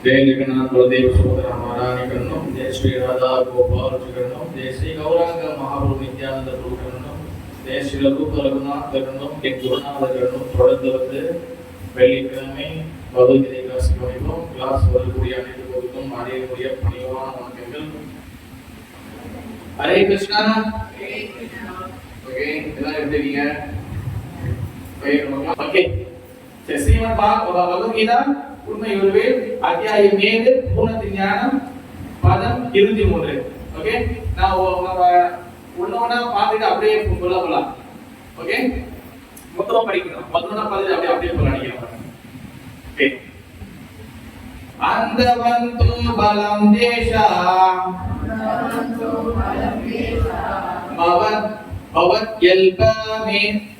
जय जगन्नाथ बलदेव सुभद्रा महारानी करनम, जय श्री राधा गोपाल करनम, जय श्री गौरांग महाप्रभु नित्यानंद प्रभु करनम, जय श्री रूप रघुनाथ करनम, जय गुरुनाथ करनम. தொடர்ந்து வந்து வெள்ளிக்கிழமை பகவத்கீதை கிளாஸ் கவனிப்போம். கிளாஸ் வரக்கூடிய அனைத்து பொருட்களும் அடையக்கூடிய பணிவான வணக்கங்கள். ஹரே கிருஷ்ணா. ஓகே, எல்லாரும் எப்படி இருக்கீங்க? ஓகே, ஸ்ரீமத் பகவத்கீதா உண்மை உருவில் அத்தியாயம் 7 பூர்ண ஞானம் பதம் 23. ஓகே, நான் ஒண்ணா பார்த்துட்டு அப்படியே போலாம். ஓகே, மொத்தமா படிக்கணும். மொத்தமா பார்த்துட்டு அப்படியே போலாம் நினைக்கிறேன். ஓகே, அந்தவந்து பலம் தேஷா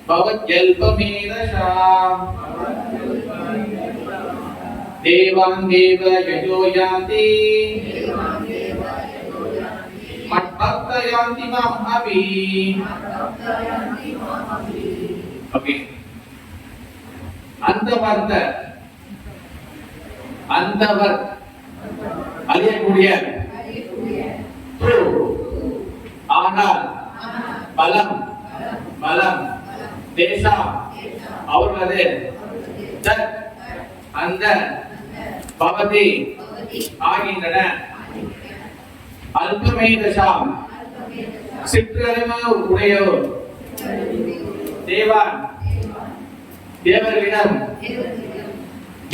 பவத் யல்பமேதஷா देवान् देव यजो यान्ति मद्भक्त यान्ति माम् अपि. ओके, अंतवर அறியக்கூடிய ஆனால் பலம் தேசா அவர்களது அந்த பவதி ஆகின்றன. அல்பமேதசாம் சிற்றறிவு உடையோர் தேவான் தேவர்களிடம்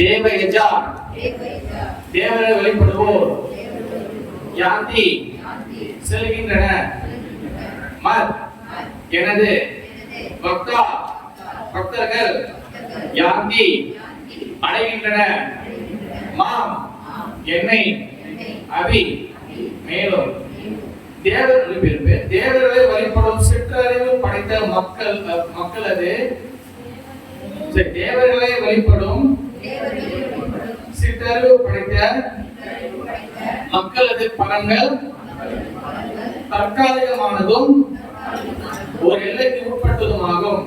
தேவயஜா தேவரை வழிபடுவோர் யாந்தி செல்கின்றன. மத் எனது பக்தர்கள் யாந்தி அடைகின்றன. மாம் என்னை அபி மேலும். தேவர்களை வழிபடும் சிற்றறிவு படைத்த மக்களது தேவர்களை வழிபடும் சிற்றறிவு படைத்த மக்களது பலன்கள் தற்காலிகமானதும் ஒரு எல்லைக்கு உட்பட்டதுமாகும்.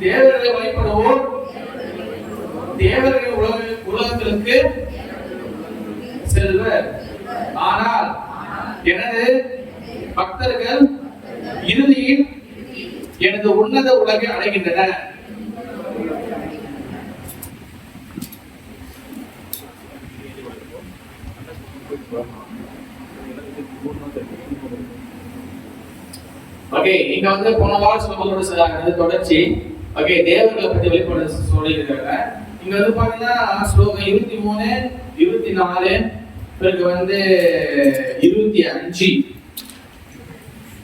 தேவர்களை வழிபடுவோர் தேவர்கள் உலகத்திற்கு செல்வர். ஆனால் எனது பக்தர்கள் இறுதியில் எனது உன்னத உலகை அடைகின்றனர். ஓகே, இங்க வந்து போன வாரம் சொன்னதோட தொடர்ச்சி. ஓகே, தேவர்களை பத்தி வெளிப்பாடு சொல்லியிருக்காங்க. இங்க வந்து பாத்தீங்கன்னா ஸ்லோகம் 23, 24, பிறகு வந்து 25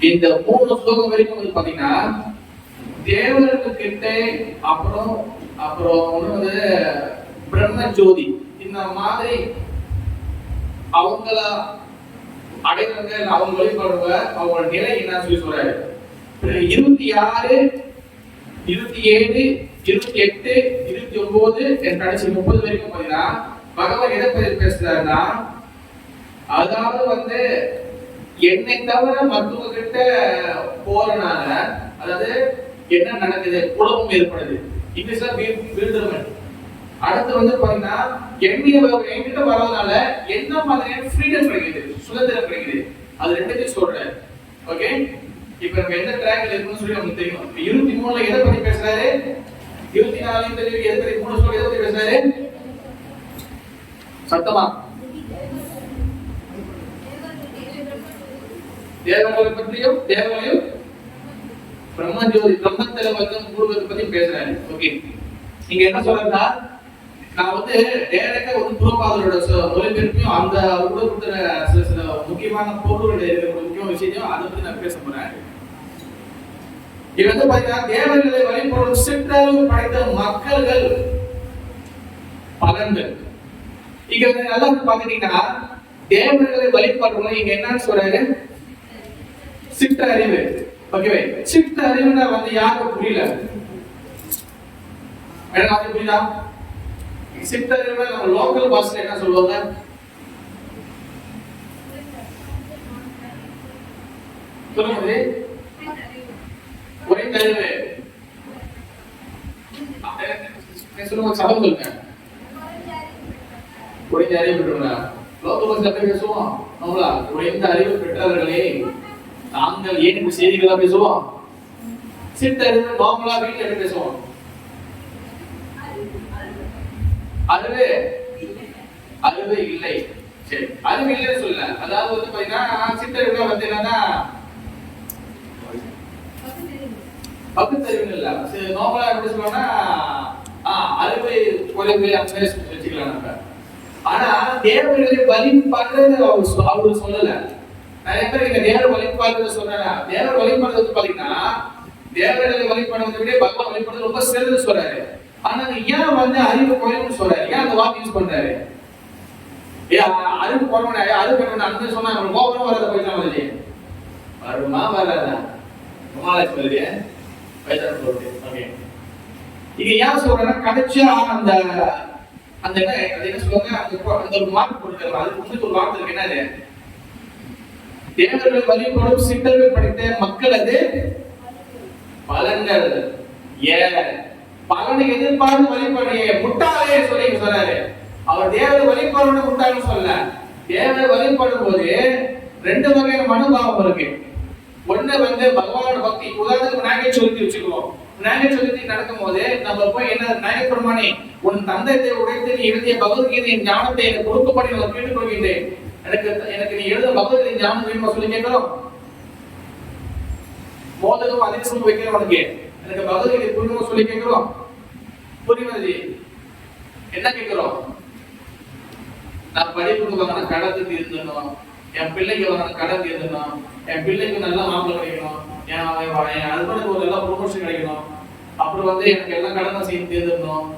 இந்த 3 ஸ்லோகம் வரைக்கும் வந்து பாத்தீங்கன்னா தேவர்கள் கிட்ட அப்புறம் வந்து பிரம்ம ஜோதி இந்த மாதிரி அவங்கள அடைவங்க, அவங்க வழிபடுவ அவங்களோட நிலை என்ன சொல்லி சொல்றாரு. 26, 27, 28, 29 கடைசி 30 வரைக்கும் பாத்தீங்கன்னா பகவான் எதை பத்தி பேசுறாருன்னா, அதாவது வந்து என்னை தவிர மற்றவங்க கிட்ட போறனால அதாவது என்ன நடக்குது, குழப்பம் ஏற்படுது. இங்கிலீஷ்ல பில்டர்மெண்ட். அடுத்து வந்து பாத்தீங்கன்னா என்கிட்ட வரதுனால என்ன மாதிரியான ஃப்ரீடம் கிடைக்குது, சுதந்திரம் கிடைக்குது. அது ரெண்டுத்தையும் சொல்றேன். ஓகே, இப்ப நம்ம எந்த ட்ராக்ல இருக்குன்னு சொல்லி நமக்கு தெரியும். 23ல எதை பத்தி பேசுறாரு, 24 தெரியும் எதை பத்தி, 3 ஸ்லோகம் எதை பத்தி பேசுறாரு சத்தமா. தேவர்களை பற்றியும் தேவர்களையும் பிரம்மஜோதி பிரம்மத்தில வந்து மூடுவதை பத்தி பேசுறாரு. ஓகே, நீங்க என்ன சொல்றா, நான் வந்து டைரக்டா ஒரு புரோபாதரோட மொழிபெயர்ப்பையும் அந்த கூட கொடுக்குற சில முக்கியமான பொருள்கள் இருக்கிற முக்கியமான விஷயத்தையும் அதை பத்தி நான் பேச போறேன். இது வந்து பாத்தீங்கன்னா தேவர்களை வழிபடும் சிற்றறிவு படைத்த மக்கள்கள் பலன்கள். இங்க நல்லா பாத்துட்டீங்கன்னா தேவர்களை வழிபடுறவங்க இங்க என்னன்னு சொல்றாரு, சிற்றறிவு. ஓகேவே, சிற்றறிவுனா வந்து யாருக்கு புரியல, எனக்கு புரியுதா? சிற்றறிவு நம்ம லோக்கல் பாஷையில என்ன சொல்லுவாங்க, சொல்லுங்க. ஒரே அறிவு சொல்லுங்க, சபம் சொல்லுங்க. குறைந்த அறிவு பெற்றவங்களா? லோக பக்தியில போய் பேசுவோம் நம்மளா? குறைந்த அறிவு பெற்றவர்களே நாங்கள் ஏன் இந்த செய்திகளா பேசுவோம்? சித்தறிவு நார்மலா வீட்டுல எப்படி பேசுவோம்? அறிவு அறிவு இல்லை. சரி, அறிவு இல்லைன்னு சொல்லல. அதாவது வந்து பாத்தீங்கன்னா சித்தறிவுல வந்து என்னன்னா பகுத்தறிவு இல்ல. நார்மலா எப்படி சொல்லுவாங்கன்னா அறிவு குறைவு அந்த வச்சுக்கலாம் நம்ம. ஆனா தேவர்களை வழிபாடுறது அவரு சொல்லல. நிறைய பேர் இங்க தேவர் வழிபாடுறது சொல்றாங்க. தேவர் வழிபாடுறது வந்து பாத்தீங்கன்னா தேவர்களை வழிபாடுறதை விட பகவான் வழிபாடுறது ரொம்ப சிறந்து சொல்றாரு. ஆனா ஏன் வந்து அறிவு குறைவுன்னு சொல்றாரு? ஏன் அந்த வார்த்தை யூஸ் பண்றாரு? அறிவு குறைவன அறிவு குறைவன அந்த சொன்னா கோபம் வராத போயிட்டா வருது. வருமா வராதா? மகாலட்சுமி வருது. வைத்தன் போகுது. ஓகே, இங்க ஏன் சொல்றேன்னா கடைசியா அந்த அந்த என்ன சொல்லுவாங்க, அந்த ஒரு மார்க் கொடுக்குறாங்க. அதுக்கு முன்னாடி ஒரு வார்த்தை இருக்கு. என்னது? தேவர்கள் வழிபடும் சித்தர்கள் படித்த மக்கள் அது பலன்கள். பலனை எதிர்பார்த்து வழிபடுறிய முட்டாளே சொல்லி சொல்றாரு. அவர் தேவரை வழிபடுறவன முட்டாள்னு சொல்லல. தேவரை வழிபடும் போது ரெண்டு வகையான மனோபாவம் இருக்கு. ஒண்ணு வந்து பகவானோட பக்தி. உதாரணத்துக்கு நாகை சொல்லிட்டு வச்சுக்குவோம். நாகை சொல்லிட்டு நடக்கும் போது நம்ம போய் என்ன நாயகப்பெருமானே, உன் தந்தையை உடைத்து நீ எழுதிய பகவத்கீதையின் ஞானத்தை எனக்கு கொடுக்கப்படி நான் கேட்டுக் கொள்கின்றேன். எனக்கு நீ எழுத பகவத்கீதை ஞானம் வேணுமா சொல்லி கேட்கிறோம். மோதலும் அதிர்ஷ்டம் வைக்கிறவனுக்கு எனக்கு பகவத்கீதை புரியணும் சொல்லி கேட்கிறோம். புரியுது? என்ன கேட்கிறோம்? நான் படிப்புக்கு வாங்கின கடத்துக்கு இருந்தணும், என் பிள்ளைக்கு வாங்கின கடன் இருந்தணும், என் பிள்ளைக்கு நல்ல மாப்பிள்ளை கிடைக்கணும், என் ஹஸ்பண்டுக்கு ஒரு நல்ல ப்ரொமோஷன் கிடைக்கணும், அப்புறம் வந்து எனக்கு எல்லாம் கடனை செய்து இருந்தணும்.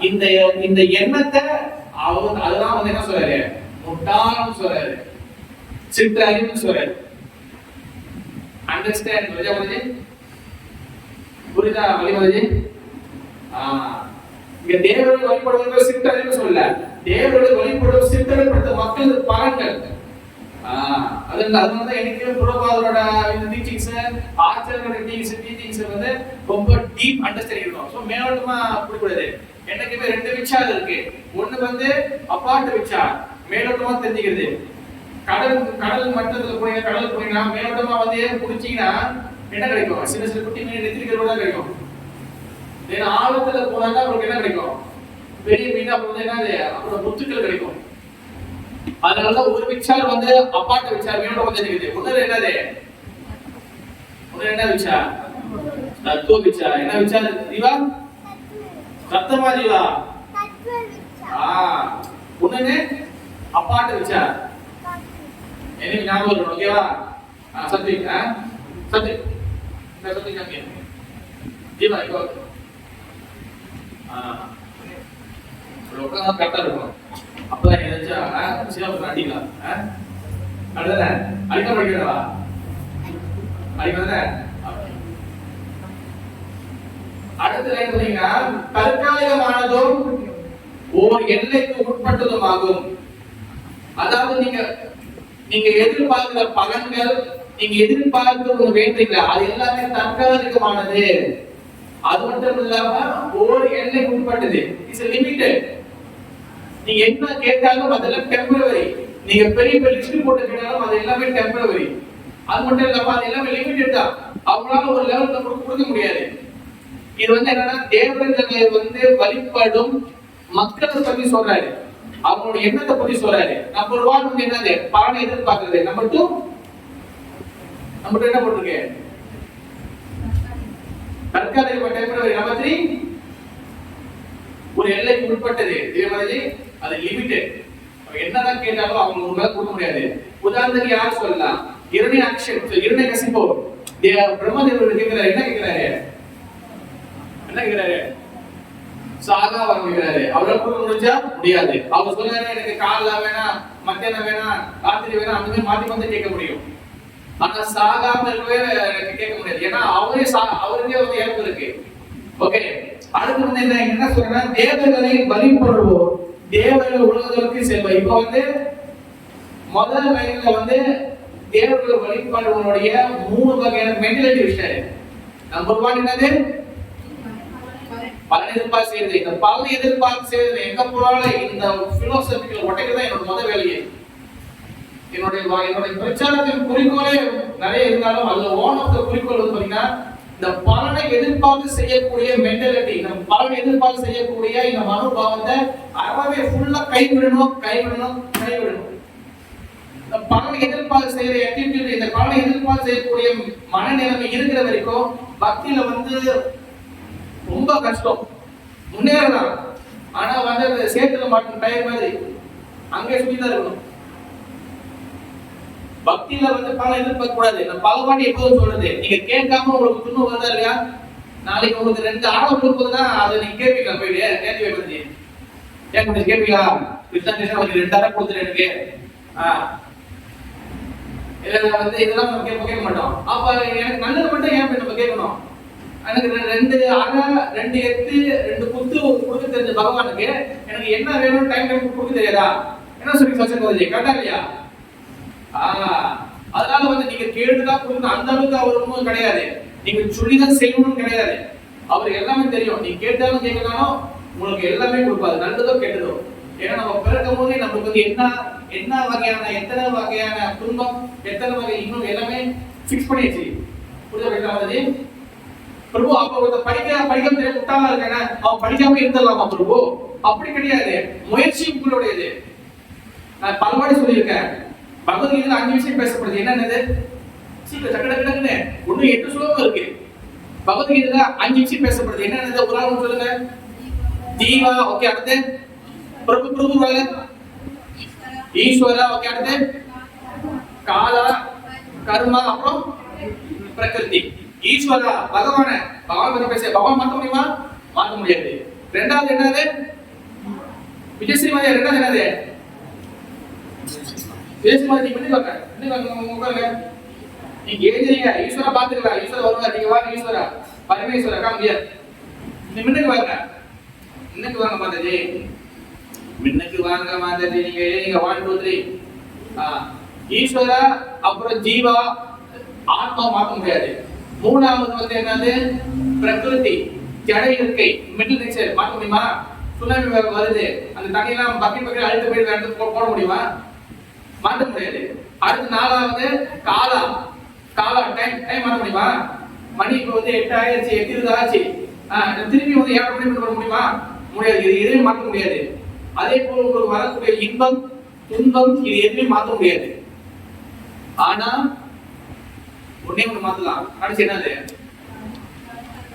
இந்த எண்ணத்தை அவர் அதெல்லாம் வந்து என்ன சொல்றாரு? முட்டாள்னு சொல்றாரு, சிற்றறிவுன்னு சொல்றாரு. அண்டர்ஸ்டாண்ட் விஜயமதி? புரியுதா வழிமதி? இங்க தேவர்களை வழிபடுவதற்கு சித்தறிவு சொல்லல. தேவர்களை வழிபடும் சித்தறிவுப்படுத்த மக்களுக்கு பலன்கள். அதனாலதான் எனக்கு புரோபாதரோட இந்த டீச்சிங்ஸ், ஆச்சாரியோட டீச்சிங்ஸ் வந்து ரொம்ப டீப் அண்டர்ஸ்டாண்டிங் இருக்கும். ஸோ மேலோட்டமா புரியக்கூடாது. என்னைக்குமே ரெண்டு விச்சார் இருக்கு. ஒண்ணு வந்து அப்பார்ட் விச்சார், மேலோட்டமா தெரிஞ்சுக்கிறது. கடல் மட்டத்துல போனீங்க, கடல் போனீங்கன்னா மேலோட்டமா வந்து குடிச்சீங்கன்னா என்ன கிடைக்கும்? சின்ன சின்ன குட்டி மீன் நெத்திரிகள் தான் கிடைக்கும். ஆழத்துல போனாக்கா உங்களுக்கு என்ன கிடைக்கும்? பெரிய மீன். அப்புறம் என்னது? அப்புறம் முத்துக்கள் கிடைக்கும். அதனாலதான் ஒரு விச்சார் வந்து அப்பாட்ட விச்சார் மேலோட்டமா தெரிஞ்சுக்கிறது. ஒண்ணு என்னது? ஒண்ணு என்ன விச்சார்? தத்துவ விச்சார். என்ன விச்சார்? ஜீவா சத்தமா ஜீவா. ஒண்ணு அப்பாட்ட விச்சார். எனக்கு ஞாபகம் இருக்கணும். ஓகேவா? சத்தி சத்தி சத்தி கம்மி ஜீவா இப்போ உட்காந்து கரெக்டா இருக்கும். அப்பதான் ஏதாச்சும் சிவப்பு அடிக்கலாம். அடுத்தது அடிக்க படிக்கிறவா அடிக்கிறத. அடுத்தது என்ன? தற்காலிகமானதும் ஓர் எல்லைக்கு உட்பட்டதுமாகும். அதாவது நீங்க எதிர்பார்க்கிற பலன்கள், நீங்க எதிர்பார்க்க வேண்டீங்களா, அது எல்லாமே தற்காலிகமானது. அது மட்டும் இல்லாம ஒரு எல்லைக்கு உட்பட்டது. It's limited. நீங்க என்ன கேட்டாலும் அதெல்லாம் டெம்பரவரி. நீங்க பெரிய பெரிய லிஸ்ட் போட்டு கேட்டாலும் அது எல்லாமே டெம்பரவரி. அது மட்டும் இல்லாம அது எல்லாமே லிமிட்டட் தான். அவங்களால ஒரு லெவலுக்கு கொடுக்க முடியாது. இது வந்து என்னன்னா தேவர்களை வந்து வழிபடும் மக்களை பத்தி சொல்றாரு. அவங்களோட எண்ணத்தை பத்தி சொல்றாரு. நம்பர் 1 வந்து என்னது? பலனை எதிர்பார்க்கிறது. நம்பர் 2 என்ன போட்டிருக்கு? தற்காலிக டெம்பரவரி. நம்பர் 3 ஒரு எல்லைக்கு உட்பட்டது. இதே மாதிரி அது லிமிட்டட். என்னதான் கேட்டாலும் அவங்க உங்களால கொடுக்க முடியாது. உதாரணத்துக்கு யார் சொல்லலாம்? இரண்யகசிபு பிரம்மதேவர் கேட்கிறாரு. என்ன கேட்கிறாரு? சாகா வரணுங்கிறாரு. அவரால் கொடுக்க முடிஞ்சா முடியாது. அவர் சொல்றாரு எனக்கு காலைல வேணாம், மத்தியானம் வேணாம், ராத்திரி வேணாம், அந்த மாதிரி மாத்தி வந்து கேட்க முடியும். ஆனா சாகாம இருக்கவே கேட்க முடியாது. ஏன்னா அவருக்கே வந்து இறப்பு இருக்கு. ஓகே, அடுத்து வந்து என்ன சொல்றேன்னா தேவர்களை வழிபடுவோம், தேவர்கள் உலகத்திற்கு செல்வோம். இப்ப வந்து முதல் வகையில வந்து தேவர்கள் வழிபாடுகளுடைய 3 வகையான மென்டாலிட்டி விஷயம். நம்பர் 1 என்னது? பலனை எதிர்பார்த்து செய்யறது. இந்த பலனை எதிர்பார்த்து செய்யறது எங்க போனாலும் இந்த பிலோசபிக்கல் ஒட்டைக்கு என்னோட முதல் வேலையே. என்னுடைய பிரச்சாரத்தின் குறிக்கோளே நிறைய இருந்தாலும் அதுல ஒன் ஆஃப் த குறிக்கோள் வந்து பாத்தீங்கன்னா இந்த பலனை எதிர்பார்த்து செய்யக்கூடிய மென்டாலிட்டி, நம்ம பலனை எதிர்பார்த்து செய்யக்கூடிய இந்த மனோபாவத்தை அறவே ஃபுல்லா கைவிடணும். இந்த பலனை எதிர்பார்த்து செய்யற ஆட்டிட்யூட், இந்த பலனை எதிர்பார்த்து செய்யக்கூடிய மனநிலைமை இருக்கிற வரைக்கும் பக்தியில வந்து ரொம்ப கஷ்டம். முன்னேறலாம், ஆனா வந்து சேத்துல மாட்டும் டயர் மாதிரி அங்கே சுத்திதான் இருக்கணும். பக்தியில வந்து பலன் எதிர்பார்க்க கூடாது. நான் பலவாட்டி எப்போதும் சொல்றது, நீங்க கேட்காம உங்களுக்கு துண்ணு வருதா இல்லையா, நாளைக்கு உங்களுக்கு 2 ஆணவ கொடுப்பதுதான் அதை நீங்க கேட்பீங்களா? போயிட்டு கேட்டு வைக்கிறது கேட்க கேட்பீங்களா? கிருஷ்ணா ஒரு 2 அரை கொடுத்துரு எனக்கு. வந்து இதெல்லாம் நம்ம கேட்க மாட்டோம். அப்ப எனக்கு நல்லது மட்டும் ஏன் நம்ம கேட்கணும்? எனக்கு 2 அரை 2 எத்து 2 குத்து கொடுக்க தெரிஞ்ச பகவானுக்கு எனக்கு என்ன வேணும் டைம் கொடுக்க தெரியாதா? என்ன சொல்லி வச்சிருக்கோம், கரெக்டா இல்லையா? அதனால வந்து நீங்க கேட்டுதான் கொடுக்கணும் அந்த அளவுக்கு அவர் ஒன்றும் கிடையாது. நீங்க சொல்லிதான் செய்யணும்னு கிடையாது. அவர் எல்லாமே தெரியும். நீங்க கேட்டாலும் கேட்கலாம் உங்களுக்கு எல்லாமே கொடுப்பாரு, நல்லதோ கெட்டதோ. ஏன்னா நம்ம பிறக்கும் போதே நம்மளுக்கு வந்து என்ன வகையான எத்தனை வகையான துன்பம் எத்தனை வகை இன்னும் எல்லாமே பிக்ஸ் பண்ணிடுச்சு. புரியுது பிரபு? அப்ப படிக்காம தெரிய முட்டாளா இருக்கானே அவன் படிக்காம இருந்துடலாமா பிரபு? அப்படி கிடையாது. முயற்சி உங்களுடையது. நான் பலவாடி சொல்லியிருக்கேன். பகவத்கீதையில 5 விஷயம் பேசப்படுது. என்னன்னு சீக்கிரம் டக்குன்னு 1-8 ஸ்லோகம் இருக்கு. பகவத்கீதையில 5 விஷயம் பேசப்படுது. என்னன்னு உதாரணம் சொல்லுங்க. ஜீவா, ஓகே. அடுத்து பிரபு வாங்க. ஈஸ்வரா, ஓகே. அடுத்து காலா, கர்மா, அப்புறம் பிரகிருதி. ஈஸ்வரா பகவான் பத்தி பேச. பகவான் மாத்த முடியுமா? மாத்த முடியாது. ரெண்டாவது என்னது? விஜயஸ்ரீ மாதிரி. ரெண்டாவது என்னது? பேசுமாதி பண்ணி உட்காருங்க. நீங்க ஏஞ்சீங்க ஈஸ்வரா பாத்துக்கலாம். ஈஸ்வரா வருவாங்க. நீங்க வாங்க ஈஸ்வரா பரமேஸ்வரா காமியா. நீ முன்னுக்கு வாங்க. முன்னுக்கு வாங்க மாதாஜி. முன்னுக்கு வாங்க மாதாஜி. நீங்க 1 2 3. ஈஸ்வரா அப்புறம் ஜீவா ஆத்மா மாத்த முடியாது. மூணாவது வந்து என்னது? பிரகிருதி ஜட இருக்கை மிடில் நேச்சர் மாத்த முடியுமா? சுனாமி வருது, அந்த தண்ணியெல்லாம் பக்கி அழுத்த போய் எடுத்து போட முடியுமா? மாற்ற முடியாது. அடுத்து 4வது காலா டைம் மாற்ற முடியுமா? மணி இப்போ வந்து 8 ஆயிடுச்சு, 8:20 ஆச்சு. திருப்பி வந்து 7 மணி பண்ண முடியுமா? முடியாது. இது எதுவுமே மாற்ற முடியாது. அதே போல உங்களுக்கு வரக்கூடிய இன்பம் துன்பம் இது எதுவுமே மாற்ற முடியாது. ஆனா ஒண்ணே ஒண்ணு மாத்தலாம். கடைசி என்னது?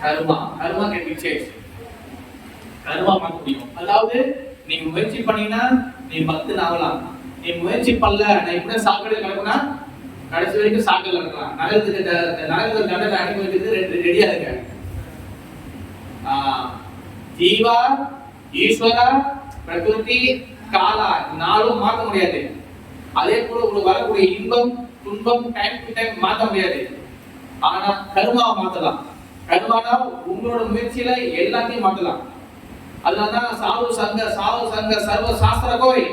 கர்மா கேன் பி சேஞ்ச். கர்மா மாத்த முடியும். அதாவது நீங்க முயற்சி பண்ணீங்கன்னா நீ பக்தன் ஆகலாம். நீ முயற்சி பண்ணல, நான் இப்படி சாக்கடை கிடக்குனா கடைசி வரைக்கும் சாக்கடை கிடக்கலாம். நரகத்துக்கு தண்டனை அனுபவிக்கிறது ரெடியா இருக்க. ஜீவா, ஈஸ்வரா, பிரகிருதி, காலா 4ம் மாத்த முடியாது. அதே போல உங்களுக்கு வரக்கூடிய இன்பம் துன்பம் டைம் டு டைம் மாத்த முடியாது. ஆனா கர்மாவை மாத்தலாம். கர்மானா உங்களோட முயற்சியில எல்லாத்தையும் மாத்தலாம். அதனாலதான் சாது சங்க சர்வ சாஸ்திர கோய்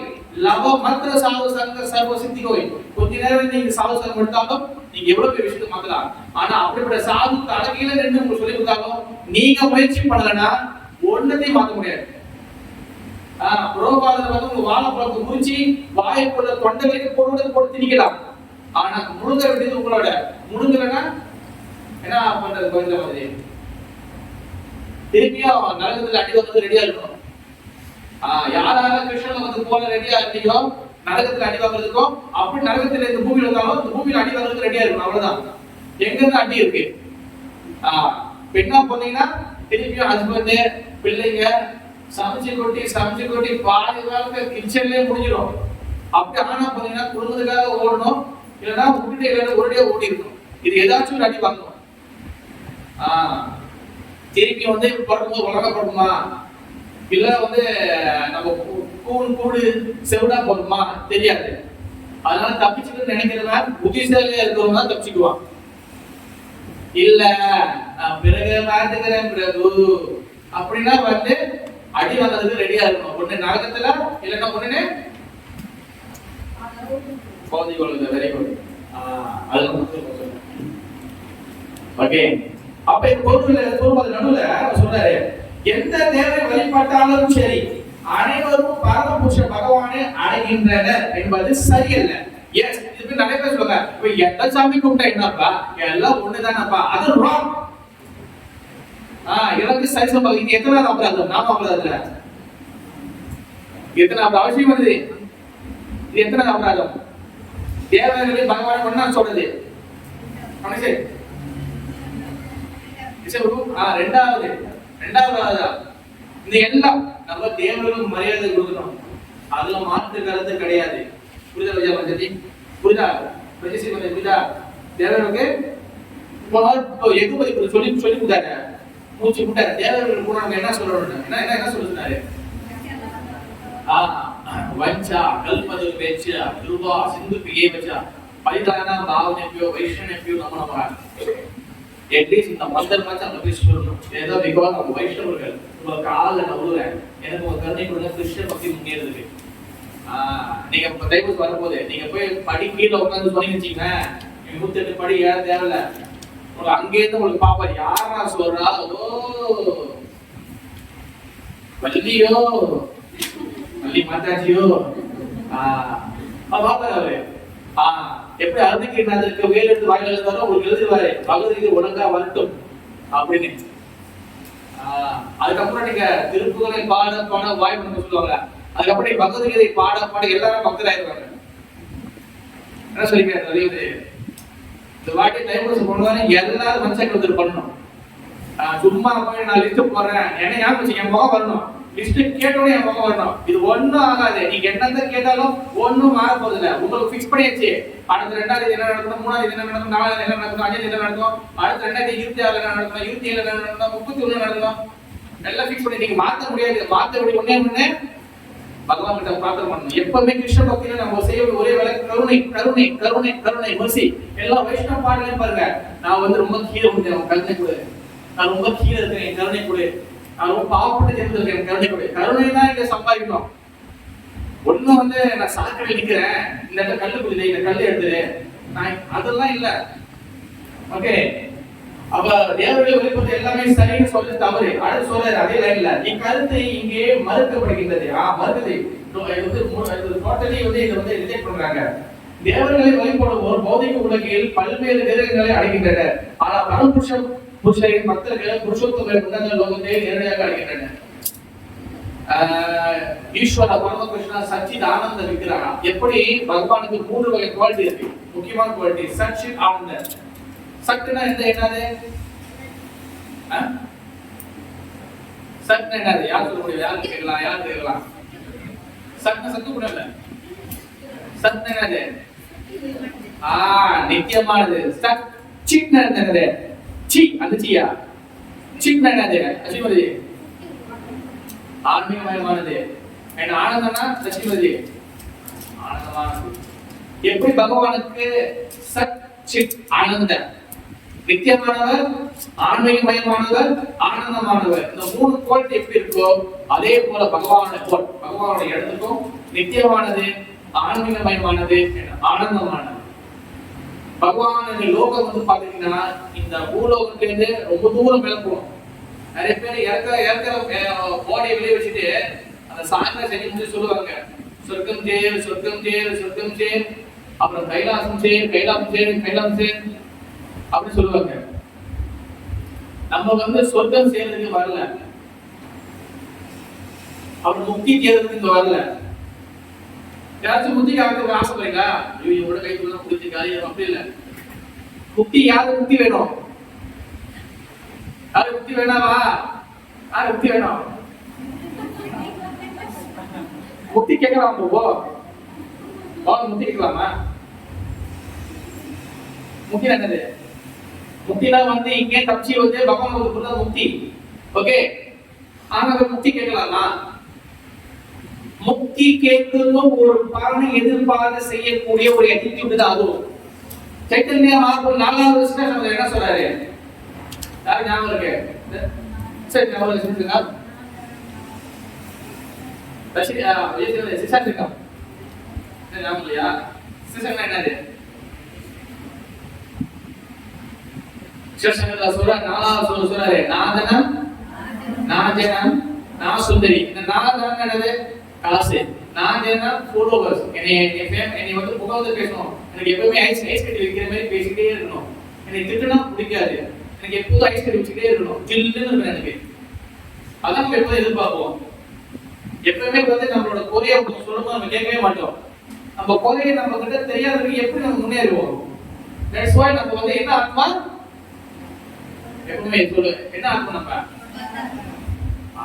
லவ மந்திர சாது சங்க சர்வ சித்தி கோய். கொஞ்ச நேரம் நீங்க சாது சங்கம் எடுத்தாலும் நீங்க எவ்வளவு பெரிய விஷயத்தை மாத்தலாம். ஆனா அப்படிப்பட்ட சாது தலைகீழ நின்று உங்களுக்கு சொல்லி கொடுத்தாலும் நீங்க முயற்சி பண்ணலன்னா ஒன்னத்தையும் மாத்த முடியாது. புரோபாதத்துல வந்து உங்க வாழைப்பழத்தை குறிச்சி வாய்ப்புள்ள தொண்டை வரைக்கும் போட்டு திணிக்கலாம். ஆனா முழுங்க வேண்டியது உங்களோட. முழுங்கலன்னா என்ன பண்றது? கொஞ்சம் மாதிரி திருப்பியும் நரகத்துல அடி வந்து ரெடியா இருக்கணும். யாரால கிருஷ்ணன் வந்து போல ரெடியா இருக்கீங்களோ நரகத்துல அடி வாங்குறதுக்கும், அப்படி நரகத்துல இந்த பூமியில இருந்தாலும் இந்த பூமியில அடி வாங்குறதுக்கு ரெடியா இருக்கணும். அவ்வளவுதான். எங்க இருந்து அடி இருக்கு? பெண்ணா போனீங்கன்னா திருப்பியும் ஹஸ்பண்ட் பிள்ளைங்க சமைச்சு கொட்டி பாதி காலத்துல கிச்சன்லயே முடிஞ்சிடும். அப்படி ஆனா போனீங்கன்னா குடும்பத்துக்காக ஓடணும், இல்லைன்னா உங்ககிட்ட இல்லைன்னா ஒரேடியா ஓடி இருக்கணும். இது ஏதாச்சும் ஒரு அடி வாங்கணும். திருப்பி வந்து பிறக்கும்போது வளர்க்கப்படுமா இல்ல வந்து நம்ம கூடு செவிடா போடுமா தெரியாது. அதனால தப்பிச்சுட்டு நினைக்கிறவன் புத்திசாலியா இருக்கிறவங்க தான் தப்பிச்சுக்குவான். இல்ல பிறகு பார்த்துக்கிறேன் பிரபு அப்படின்னா வந்து அடி வாங்கிறதுக்கு ரெடியா இருக்கணும். ஒண்ணு நரகத்துல இல்லைன்னா ஒண்ணு பௌதிக உலகத்துல. Very good. ஓகே. அப்ப இந்த பொருள் நடுவுல சொல்றாரு எந்த தேவனை வழிபட்டாலும் சரி அனைவரும் பரமபுருஷ பகவானை அடைகின்றனர் என்பது சரியல்ல. இது நிறைய பேர் சொல்லுங்க, இப்ப எந்த சாமி கும்பிட்டா என்னப்பா, எல்லாம் ஒண்ணுதானப்பா, அது ராங். எனக்கு சரி சொல்லுங்க. இது எத்தனாவது அபராதம்? நாம அபராதத்துல எத்தனாவது அவசியம் வருது? இது எத்தனாவது அபராதம்? தேவர்களை பகவான் ஒன்னா சொல்றது ரெண்டாவது இந்த எல்லாம் நம்ம தேவர்களுக்கு மரியாதை கொடுக்கணும். அதுல மாற்று கருத்து கிடையாது. புரிதா விஜயா பஞ்சதி? புரிதா பிரஜசி பஞ்சதி? புரிதா? தேவர்களுக்கு எகுபதி சொல்லி சொல்லி கொடுத்தாரு, மூச்சு விட்டாரு. தேவர்களுக்கு கூட நம்ம என்ன சொல்லணும்? என்ன சொல்லுறாரு? वंचा कल्पदुर्वेच्य ध्रुवा सिंधुप्रिये वचा परिधाना भावनेभ्यो वैष्णवेभ्यो नमो नमः. எட்லீஸ்ட் இந்த மந்திரம் மட்டும் நம்ம கிறிஸ்து சொல்லணும். ஏதோ பிகாஸ் நம்ம வைஷ்ணவர்கள் உங்க கால நவுறேன், எனக்கு உங்க கருணை கொடுங்க, கிறிஸ்டியன் பக்தி முன்னேறதுக்கு. நீங்க டைம் வரும்போது நீங்க போய் படி கீழே உட்காந்து சொன்னீங்க வச்சுக்கீங்களேன், 108 படி ஏற தேவையில்ல. உங்களுக்கு அங்கே இருந்து உங்களுக்கு பாப்பா யாரா சொல்றா, ஓ வள்ளியோ வள்ளி மாதாஜியோ பாப்பாரு எப்படி அருந்துக்கு வேல் எடுத்து வாயில எழுதாரோ உங்களுக்கு எழுதுவாரு, பகுதிக்கு ஒழுங்கா வரட்டும் அப்படின்னு. அதுக்கப்புறம் நீங்க திருப்புகளை பாட பாட வாய் பண்ண சொல்லுவாங்க. அதுக்கப்புறம் நீங்க பகவத்கீதை பாட பாட எல்லாரும் பக்தராயிருவாங்க. என்ன சொல்லிக்கிறது? இந்த வாட்டி டைம் பண்ணுவாங்க, எல்லாரும் மனுஷன் பண்ணணும். சும்மா போய் நான் லிஸ்ட் போடுறேன், என்ன ஞாபகம் என் முகம் வரணும், லிஸ்ட் கேட்டோடனே என் முகம் வரணும். இது ஒன்னும் ஆகாது. நீங்க என்னதான் கேட்டாலும் ஒன்னும் மாற போறது இல்லை. உங்களுக்கு பிக்ஸ் பண்ணியாச்சு. அடுத்த 2ஆவது என்ன நடக்கும், 3ஆவது என்ன நடக்கும், 4ஆவது என்ன நடக்கும், 5ஆவது என்ன நடக்கும், அடுத்த 2026 என்ன நடக்கும், 27 என்ன நடக்கும், 31 நடக்கும், எல்லாம் பிக்ஸ் பண்ணி நீங்க மாத்த முடியாது. மாத்த முடியும் ஒண்ணே பகவான் கிட்ட பிரார்த்தனை பண்ணணும். எப்பவுமே கிருஷ்ண பக்தியில நம்ம செய்ய ஒரே வேலை கருணை கருணை கருணை கருணை மர்சி. எல்லாம் வைஷ்ணவ பாடலையும் பாருங்க, நான் ரொம்ப கீழே முடிஞ்சேன், கருணை கொடு, நான் ரொம்ப கீழே இருக்கேன், கருணை கொடு, நான் ரொம்ப பாவப்பட்டு சேர்ந்துருக்கேன், கருணை கொடு. கருணை தான் இங்க சம்பாதிக்கணும். ஒண்ணும் நான் சாக்கடை நிக்கிறேன், இந்த கல்லு குடிது, இந்த கல்லு எடுத்துரு, நான் அதெல்லாம் இல்ல. ஓகே, அப்ப தேவர்களை வழிபடுறது எல்லாமே சரின்னு சொல்ல தவறு. அடுத்து சொல்றாரு அதே லைன்ல, இக்கருத்து இங்கே மறுக்கப்படுகின்றது. மறுக்குது. டோட்டலி இதை ரிஜெக்ட் பண்றாங்க. தேவர்களை வழிபடுவோர் பௌதிக உலகில் பல்வேறு கிரகங்களை அடைகின்றனர். ஆனால் பரமபுருஷரின் பக்தர்கள் புருஷோத்தம உன்னத லோகத்தை நேரடியாக அடைகின்றனர். ஈஸ்வர பரமகிருஷ்ணா சச்சித் ஆனந்த விக்கிரகா. எப்படி பகவானுக்கு 3 வகை குவாலிட்டி இருக்கு, முக்கியமான குவாலிட்டி. சச்சித் ஆனந்த. சக்னா என்னது? சக்னா என்னது? யார் சொல்ல முடியும்? யார் கேட்கலாம்? சக்னா சத்து கூட இல்ல. சக்னா என்னது? நித்தியமானது. சக் சிக் என்னது? சி அந்த சியா சிக் என்னது? அசிமதி ஆன்மீகமயமானது. என்ன ஆனந்தம்னா லட்சுமதி ஆனந்தமானது. எப்படி பகவானுக்கு சத் சித் ஆனந்த, நித்தியமானவர், ஆன்மீகமயமானவர், ஆனந்தமானவர், இந்த 3 குவாலிட்டி எப்படி இருக்கோ அதே போல பகவானோட இடத்துக்கும் நித்தியமானது, ஆன்மீகமயமானது, ஆனந்தமானது. பகவானுடைய லோகம் பாத்தீங்கன்னா இந்த பூலோகத்திலிருந்து ரொம்ப தூரம் மேல போகும். நிறைய பேர் இறக்கிற பாடியை வெளியே வச்சுட்டு அந்த சாயந்தரம் செஞ்சு முடிச்சு சொல்லுவாங்க, சொர்க்கம் சேர் சொர்க்கம் சேர் சொர்க்கம் சேர், அப்புறம் கைலாசம் சேர் கைலாசம் சேர் கைலாசம் சேர் அப்படின்னு சொல்லுவாங்க. நம்ம சொர்க்கம் சேர்றதுக்கு வரல, அவர் முக்தி தேர்றதுக்கு இங்க வரல. யாராச்சும் முக்திக்கு ஆகிறதுக்கு ஆசைப்படுறீங்களா? இவங்க கை கொடுத்தா முக்தி காரியம் அப்படி இல்லை. முக்தி யாரு முக்தி வேணும்? யாரு முக்தி வேணாவா? யாரு முக்தி வேணும்? முக்தி கேட்கலாம். முக்தி கேட்கலாமா? முக்தி என்னது? முக்தினா இங்கே தப்பிச்சு பகவான் முக்தி. ஓகே, ஆனா முக்தி கேட்கலாமா? முக்தி கேட்கணும் ஒரு பலனை எதிர்பார்த்து செய்யக்கூடிய ஒரு attitude தான் அதுவும். சைத்தன்ய மகாபிரபு 4வது வருஷம் என்ன சொல்றாரு? யாரு ஞாபகம் இருக்கு? சரி, ஞாபகம் சொல்லுங்க. சிசாசிக்கா ஞாபகம் இல்லையா? சிசங்கா என்னது? சிவசங்கர் சொல்றாரு, 4வது சொல்றாரு, நாதனம் நான் ஜனம் நான் சுந்தரி. இந்த நான் தான் என்னது? காசு. நான் ஜனம் ஃபாலோவர்ஸ். என்னை வந்து புகழ்ந்து பேசணும். எனக்கு எப்பவுமே ஐஸ் கட்டி வைக்கிற மாதிரி பேசிட்டே இருக்கணும். எனக்கு திட்டுனா பிடிக்காது. எனக்கு எப்போதும் ஐஸ் கட்டி வச்சுட்டே இருக்கணும். ஜில்லுன்னு இருக்கணும் எனக்கு. அதான் நம்ம எப்போதும் எதிர்பார்ப்போம். எப்பவுமே வந்து நம்மளோட குறைய சொல்லும்போது நம்ம கேட்கவே மாட்டோம். நம்ம குறைய நம்ம கிட்ட தெரியாதவங்க எப்படி நம்ம முன்னேறுவோம்? தட்ஸ் வை நம்ம வந்து என்ன ஆத்மா எப்பவுமே சொல்லு என்ன ஆத்மா நம்ம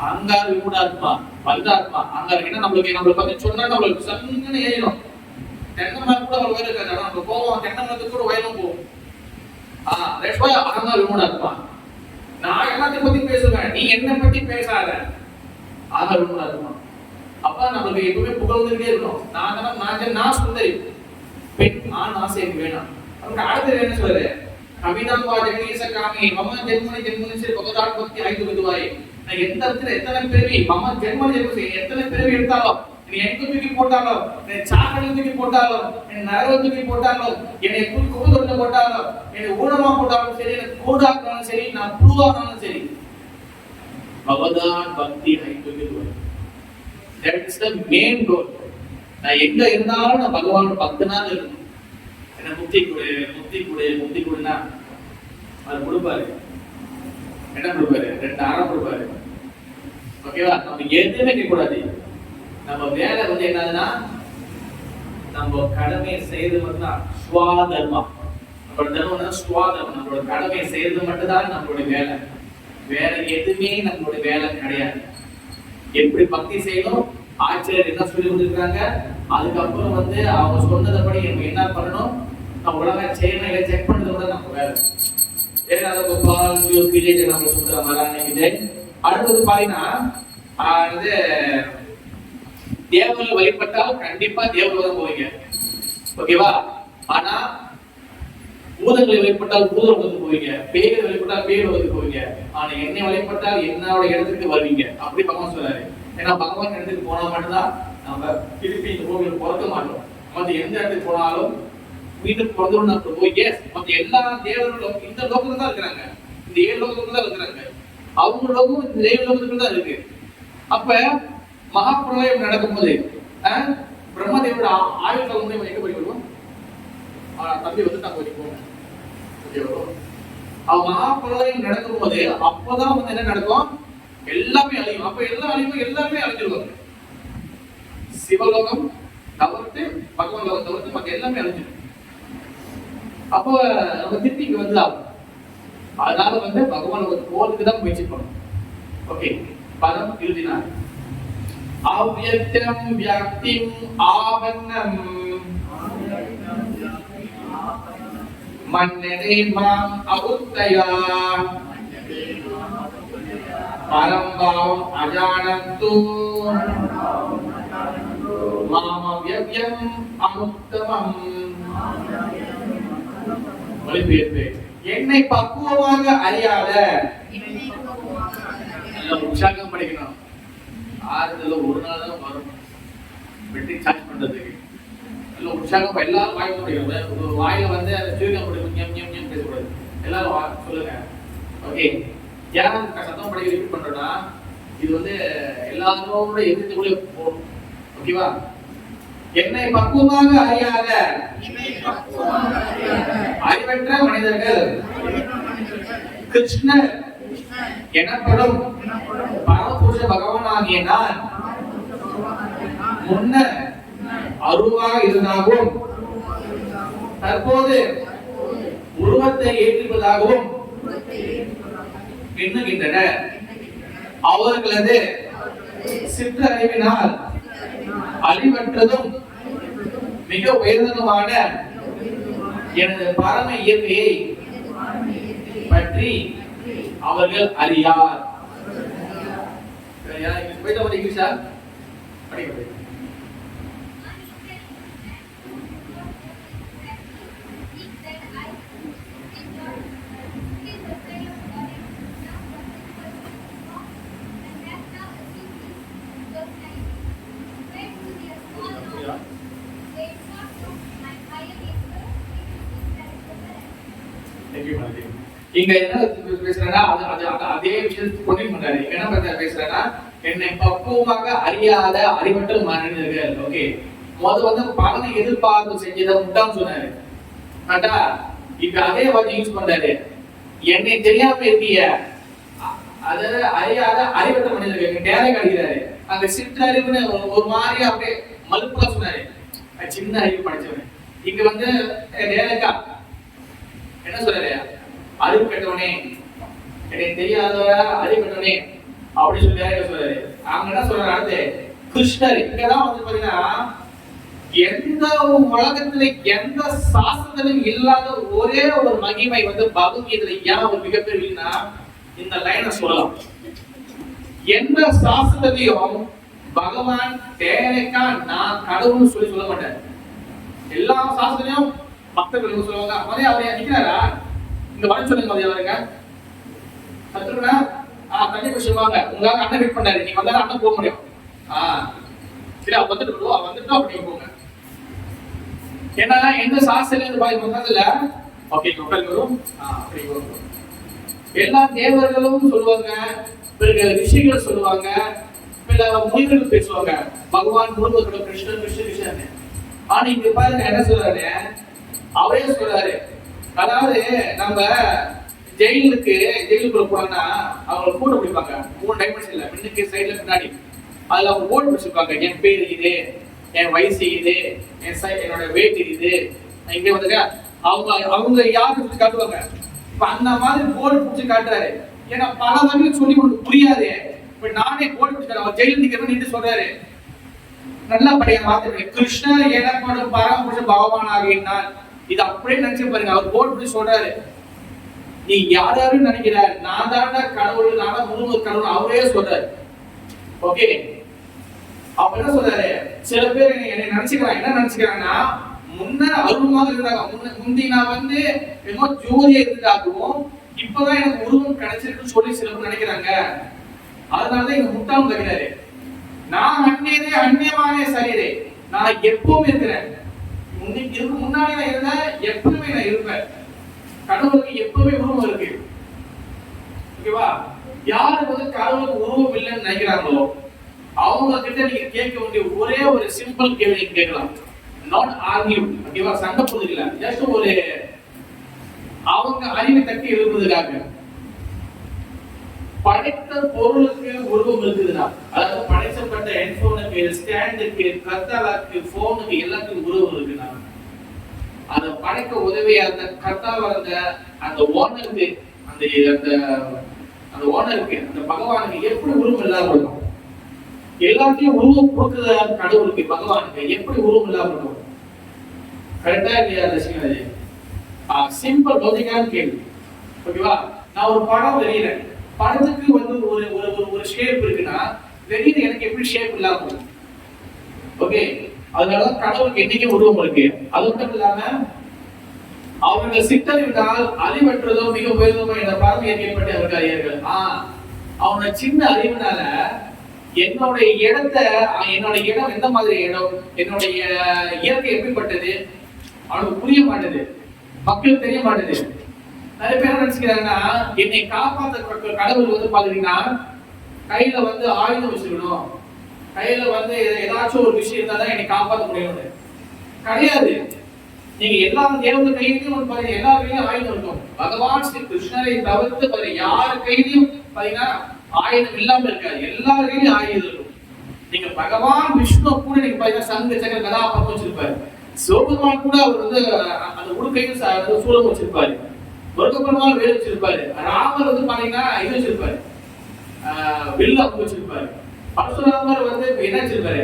அங்கார விமூட ஆத்மா வந்த ஆத்மா. அங்கார என்ன நம்மளுக்கு பத்தி சொன்னா நம்மளுக்கு சன்னு ஏறிடும். தென்னை மரம் கூட அவ்வளவு இருக்காது. ஆனா நம்ம போவோம் தென்னை மரத்துக்கு கூட வயலும் போவோம். தட்ஸ் வை அங்கார விமூட ஆத்மா. நான் எல்லாத்தையும் பத்தி பேசுவேன், நீ என்ன பத்தி பேசாத. அங்கார விமூட ஆத்மா. அப்ப நம்மளுக்கு எப்பவுமே புகழ்ந்துட்டே இருக்கணும். நான் சுந்தரி பெண் ஆண் ஆசை எனக்கு வேணாம். அதுக்கு அடுத்து என்ன சொல்றாரு? கவிதாம்பா ஜெகதீச காமி மம ஜென்மனி சரி பகவான் பக்தி ஐந்து விதுவாய். நான் எந்த இடத்துல எத்தனை பிறவி மம ஜென்மனி எத்தனை பிறவி எடுத்தாலும், நீ எங்க தூக்கி போட்டாலும், என்னை சாக்கடை தூக்கி போட்டாலும், என்னை நரக தூக்கி போட்டாலும், என்னை குறுதொடர்ந்து போட்டாலும், என்னை ஊனமா போட்டாலும் சரி, எனக்கு கூடாக்குனாலும் சரி, நான் புழுவானாலும் சரி, பகவான் பக்தி ஐந்து விதுவாய். That is the main goal. நான் எங்க இருந்தாலும் நான் பகவான் பக்தனா இருக்கணும். என்ன முக்தி கொடுனா அது கொடுப்பாரு. என்ன கொடுப்பாரு? 2 ஆரம் கொடுப்பாரு. ஓகேவா? நம்ம எதுவுமே கேட்க கூடாது. நம்ம வேலை வந்து என்னதுன்னா நம்ம கடமையை செய்யறது மட்டும்தான் ஸ்வாதர்மம். நம்மளோட தர்மம் ஸ்வாதர்மம். நம்மளோட கடமையை செய்யறது மட்டும்தான் நம்மளுடைய வேலை. வேற எதுவுமே நம்மளுடைய வேலை கிடையாது. எப்படி பக்தி செய்யணும் ஆச்சரியர் என்ன சொல்லி கொடுத்துருக்காங்க. அதுக்கப்புறம் வந்து அவங்க சொன்னதபடி நம்ம என்ன பண்ணணும், நம்ம உலக செய்யணும் இல்லை செக் பண்ணது கூட நம்ம வேலை. வேற கோபால் விஜய் நம்ம சொல்ற மாதிரி அடுத்தது பாத்தீங்கன்னா தேவர்கள் வழிபட்டால் கண்டிப்பா தேவர்கள் போவீங்க. ஓகேவா? ஆனா பூதங்களை வழிபட்டால் பூதங்களுக்கு போவீங்க, பேய்களை வழிபட்டால் பேய்களுக்கு போவீங்க. ஆனா என்னை வழிபட்டால் என்னோட இடத்துக்கு வருவீங்க. அப்படி பகவான் சொல்றாரு. ஏன்னா பகவான் இடத்துக்கு போனா மட்டும்தான் நம்ம திருப்பி இந்த பூமியில பிறக்க மாட்டோம். மற்ற எந்த இடத்துக்கு போனாலும் மீண்டும் பிறந்தோம் நம்ம போய் மற்ற எல்லா தேவர்களும் இந்த லோகத்துல தான் இருக்கிறாங்க. இந்த 7 லோகத்துல தான் இருக்கிறாங்க. அவங்க லோகம் இந்த 7 லோகத்துல தான் இருக்கு. அப்ப மகாபிரளயம் நடக்கும் போது பிரம்மதேவோட ஆயுள் வந்து எங்க போய் வருவோம்? தம்பி வந்து நாங்க வச்சுக்கோங்க. மகாபிரளயம் நடக்கும் போது அப்பதான் வந்து என்ன நடக்கும்? எல்லாமே அழியும். அப்ப எல்லா அழிவும் எல்லாமே அழிஞ்சிருவாங்க. சிவலோகம் தவிர்த்து பகவான் லோகம் தவிர்த்து மற்ற எல்லாமே அழிஞ்சிடும். அப்போ நம்ம திருப்பி இங்க வந்து அதனால வந்து பகவான் போறதுக்கு தான் முயற்சி பண்ணணும். ஓகே, பதம் இறுதினார் அவ்யக்தம் வியக்திம் ஆவன்னம் மன்னரே மாம் அவுத்தயா பரம்பாவம் அஜானந்து மாமவ்யவ்யம் அமுக்தமம். மொழிபெயர்ப்பு: என்னை பக்குவமாக அறியாத. உற்சாகம் படிக்கணும். ஆறுதல ஒரு நாள் தான் வரும் வெட்டி சார்ஜ் பண்றதுக்கு. நல்ல உற்சாகம் எல்லாரும் வாய்ப்பு படிக்கணும். வாயில வந்து சீர்கம் படிக்கணும், பேசக்கூடாது. எல்லாரும் சொல்லுங்க. ஓகே, ஏன் சத்தம் படிக்க ரிப்பீட் பண்றோம்னா இது வந்து எல்லாரோட எதிர்த்துக்குள்ளே போகணும். ஓகேவா? என்னை பக்குவமாக அறியாத அறிவற்ற மனிதர்கள் கிருஷ்ணர் எனப்படும் பரமபுருஷ பகவானாகிய நான் முன்னர் அருவாக இருந்தாகவும் தற்போது உருவத்தை ஏற்றுவதாகவும் எண்ணுகின்றனர். அவர்களது சிற்றறிவினால் அழிவற்றதும் மிக உயர்ந்ததுமான எனது பரம இயற்கையை பற்றி அவர்கள் அறியார். இங்கிலீஷா படிக்க இங்க என்ன பேசுறேன்னா அதே விஷயத்தை கொண்டு பண்றாரு. என்ன பேசுறேன்னா, என்னை பக்குவமாக அறியாத அறிவற்ற மனிதர்கள். ஓகே, வந்து பலனை எதிர்பார்த்து செஞ்சதை முட்டான்னு சொன்னாரு. கரெக்டா? இப்ப அதே வார்த்தை யூஸ் பண்றாரு. என்னை தெரியாம இருக்கிய அதாவது அறியாத அறிவற்ற மனிதர்கள் டேரக்ட் அடிக்கிறாரு. அந்த சிற்றறிவுன்னு ஒரு மாதிரி அப்படியே மலுப்பா சொன்னாரு. சின்ன அறிவு படிச்சவன். இங்க வந்து டேரக்டா என்ன சொல்றாரு? அறிவு பெற்றவனே, என்னை தெரியாதவர அறிவு பெற்றவனே அப்படி சொல்லி டேரக்டா சொல்றாரு. அவங்க என்ன சொல்றாரு? அடுத்து கிருஷ்ணர். இங்கதான் வந்து பாத்தீங்கன்னா எந்த உலகத்துல எந்த சாஸ்திரத்திலும் இல்லாத ஒரே ஒரு மகிமை வந்து பகவத்கீதையில ஏன் ஒரு மிகப்பெரியனா இந்த லைனை சொல்லலாம். எந்த சாஸ்திரத்திலையும் பகவான் டேரக்டா நான் கடவுள்னு சொல்ல மாட்டார். எல்லா சாஸ்திரத்திலையும் பக்தர்கள் சொல்லுவாங்க, மதிய அவரை நிக்கிறாரா இங்க வர சொல்லுங்க, மதிய அவருங்க சத்ருனா தண்ணி குடிச்சுவாங்க, உங்களால அண்ணன் வெயிட் பண்ணாரு, நீங்க வந்தாலும் அண்ணன் போக முடியும். சரி அவ வந்துட்டோம் அப்படி போங்க. ஏன்னா எந்த சாஸ்திரம் பாதிப்பதுல ஓகே வரும் அப்படி வரும். எல்லா தேவர்களும் சொல்லுவாங்க, பிறகு ரிஷிகள் சொல்லுவாங்க, முனிவர்கள் பேசுவாங்க பகவான் முருகனோட கிருஷ்ணன் கிருஷ்ணன். ஆனா இங்க பாருங்க என்ன சொல்றாரு, அவரே சொல்றாரு. அதாவது நம்ம ஜெயிலுக்குள்ள போனா அவங்க கூட பிடிப்பாங்க 3 டைமென்ஷன்ல, முன்னுக்கு சைடுல பின்னாடி. அதுல அவங்க போர்டு பிடிச்சிருப்பாங்க, என் பேர் இது, என் வயசு இது, என்னோட வெயிட் இது. இங்க வந்துட்டு அவங்க யாருக்கு காட்டுவாங்க. இப்ப அந்த மாதிரி போர்டு பிடிச்சி காட்டுறாரு. ஏன்னா பல வகையில் சொல்லி உங்களுக்கு புரியாது. இப்ப நானே போர்டு பிடிச்சாரு, அவர் ஜெயில நிக்கிறவன் சொல்றாரு நல்லா படிய மாத்திர கிருஷ்ணர் எனப்படும் பரமபுருஷ பகவான் ஆகினார். இது அப்படியே நினைச்சு பாருங்க. அவர் போர்டு பிடிச்சி சொல்றாரு, நீ யாரும் நினைக்கிற நான் தாண்டா கடவுள், நான் தான் முருகன் கடவுள் அவரே சொல்றாரு. ஓகே, அப்ப என்ன சொல்றாரு, சில பேர் என்னை நினைச்சுக்கிறாங்க, என்ன நினைச்சுக்கிறாங்கன்னா முன்ன அருவமாக இருந்தாங்க, முந்தி நான் வந்து என்னமோ ஜோதியா இருந்தாகவும் இப்பதான் எனக்கு உருவம் கிடைச்சிருக்குன்னு சொல்லி சில பேர் நினைக்கிறாங்க. அதனாலதான் இங்க முட்டாள் வைக்கிறாரு. நான் அந்நியமானே சரீரே, நான் எப்பவுமே இருக்கிறேன். இதுக்கு முன்னாடி நான் இருந்தேன், எப்பவுமே நான் இருப்பேன். கடவுளுக்கு எப்பவுமே உருவம் இருக்கு. ஓகேவா? யாருக்கு வந்து கடவுளுக்கு உருவம் இல்லைன்னு நினைக்கிறாங்களோ அவங்க கிட்ட நீங்க கேட்க வேண்டிய ஒரே ஒரு சிம்பிள் கேள்வி நீங்க கேட்கலாம். Not argue. ஓகேவா? சண்டை போடுறதுல ஜஸ்ட் ஒரு அவங்க அறிவை தட்டி எழுப்புறதுக்காக. படைத்த பொருளுக்கு உருவம் இருக்குதுன்னா, அதாவது படைக்கப்பட்ட ஹெட்போனுக்கு, ஸ்டாண்டுக்கு, கத்தாவுக்கு, போனுக்கு எல்லாத்துக்கும் உருவம் இருக்குன்னா, அதை படைக்க உதவியா அந்த கத்தாவ அந்த ஓனருக்கு அந்த ஓனருக்கு அந்த பகவானுக்கு எப்படி உருவம் இல்லாம இருக்கும்? எல்லாத்தையும் உருவம் கொடுக்குற கடவுளுக்கு பகவானுக்கு எப்படி உருவம் இல்லாம இருக்கும்? கரெக்டா இல்லையா ரசிகராஜ்? சிம்பிள் லாஜிக்கான கேள்வி. ஓகேவா? நான் ஒரு படம் வெளியிறேன், படத்துக்கு வந்து ஒரு ஷேப் இருக்குன்னா வெளியில எனக்கு எப்படி ஷேப் இல்லாம இருக்கும்? ஓகே, அதனாலதான் கடவுளுக்கு என்னைக்கு உருவம் இருக்கு. அது மட்டும் இல்லாம அவர்கள் சித்தறிவினால் அறிவற்றதோ மிக உயர்ந்ததோ என்ற பரம இயற்கைப்பட்டு அவர்கள் அறியார்கள். அவனோட சின்ன அறிவுனால என்னுடைய இடம் எந்த மாதிரி இடம், என்னுடைய இயற்கை எப்படிப்பட்டது அவனுக்கு புரிய மாட்டேது, மக்களுக்கு தெரிய மாட்டேது. நிறைய பேர் நினைச்சுக்கிறாங்கன்னா என்னை காப்பாற்ற கடவுள் வந்து பாத்தீங்கன்னா கையில வந்து ஆயுதம் வச்சுக்கணும், கையில வந்து ஏதாச்சும் ஒரு விஷயம் இருந்தாதான் என்னை காப்பாற்ற முடியும். கிடையாது. நீங்க எல்லா தேவத கையிலையும் பாருங்க, எல்லா கையிலும் ஆயுதம் இருக்கும். பகவான் ஸ்ரீ கிருஷ்ணரை தவிர்த்து பாரு யார் கையிலையும் பாத்தீங்கன்னா ஆயுதம் இல்லாம இருக்காது. எல்லா கையிலும் ஆயுதம் இருக்கும். நீங்க பகவான் விஷ்ணு கூட நீங்க பாத்தீங்கன்னா சங்க சக்கர கதாபாத்திரம் வச்சிருப்பாரு. சிவபெருமான் கூட அவர் வந்து அந்த உடுக்கையும் சூலம் வச்சிருப்பாரு. முருகப்பெருமான் வேல் வச்சிருப்பாரு. ராமர் வந்து பாத்தீங்கன்னா இது வச்சிருப்பாரு, வில்லு அப்படி வச்சிருப்பாரு. பரசுராமர் வந்து என்ன வச்சிருப்பாரு?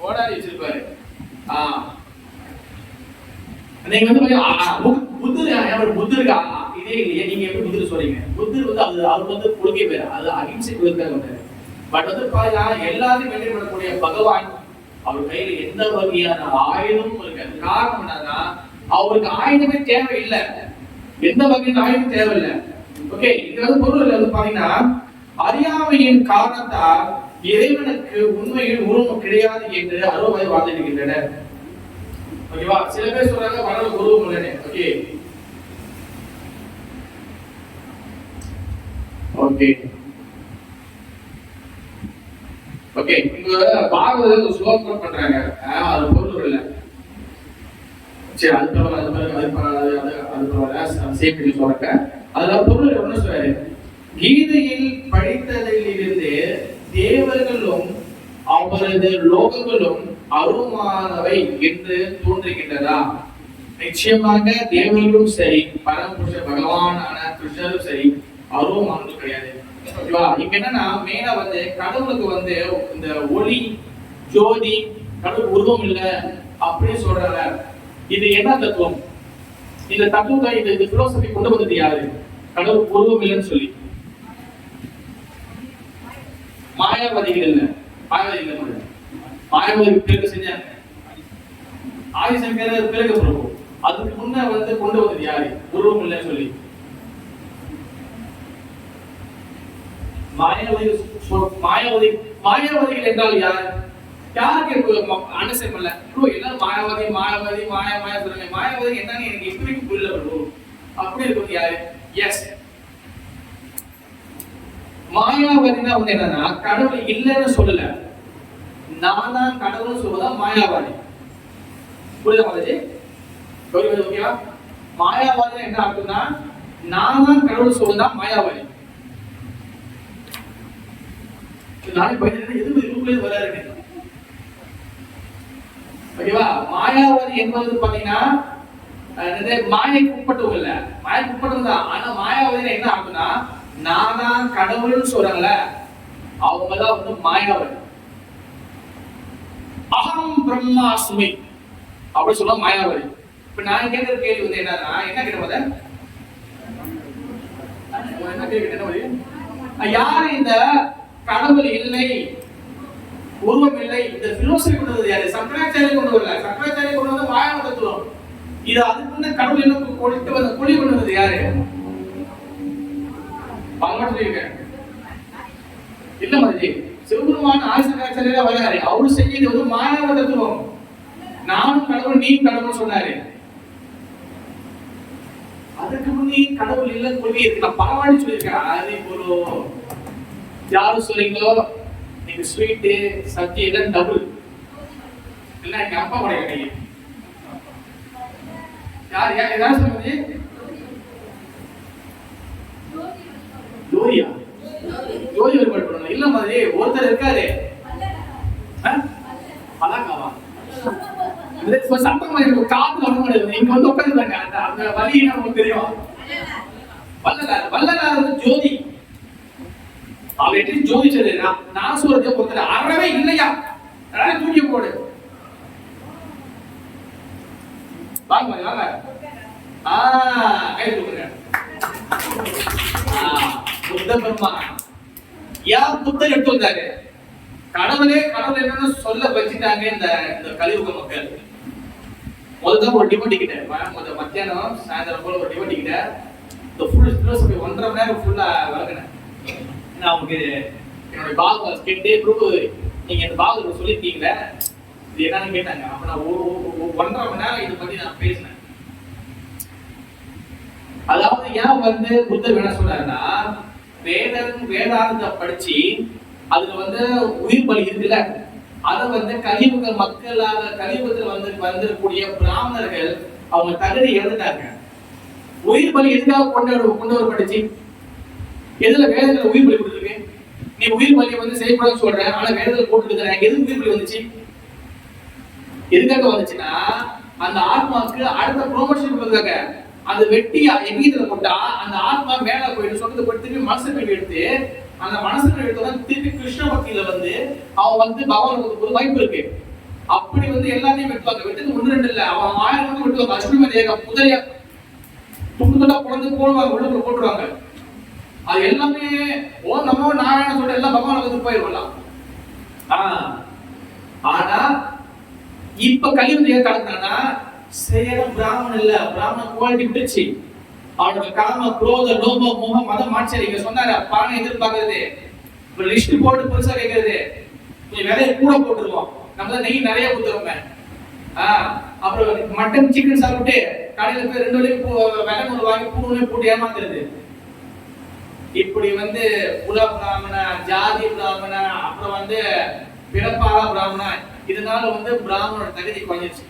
கோடாரி வச்சிருப்பாரு. நீங்க வந்து புத்தருக்கு இதே இல்லையே, நீங்க எப்படி புத்தர் சொல்றீங்க? புத்தர் வந்து அவர் வந்து கொள்கை பேரு, அது அகிம்சை கொள்கை. பட் வந்து பாத்தீங்கன்னா எல்லாத்தையும் வெற்றி பண்ணக்கூடிய பகவான் அவர் கையில எந்த வகையான ஆயுதமும் இருக்காது. காரணம் என்னன்னா அவருக்கு ஆயுதமே தேவையில்லை, எந்த வகையான ஆயுதம் தேவையில்லை. ஓகே, இது வந்து பொருள் வந்து பாத்தீங்கன்னா அறியாமையின் காரணத்தால் இறைவனுக்கு உண்மையில் உருவம் கிடையாது என்று அருவமாய் வாழ்ந்திருக்கின்றனர். ஓகேவா? சில பேர் சொல்றாங்க கடவுள் உருவம் இல்லைன்னு. ஓகே ஓகே ஓகே இங்க பாகவதர் ஒரு ஸ்லோகம் பண்றாங்க. அது பொருள் இல்ல. சரி, அது சேஃப்டி சொல்றாங்க. அதுல பொருள் என்ன சொல்றாரு? கீதையில் படித்ததிலிருந்து தேவர்களும் அவரது லோகங்களும் அருமானவை என்று தோன்றுகின்றதா? நிச்சயமாக தேவர்களும் சரி, பரமபுருஷ பகவானான கிருஷ்ணரும் சரி அருவமானது கிடையாது. இங்க என்னன்னா மெயினா வந்து கடவுளுக்கு வந்து இந்த ஒளி ஜோதி கடவுள் உருவம் இல்ல அப்படின்னு சொல்றாங்க. இது என்ன தத்துவம்? இந்த தத்துவத்தை இந்த பிலோசபி கொண்டு வந்தது யாரு? கடவுள் உருவம் இல்லைன்னு சொல்லி மாயாவாதிகள் இல்ல. மாயாவாதி பிறகு செஞ்சாங்க. ஆதிசங்கர் பிறகு பிரபு. அதுக்கு முன்ன வந்து கொண்டு வந்தது யாரு? உருவம் இல்லைன்னு சொல்லி மாயாவாதிகள் என்றால் யார்? யாருக்கு அண்டர்ஸ்டாண்ட் பண்ணல ப்ரோ. எல்லாரும் மாயாவாதி மாயாவாதி மாயா மாயா சொல்றாங்க. மாயாவாதி என்னன்னு எனக்கு எப்படியும் புரியல ப்ரோ. அப்படி இருக்கிறது யாரு? எஸ், மாயாவாதினா வந்து என்னன்னா கடவுள் இல்லைன்னு சொல்லல, நான் தான் கடவுள்னு சொல்றதா மாயாவாதி. புரியுதா மாதிரி? ஓகேவா? மாயாவாதி என்ன அர்த்தம்னா நான் தான் கடவுள் சொல்றதா மாயாவாதி. நானே பயந்து எதுவும் இருக்குள்ளே வராருங்க. ஓகேவா? மாயாவாதி என்பது பாத்தீங்கன்னா மாயைக்கு உட்பட்டவங்க இல்ல, மாயைக்கு உட்பட்டவங்க தான். ஆனா மாயாவாதி என்ன ஆகுதுன்னா நான் தான் கடவுள்னு சொல்றாங்கல்ல, அவங்கதான் வந்து மாயாவாதி. அகம் பிரம்மாஸ்மி அப்படி சொல்ல மாயாவாதி. இப்ப நான் கேட்கிற கேள்வி வந்து என்னன்னா, என்ன கேட்ட என்ன கேள்வி? யாரு இந்த கடவுள் இல்லை உருவம் இல்லை இந்த பிலோசபி கொண்டு வந்தது யாரு? சங்கராச்சாரிய கொண்டு வரல. சங்கராச்சாரிய கொண்டு வந்து மாயாவாத தத்துவம். இது அதுக்கு முன்ன கடவுள் என்ன கொண்டு வந்த கொடி கொண்டு வந்தது யாரு? இல்ல மாதிரி சிவபெருமான ஆதிசங்கராச்சாரியா வராரு. அவரு செஞ்சது வந்து மாயாவாத தத்துவம். நானும் கடவுள் நீ கடவுள் சொன்னாரு. அதுக்கு முன்னே கடவுள் இல்ல கொள்கை இருக்கு. நான் பரவாயில்ல சொல்லியிருக்கேன். அதே போல யாரும் சொல்றீங்களோ நீங்க ஸ்வீட்டு சப்ஜி எல்லாம் டபுள் இல்ல. எங்க அப்பா உடைய கை யார் யார் சொல்றது? ஜோதியா? ஜோதி வழிபாடு பண்ணணும் இல்ல மாதிரி ஒருத்தர் இருக்காரு. பலாக்காவா? சத்தமா இருக்கு, காத்து வர மாட்டேங்குது. இங்க வந்து உட்காந்துருக்காங்க. அந்த வழி நமக்கு தெரியும். வல்லலார் வல்லலார் வந்து ஜோதி. அவ எப்படி ஜோதிச்சது? நான் சொல்றது ஒருத்தர் அறவே இல்லையா, தூக்கி போடு. வாங்க வாங்க. கை கொடுங்க. புத்த பிரம்மா யார் புத்தர் எடுத்து வந்தாரு? கடவுளே கடவுள் என்னன்னு சொல்ல வச்சுட்டாங்க இந்த கலியுக மக்கள். முதல்ல ஒரு டிபேட் கிட்ட மத்தியானம் சாயந்தரம் போல ஒரு டிபேட் கிட்ட இந்த ஃபுல் பிலோசபி 1.5 மணி நேரம் ஃபுல்லா வளர்க்கினேன். நான் உங்களுக்கு என்னோட பாகவத் கேட்டு குரூப் நீங்க இந்த பாகவத் சொல்லியிருக்கீங்களே இது என்னன்னு கேட்டாங்க. அப்ப நான் 1.5 மணி நேரம் இதை பத்தி நான் பேசினேன். அதாவது ஏன் வந்து புத்தர் என்ன சொன்னாருன்னா, வேதாந்தத்தை படிச்சு அதுல வந்து உயிர் பலி இருக்குல்ல, அதை வந்து கலியுக மக்களாக கலியுகத்தில் வந்து வந்திருக்கக்கூடிய பிராமணர்கள் அவங்க தகுதி இழந்துட்டாங்க. உயிர் பலி எதுக்காக கொண்டு வரப்பட்டுச்சு? எதுல வேதத்துல உயிர் பலி கொடுத்துருக்கு? நீ உயிர் பலியை வந்து செய்யக்கூடாதுன்னு சொல்ற, ஆனா வேதத்துல போட்டுருக்க எதுக்கு உயிர் பலி வந்துச்சு? எதுக்காக வந்துச்சுன்னா அந்த ஆத்மாவுக்கு அடுத்த ப்ரொமோஷன் கொடுக்குறாங்க. அந்த வெட்டி எங்கீத்துல போட்டா அந்த ஆத்மா மேல போயிட்டு சொந்தத்தை போயிட்டு திரும்பி மனசுக்கு எடுத்து அந்த மனசுக்கு எடுத்ததான் திருப்பி கிருஷ்ண பக்தியில வந்து அவன் வந்து பகவானுக்கு ஒரு வாய்ப்பு இருக்கு. அப்படி வந்து எல்லாத்தையும் வெட்டுவாங்க. வெட்டுக்கு 1-2 இல்ல, அவன் 1000 வந்து வெட்டுவாங்க. அஷ்டமி தேக புதைய துண்டு துண்டா குழந்தை போடுவாங்க, உள்ளுக்குள்ள போட்டுருவாங்க. அது எல்லாமே ஓ நம்ம நாராயண சொல்ற எல்லாம் பகவானுக்கு வந்து போயிருக்கலாம். ஆனா இப்ப கலியுகம் ஏன் கடந்தானா சேர பிராமணன் இல்ல, பிராமண குவாலிட்டி விட்டுச்சு. அவனோட காம குரோத லோப மோகம் மதம் ஆச்சரியம் இங்க சொன்னாரு. பானை எதிர்பார்க்கறது ஒரு லிஸ்ட் போட்டு பெருசா கேட்கறது, நீ விலையை கூட போட்டுருவோம். நம்ம தான் நெய் நிறைய ஊத்துறோமே. அப்புறம் மட்டன் சிக்கன் சாப்பிட்டு கடையில போய் 2 வரைக்கும் வெள்ளை நூல் வாங்கி பூனை போட்டு ஏமாத்துறது. இப்படி வந்து குல பிராமண, ஜாதி பிராமண, அப்புறம் வந்து பிறப்பால பிராமண, இதனால வந்து பிராமணோட தகுதி குறைஞ்சிருச்சு.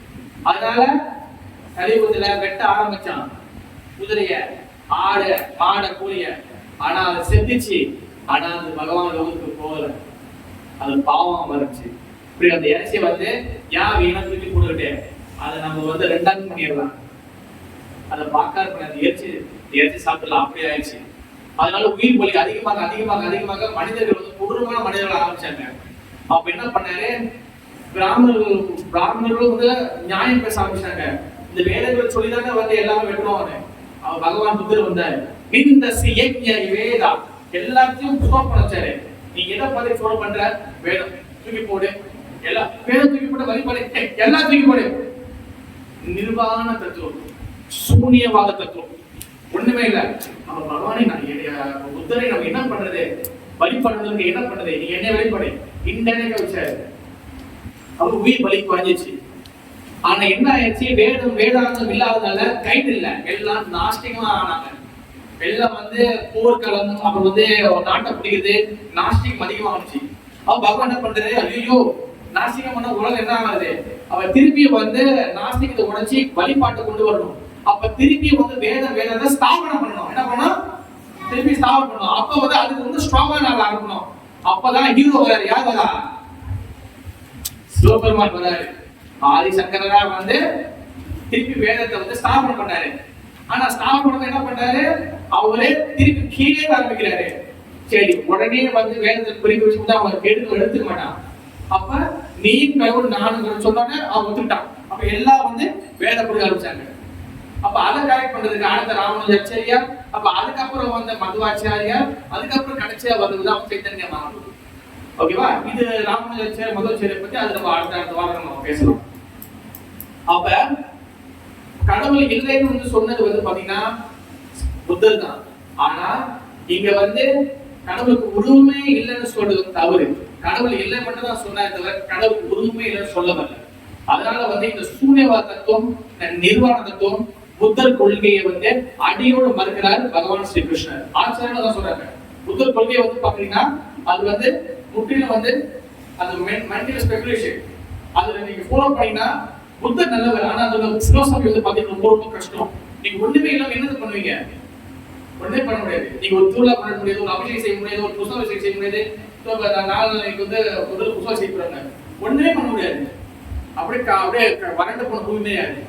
அதனால கலியுகத்துல வெட்ட ஆரம்பிச்சான் குதிரைய, ஆட, மாட, கூலிய. ஆனா அது செத்துச்சு. ஆனா அது பகவான் லோகத்துக்கு போகல, அது பாவம் வந்துச்சு. இப்படி அந்த இறைச்சியை வந்து ஏன் வீணா தூக்கி போட்டுக்கிட்டு அதை நம்ம வந்து 2ஆம் பண்ணிடலாம், அதை பார்க்காது பண்ண இறைச்சி சாப்பிடலாம், அப்படி ஆயிடுச்சு. அதனால உயிர் பலி அதிகமாக அதிகமாக அதிகமாக மனிதர்கள் வந்து கொடூரமான மனிதர்கள் ஆரம்பிச்சாங்க. அப்ப என்ன பண்ணாரு, பிராமணர்களும் வந்து நியாயம் பேச ஆரம்பிச்சாங்க. இந்த வேதங்கள் சொல்லிதானே வந்து எல்லாமே வெட்டுவாங்க. அவர் பகவான் புத்தர் வந்தாரு, இந்த வேதா எல்லாத்தையும் ஸ்டாப் பண்ண வச்சாரு. நீ எதை பார்த்து ஃபாலோ பண்ற, வேதம் தூக்கி போடு, எல்லா வேதம் தூக்கி போட்டு வழிபாடு எல்லாம் தூக்கி போடு. நிர்வாண தத்துவம், சூனியவாத தத்துவம் ஒண்ணுமே இல்ல. நம்ம பகவானை புத்தரை நம்ம என்ன பண்றது, வழிபடுறதுக்கு என்ன பண்றது, நீ என்ன வழிபாடு இன்டர்நெட் வச்சாரு. அவர் உயிர் பலி குறைஞ்சிச்சு. ஆனா என்ன ஆயிடுச்சு, வேதாந்தம் இல்லாததால கைடு இல்ல, எல்லாம் நாஸ்டிகமா ஆனாங்க. எல்லாம் வந்து போர்க்களம், அப்புறம் வந்து நாட்டை பிடிக்கிறது, நாஸ்டிகம் அதிகமாகிடுச்சு. அவன் பகவான் என்ன பண்றது, ஐயோ நாஸ்திகம் பண்ண உலகம் என்ன ஆகுது, அவன் திருப்பி வந்து நாஸ்திகத்தை உடைச்சி வழிபாட்டை கொண்டு வரணும். அப்ப திருப்பி வந்து வேதத்தை ஸ்தாபனம் பண்ணணும். என்ன பண்ணணும், திருப்பி ஸ்தாபனம் பண்ணணும். அப்ப வந்து அதுக்கு வந்து ஸ்ட்ராங்கா நல்லா இருக்கணும். அப்பதான் ஹீரோ வராரு. யார் வரா, சிவபெருமான் வராரு. ஆதிசங்கரா வந்து திருப்பி வேதத்தை வந்து ஸ்தாபனம் பண்ணாரு. ஆனா ஸ்தாபனம் என்ன பண்றாரு, அவரே திருப்பி கீழே ஆரம்பிக்கிறாரு. சரி, உடனே வந்து வேதத்தை குறிப்பு வச்சு அவன் எடுத்துக்க மாட்டான். அப்ப நீ கடவுள் நானும் சொன்னோன்னே அவன் ஒத்துக்கிட்டான். அப்ப எல்லாம் வந்து வேத புரிய ஆரம்பிச்சாங்க. அப்ப அதை கரெக்ட் பண்றதுக்கு அடுத்த ராமானுஜாச்சாரியார், அப்ப அதுக்கப்புறம் வந்த மதுவாச்சாரியார், அதுக்கப்புறம் கடைசியா வந்ததுதான் அவன் சைத்தன்ய மகாபிரபு. ஓகேவா, இது ராமானுஜாச்சாரியர் மதுவாச்சாரியார் பத்தி அது நம்ம அடுத்த வாரம் நம்ம பேசலாம். அப்ப கடவுள் இல்லைன்னு வந்து சொன்னது வந்து பாத்தீங்கன்னா புத்தர் தான். ஆனா இங்க வந்து கடவுளுக்கு உருவமே இல்லைன்னு சொல்றது தவறு. கடவுள் இல்லை மட்டும் தான் சொன்னாரு தவிர கடவுளுக்கு உருவமே இல்லைன்னு சொல்ல வரல. அதனால வந்து இந்த சூன்யவாத தத்துவம், நிர்வாண தத்துவம், புத்தர் கொள்கையை வந்து அடியோடு மறுக்கிறார் பகவான் ஸ்ரீ கிருஷ்ணர். ஆச்சாரியர் தான் சொல்றாங்க, புத்தர் கொள்கையை வந்து பாத்தீங்கன்னா அது வந்து முற்றிலும் வந்து அது மென்டல் ஸ்பெகுலேஷன். அதுல நீங்க ஃபாலோ பண்ணீங்கன்னா புத்தர் நல்லவர், ஆனா அதோட பிலோசபி வந்து பாத்தீங்கன்னா ரொம்ப ரொம்ப கஷ்டம். நீங்க ஒண்ணுமே இல்லாம என்னது பண்ணுவீங்க, ஒண்ணுமே பண்ண முடியாது. நீங்க ஒரு திருவிழா பண்ண முடியாது, ஒரு அபிஷேகம் செய்ய முடியாது, ஒரு புஸ்தகம் செய்ய முடியாது. 4 நாளைக்கு வந்து முதல்ல புஸ்தகம் செய்ய போறாங்க, ஒண்ணுமே பண்ண முடியாது. அப்படியே வறண்டு போன பூமியே ஆகுது.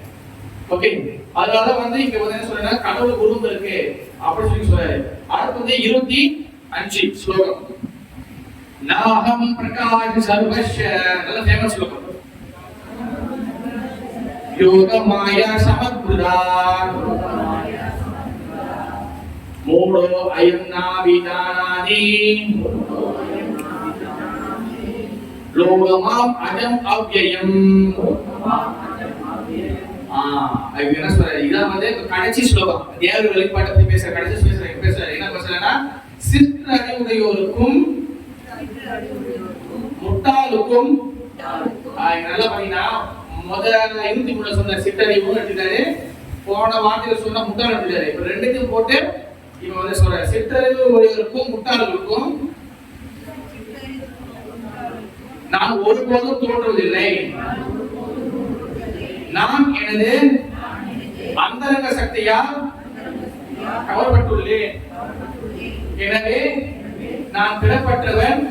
ஓகே, அதனால வந்து இங்க வந்து என்ன சொல்றேன்னா கடவுள் உருவம் இருக்கு அப்படின்னு சொல்லி சொல்றாரு. அடுத்து வந்து 25 ஸ்லோகம். நாஹம் பிரகாஷ் சர்வஸ்ய, நல்ல ஃபேமஸ் ஸ்லோகம். யோக மாயா சமத்புரா மூடோ அயம் நாவிதானாதி லோகமாம் அஜம் அவ்யயம். என்ன சொல்றாரு, இதான் வந்து கடைசி ஸ்லோகம். தேவர் வெளிப்பாட்டை பத்தி பேசுற கடைசி பேசுறாரு. என்ன பேசுறாருன்னா, சிற்றறிவுடையோருக்கும் முட்டாளுக்கும். நல்லா பாத்தீங்கன்னா முதல்ல 23 சொன்ன சிற்றறிவு எடுத்துட்டாரு, போன வார்த்தையில சொன்ன முட்டாள் எடுத்துட்டாரு. இப்ப ரெண்டுத்தையும் போட்டு இவன் வந்து சொல்ற சிற்றறிவு உடையோருக்கும் முட்டாளுக்கும் நான் ஒருபோதும் தோன்றுவதில்லை. நான் எனது அந்தரங்க சக்தியால் கவரப்பட்டுள்ளேன். எனவே நான் பிறப்பற்றவன்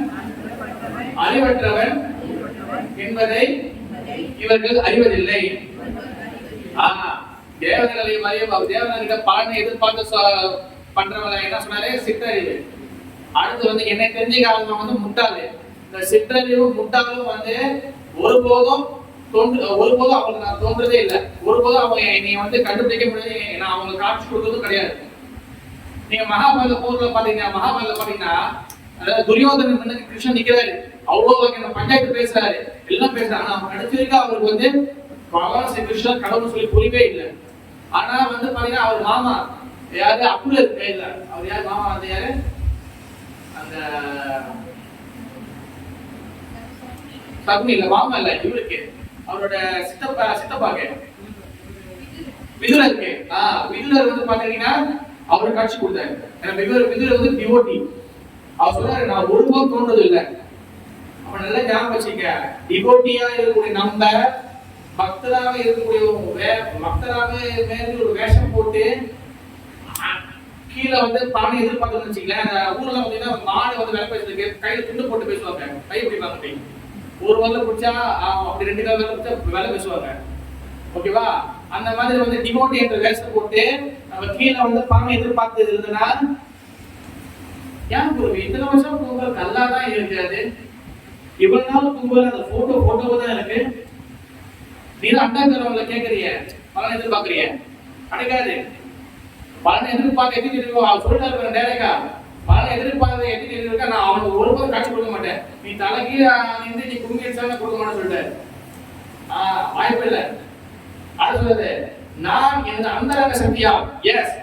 அறிவற்றவன் என்பதை இவர்கள் அறிவதில்லை. தேவர்களிட பலனை எதிர்பார்த்து பண்றவங்க என்ன சொன்னாரு, சிற்றறிவு. அடுத்து வந்து என்னை தெரிஞ்சுக்காதவங்க வந்து முட்டாளு. இந்த சிற்றறிவு முட்டாளும் வந்து ஒருபோதும் அவங்களுக்கு நான் தோன்றதே இல்லை. ஒருபோதும் அவங்க என்னை வந்து கண்டுபிடிக்க முடியாது, நான் அவங்களுக்கு காட்சி கொடுக்கறதும் கிடையாது. நீங்க மகாபாரத போர்ல பாத்தீங்கன்னா அதாவது துரியோதனன் கிருஷ்ணன் நிக்கிறாரு, அவ்வளவு பஞ்சாயத்து பேசுறாரு, எல்லாம் பேசுறாரு. ஆனா கடைசி வரைக்கும் அவருக்கு வந்து பகவான் ஸ்ரீ கிருஷ்ணன் கடவுள் சொல்லி புரியவே இல்லை. ஆனா வந்து பாத்தீங்கன்னா அவர் மாமா யாரு, அப்புல இருக்கு இல்ல, அவர் யாரு மாமா, அந்த யாரு, அந்த சகுனி இல்ல, மாமா இல்ல, இவருக்கு அவரோட சித்தப்பாக்கு விதுரருக்கு விதுரர் வந்து பாத்தீங்கன்னா அவரு காட்சி கொடுத்தாரு. விதுரர் வந்து டிவோட்டி. அவர் சொல்றாரு நான் ஒருபோதும் தோன்றது இல்லை. அப்ப நல்லா ஞாபகம் வச்சுக்க, டிவோட்டியா இருக்கக்கூடிய நம்ம பக்தராக இருக்கக்கூடிய பக்தராக மேல ஒரு வேஷம் போட்டு கீழே வந்து பானை எதிர்பார்க்கணும்னு வச்சுக்கலாம். ஊர்ல பாத்தீங்கன்னா மாடு வந்து வேலை பேசுறதுக்கு கையில துண்டு போட்டு பேசுவாங்க. கை பிடிப்பாங்க, ஒரு வேலை பிடிச்சா அப்படி 2 கால் வேலை பிடிச்சா வேலை பேசுவாங்க. ஓகேவா? அந்த மாதிரி வந்து டிவோட்டி என்ற வேஷம் போட்டு நம்ம கீழே வந்து பானை எதிர்பார்த்தது இருந்ததுன்னா ஏன் ஒரு இத்தனை வருஷம் கும்பல் கல்லாதான் இருக்காது, இவ்வளவு நாள் கும்பல் அந்த போட்டோ தான் இருக்கு. நீ அண்டாக்கிறவங்களை கேட்கறிய, பலனை எதிர்பார்க்கறிய, கிடைக்காது. பலனை எதிர்பார்க்க எத்தி தெரியும். அவர் சொல்லிட்டாரு டேரக்டா, பலனை எதிர்பார்க்க எத்தி தெரியும். நான் அவனுக்கு ஒருபோதும் காட்சி கொடுக்க மாட்டேன். நீ தலைக்கு நின்று நீ கும்பி அடிச்சாலும் கொடுக்க மாட்டேன்னு சொல்லிட்டாரு. வாய்ப்பு இல்லை. அது சொல்றது நான் இந்த அந்தரங்க சக்தியா. எஸ்,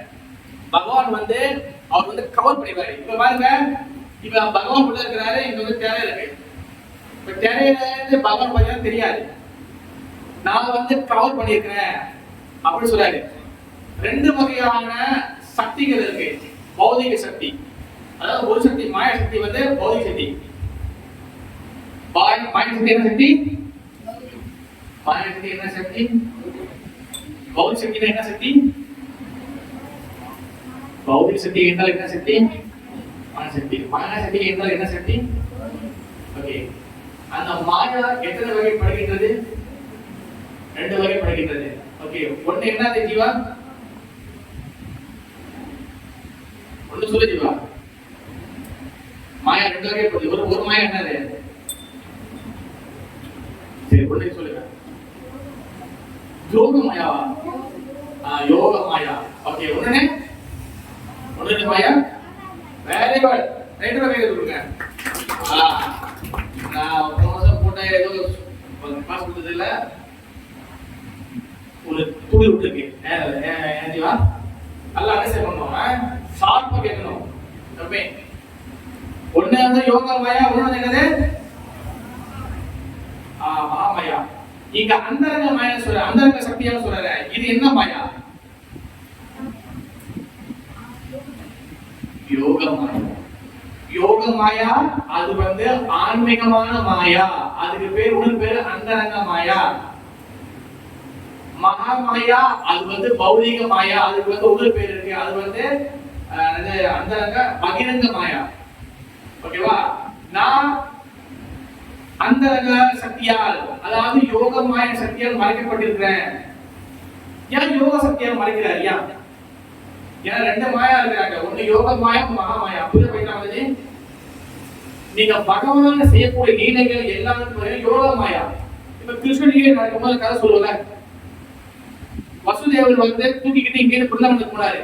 பகவான் வந்து அவர் வந்து கவர் பண்ணிடுவாரு. இப்ப பாருங்க, இப்ப பகவான் உள்ள இருக்கிறாரு, இங்க வந்து திரை இருக்கு. இப்ப திரையில இருந்து பகவான் பார்த்தீங்கன்னா தெரியாது. நான் வந்து கவர் பண்ணியிருக்கிறேன் அப்படின்னு சொல்றாரு. 2 வகையான சக்திகள் இருக்கு. பௌதிக சக்தி, அதாவது ஒரு சக்தி மாய சக்தி வந்து பௌதிக சக்தி. மாய சக்தி என்ன சக்தி? மாய சக்தி என்ன சக்தி? பௌதிக சக்தி என்ன சக்தி? பௌதிக சக்தி என்றால் என்ன சக்தி? மாய சக்தி. மாய சக்தி என்றால் என்ன சக்தி? ஓகே, அந்த மாயா எத்தனை வகைப்படுகின்றது? 2 வகைப்படுகின்றது. ஓகே, ஒண்ணு என்னது ஜீவா? ஒண்ணு சொல்லு ஜீவா. மாயா 2 வகைப்படுது. ஒரு மாயா என்னது? சரி, ஒண்ணு சொல்லுங்க. யோக மாயாவா? யோக மாயா. ஓகே, ஒண்ணு மாயா. Very good. 2 வகை இருக்குங்க. நான் போட்ட ஏதோ பாஸ் கொடுத்தது இல்ல, ஒரு துளி விட்டுருக்கு. ஏன்ஜிவா நல்லா அண்டர்ஸ்டாண்ட் பண்ணணும், ஷார்ப்பா கேட்கணும். ஓகே, ஒண்ணு வந்து யோக மாயா, ஒண்ணு என்னது மகாமாயா. இங்க அந்தரங்க மாயா சொல்ற, அந்தரங்க சக்தியா சொல்ற, இது என்ன மாயா? யோக மாயா. யோக மாயா அது வந்து ஆன்மீகமான மாயா. அதுக்கு பேர் இன்னொரு பேரு அந்தரங்க மாயா. மகாமாயா அது வந்து பௌதிக மாயா. அதுக்கு வந்து இன்னொரு பேர் இருக்கு, அது வந்து அந்தரங்க பகிரங்க மாயா. ஓகேவா? நான் அந்தரங்க சக்தியால், அதாவது யோக மாய சக்தியால் மறைக்கப்பட்டிருக்கிறேன். ஏன் யோக சக்தியால் மறைக்கிறார்? ஏன்னா 2 மாயா இருக்கிறாங்க. ஒண்ணு யோக மாயா, மகாமாயா. புரிய போயிட்டாங்க. நீங்க பகவான் செய்யக்கூடிய லீலைகள் எல்லாமே யோக மாயா. இப்ப கிருஷ்ணலீலை நடக்கும்போது கதை சொல்லுவல, வசுதேவர் வந்து தூக்கிக்கிட்டு இங்கே பிருந்தாவனத்துக்கு போனாரு.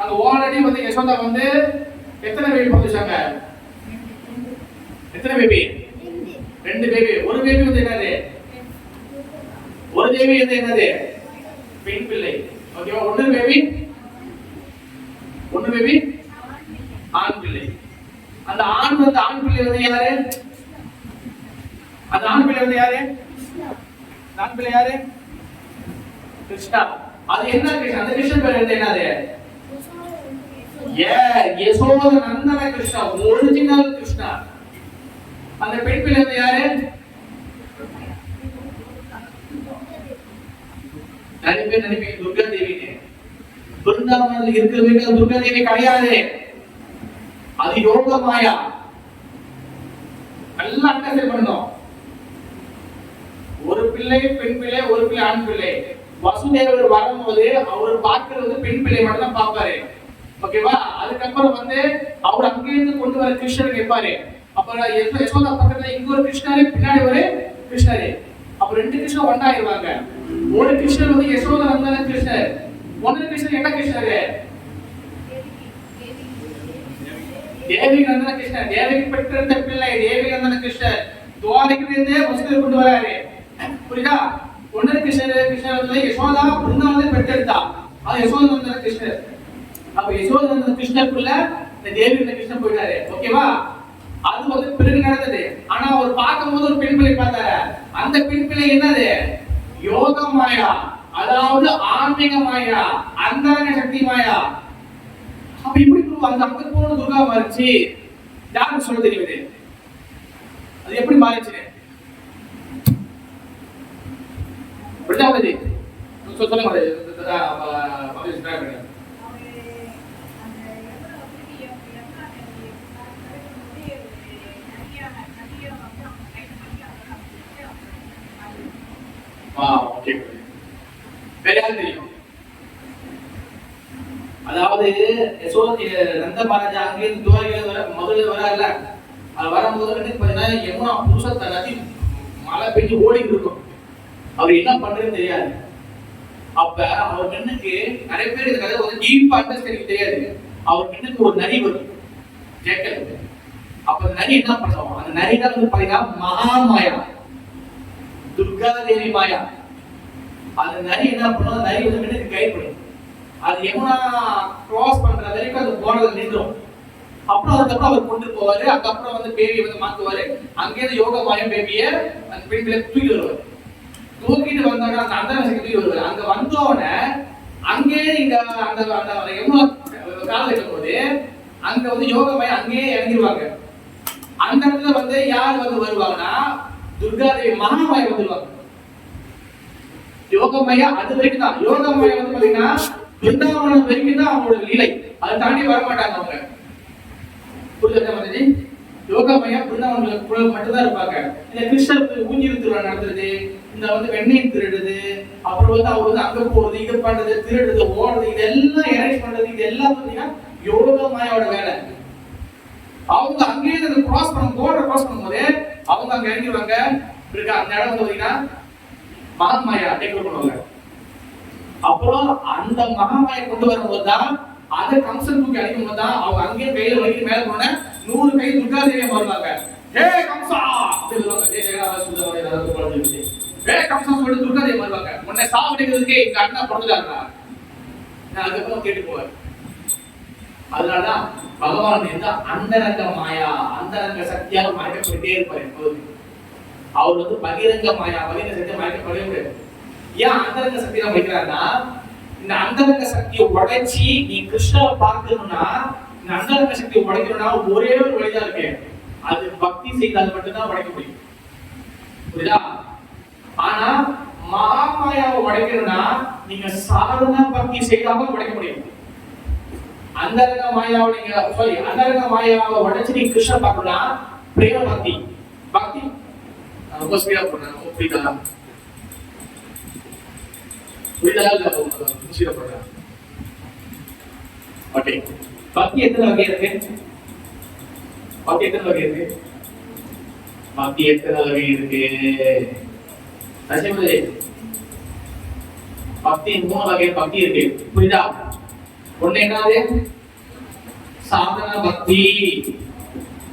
அங்க ஆல்ரெடி வந்து யசோதா வந்து எத்தனை பேபி பிறந்துச்சாங்க? எத்தனை பேபி? 2 பேபி. ஒரு பேபி வந்து என்னது? ஒரு பேபி வந்து என்னது? பெண் பிள்ளை. ஓகேவா? ஒன்று பேபி ஆண் பிள்ளை. அந்த ஆண் பிள்ளை வந்து யாரு? அந்த ஆண் பிள்ளை வந்து யாரு? ஆண் பிள்ளை யாரு? கிருஷ்ணா. அது என்ன கிருஷ்ணா? அந்த கிருஷ்ணன் பேர் வந்து என்னது? யசோத நந்தன கிருஷ்ணா, ஒரிஜினல் கிருஷ்ணா. அந்த பெண் பிள்ளை வந்து யாரு? நினைப்பீங்க துர்கா தேவின்னு. பிருந்தாவனத்தில் இருக்கிறவங்க துர்கா தேவி கிடையாது, அது யோக மாயா. நல்லா அண்டர்ஸ்டாண்ட் பண்ணணும். ஒரு பிள்ளை பெண் பிள்ளை, ஒரு பிள்ளை ஆண் பிள்ளை. வசுதேவர் வரும்போது அவர் பார்க்கிறது பெண் பிள்ளை மட்டும் தான் பார்ப்பாரு. ஓகேவா? அதுக்கப்புறம் வந்து அவர் அங்கிருந்து கொண்டு வர கிருஷ்ணர் கேட்பாரு. அப்புறம் யசோதா பக்கத்துல இங்க ஒரு கிருஷ்ணரு, பின்னாடி ஒரு கிருஷ்ணரு. அப்ப 2 கிருஷ்ணர் ஒன்றாயிருவாங்க. ஒரு கிருஷ்ணர் வந்து யசோதா நந்தன கிருஷ்ணர். ஒன்னு கிருஷ்ணர் என்ன கிருஷ்ணரு? தேவி நந்தன கிருஷ்ணர். தேவிக்கு பெற்றெடுத்த பிள்ளை தேவி நந்தன கிருஷ்ணர். துவாரகையிலிருந்து வசுதேவர் கொண்டு வராரு. புரியுதா? ஒன்னு கிருஷ்ணர் வந்து யசோதா பிருந்தாவனத்தை பெற்றெடுத்தா, அது யசோதா நந்தன கிருஷ்ணர். அப்ப யசோதா நந்தன கிருஷ்ணருக்குள்ள இந்த தேவி நந்தன கிருஷ்ணர் போயிட்டாரு. ஓகேவா? அது வந்து பிறகு நடந்தது. ஆனா அவர் பார்க்கும்போது ஒரு பெண் பிள்ளை பார்த்தாரு. அந்த பெண் பிள்ளை என்னது? யோக மாயா, அதாவது ஆன்மீக மாயா, அந்தரங்க சக்தி மாயா. அப்ப இப்படி அந்த அங்க போன துர்கா மாறிச்சு. யாருக்கு சொல்ல தெரியுது அது எப்படி மாறிச்சு? சொல்லுங்க. தெரியும். அதாவது நந்த மகாராஜா அங்கிருந்து துவாரிகள் முதல்ல வரல. அது வரும்போது பாத்தீங்கன்னா யமுனா புருஷத்தை நதி மழை பெஞ்சு ஓடிட்டு இருக்கும். அவர் என்ன பண்றதுன்னு தெரியாது. அப்ப அவர் கண்ணுக்கு நிறைய பேர் இந்த கதை வந்து டீப்பா அண்டர்ஸ்டாண்டிங் தெரியாது. அவர் கண்ணுக்கு ஒரு நரி வரும், ஜேக்கல். அப்ப அந்த நரி என்ன பண்ணுவோம்? அந்த நரி தான் வந்து பாத்தீங்கன்னா மகாமாயா, துர்கா தேவி மாயா. அந்த நரி என்ன பண்ணும்? நரி வந்து கண்ணுக்கு கைட் பண்ணும். அது யமுனா கிராஸ் பண்ற வரைக்கும் அது போறதுல நின்றும். அப்புறம் அதுக்கப்புறம் அவர் கொண்டு போவாரு. அதுக்கப்புறம் வந்து பேபியை வந்து மாத்துவாரு. அங்கேயிருந்து யோக மாயம் பேபியை அந்த பெண்களை தூக்கி வருவார். தூக்கிட்டு வந்தோட அந்த அந்தரங்க சக்தி தூக்கி வருவார். அங்க வந்தோடனே அங்கே இங்க அந்த யமுனா காலம் இருக்கும் போது அங்க வந்து யோக மாயம் அங்கேயே இறங்கிடுவாங்க. அந்த இடத்துல வந்து யார் வந்து வருவாங்கன்னா துர்காதேவி மகாமாயா வந்துருவாங்க. யோகமயா அது வரைக்கும் தான். யோகமயா வந்து பாத்தீங்கன்னா பிருந்தாவனம் வரைக்கும் தான் அவங்களோட லீலை. அதை தாண்டி வர மாட்டாங்க அவங்க. புரியுதா மாதிரி? யோகமயா பிருந்தாவனத்துல மட்டும்தான் இருப்பாங்க. இந்த கிருஷ்ணருக்கு ஊஞ்சில் திருவிழா நடத்துறது, இந்த வந்து வெண்ணெய் திருடுறது, அப்புறம் வந்து அவர் வந்து அங்க போறது, இது பண்றது, திருடுறது, ஓடுறது, இதெல்லாம் அரேஞ்ச் பண்றது, இது எல்லாம் பாத்தீங்கன்னா யோகமாயோட வேலை. அவங்க அங்கேயே கிராஸ் பண்ணும்போது அவங்க அங்க இறங்கிடுவாங்க. அந்த இடம் வந்து பாத்தீங்கன்னா மகாமாயா டேக் ஓவர் பண்ணுவாங்க. அப்புறம் அந்த மகாமாயை கொண்டு வரும்போது தான் அதை கம்சன் தூக்கி அடிக்கும் போது தான் அவங்க அங்கேயே கையில வலிக்கு மேல போன 100 கை துர்கா தேவியை மாறுவாங்க. ஹே கம்சா சொல்லுவாங்க. ஜெய ஜெகநாத சுந்தரவடி ஹே கம்சா சொல்லி துர்கா தேவி மாறுவாங்க. உன்னை சாவடிக்கிறதுக்கு எங்க அண்ணா பிறந்துட்டாங்க. நான் அதுக்கப்புறம் கேட்டு போவேன். அதனாலதான் பகவான் எந்த அந்தரங்க மாயா, அந்தரங்க சக்தியாக மறைக்கப்பட்டே இருப்பார் எப்போது. அவர் வந்து பகிரங்க மாயா, பகிரங்க சக்தியை மறைக்கப்படவே முடியாது. ஏன் அந்தரங்க சக்தியை மறைக்கிறாருன்னா, இந்த அந்தரங்க சக்தியை உடைச்சி நீ கிருஷ்ணரை பார்க்கணும்னா, இந்த அந்தரங்க சக்தியை உடைக்கணும்னா ஒரே ஒரு வழிதான் இருக்கு. அது பக்தி செய்தால் மட்டும்தான் உடைக்க முடியும். புரியுதா? ஆனா மகாமாயாவை உடைக்கணும்னா நீங்க சாதாரண பக்தி செய்தாலும் உடைக்க முடியும். அந்தரங்க மாயாவை நீங்க அந்தரங்க மாயாவை உடைச்சு நீங்க கிருஷ்ணரை பார்க்கணும்னா பிரேம பக்தி. பக்தி ரொம்ப ஸ்பீடா போடுறேன். புரியுதா? ஓகே. பக்தி எத்தனை வகை இருக்கு? பக்தி எத்தனை வகை இருக்கு? பக்தி 3 வகை பக்தி இருக்கு. புரியுதா? ஒண்ணு என்னது? சாதன பக்தி.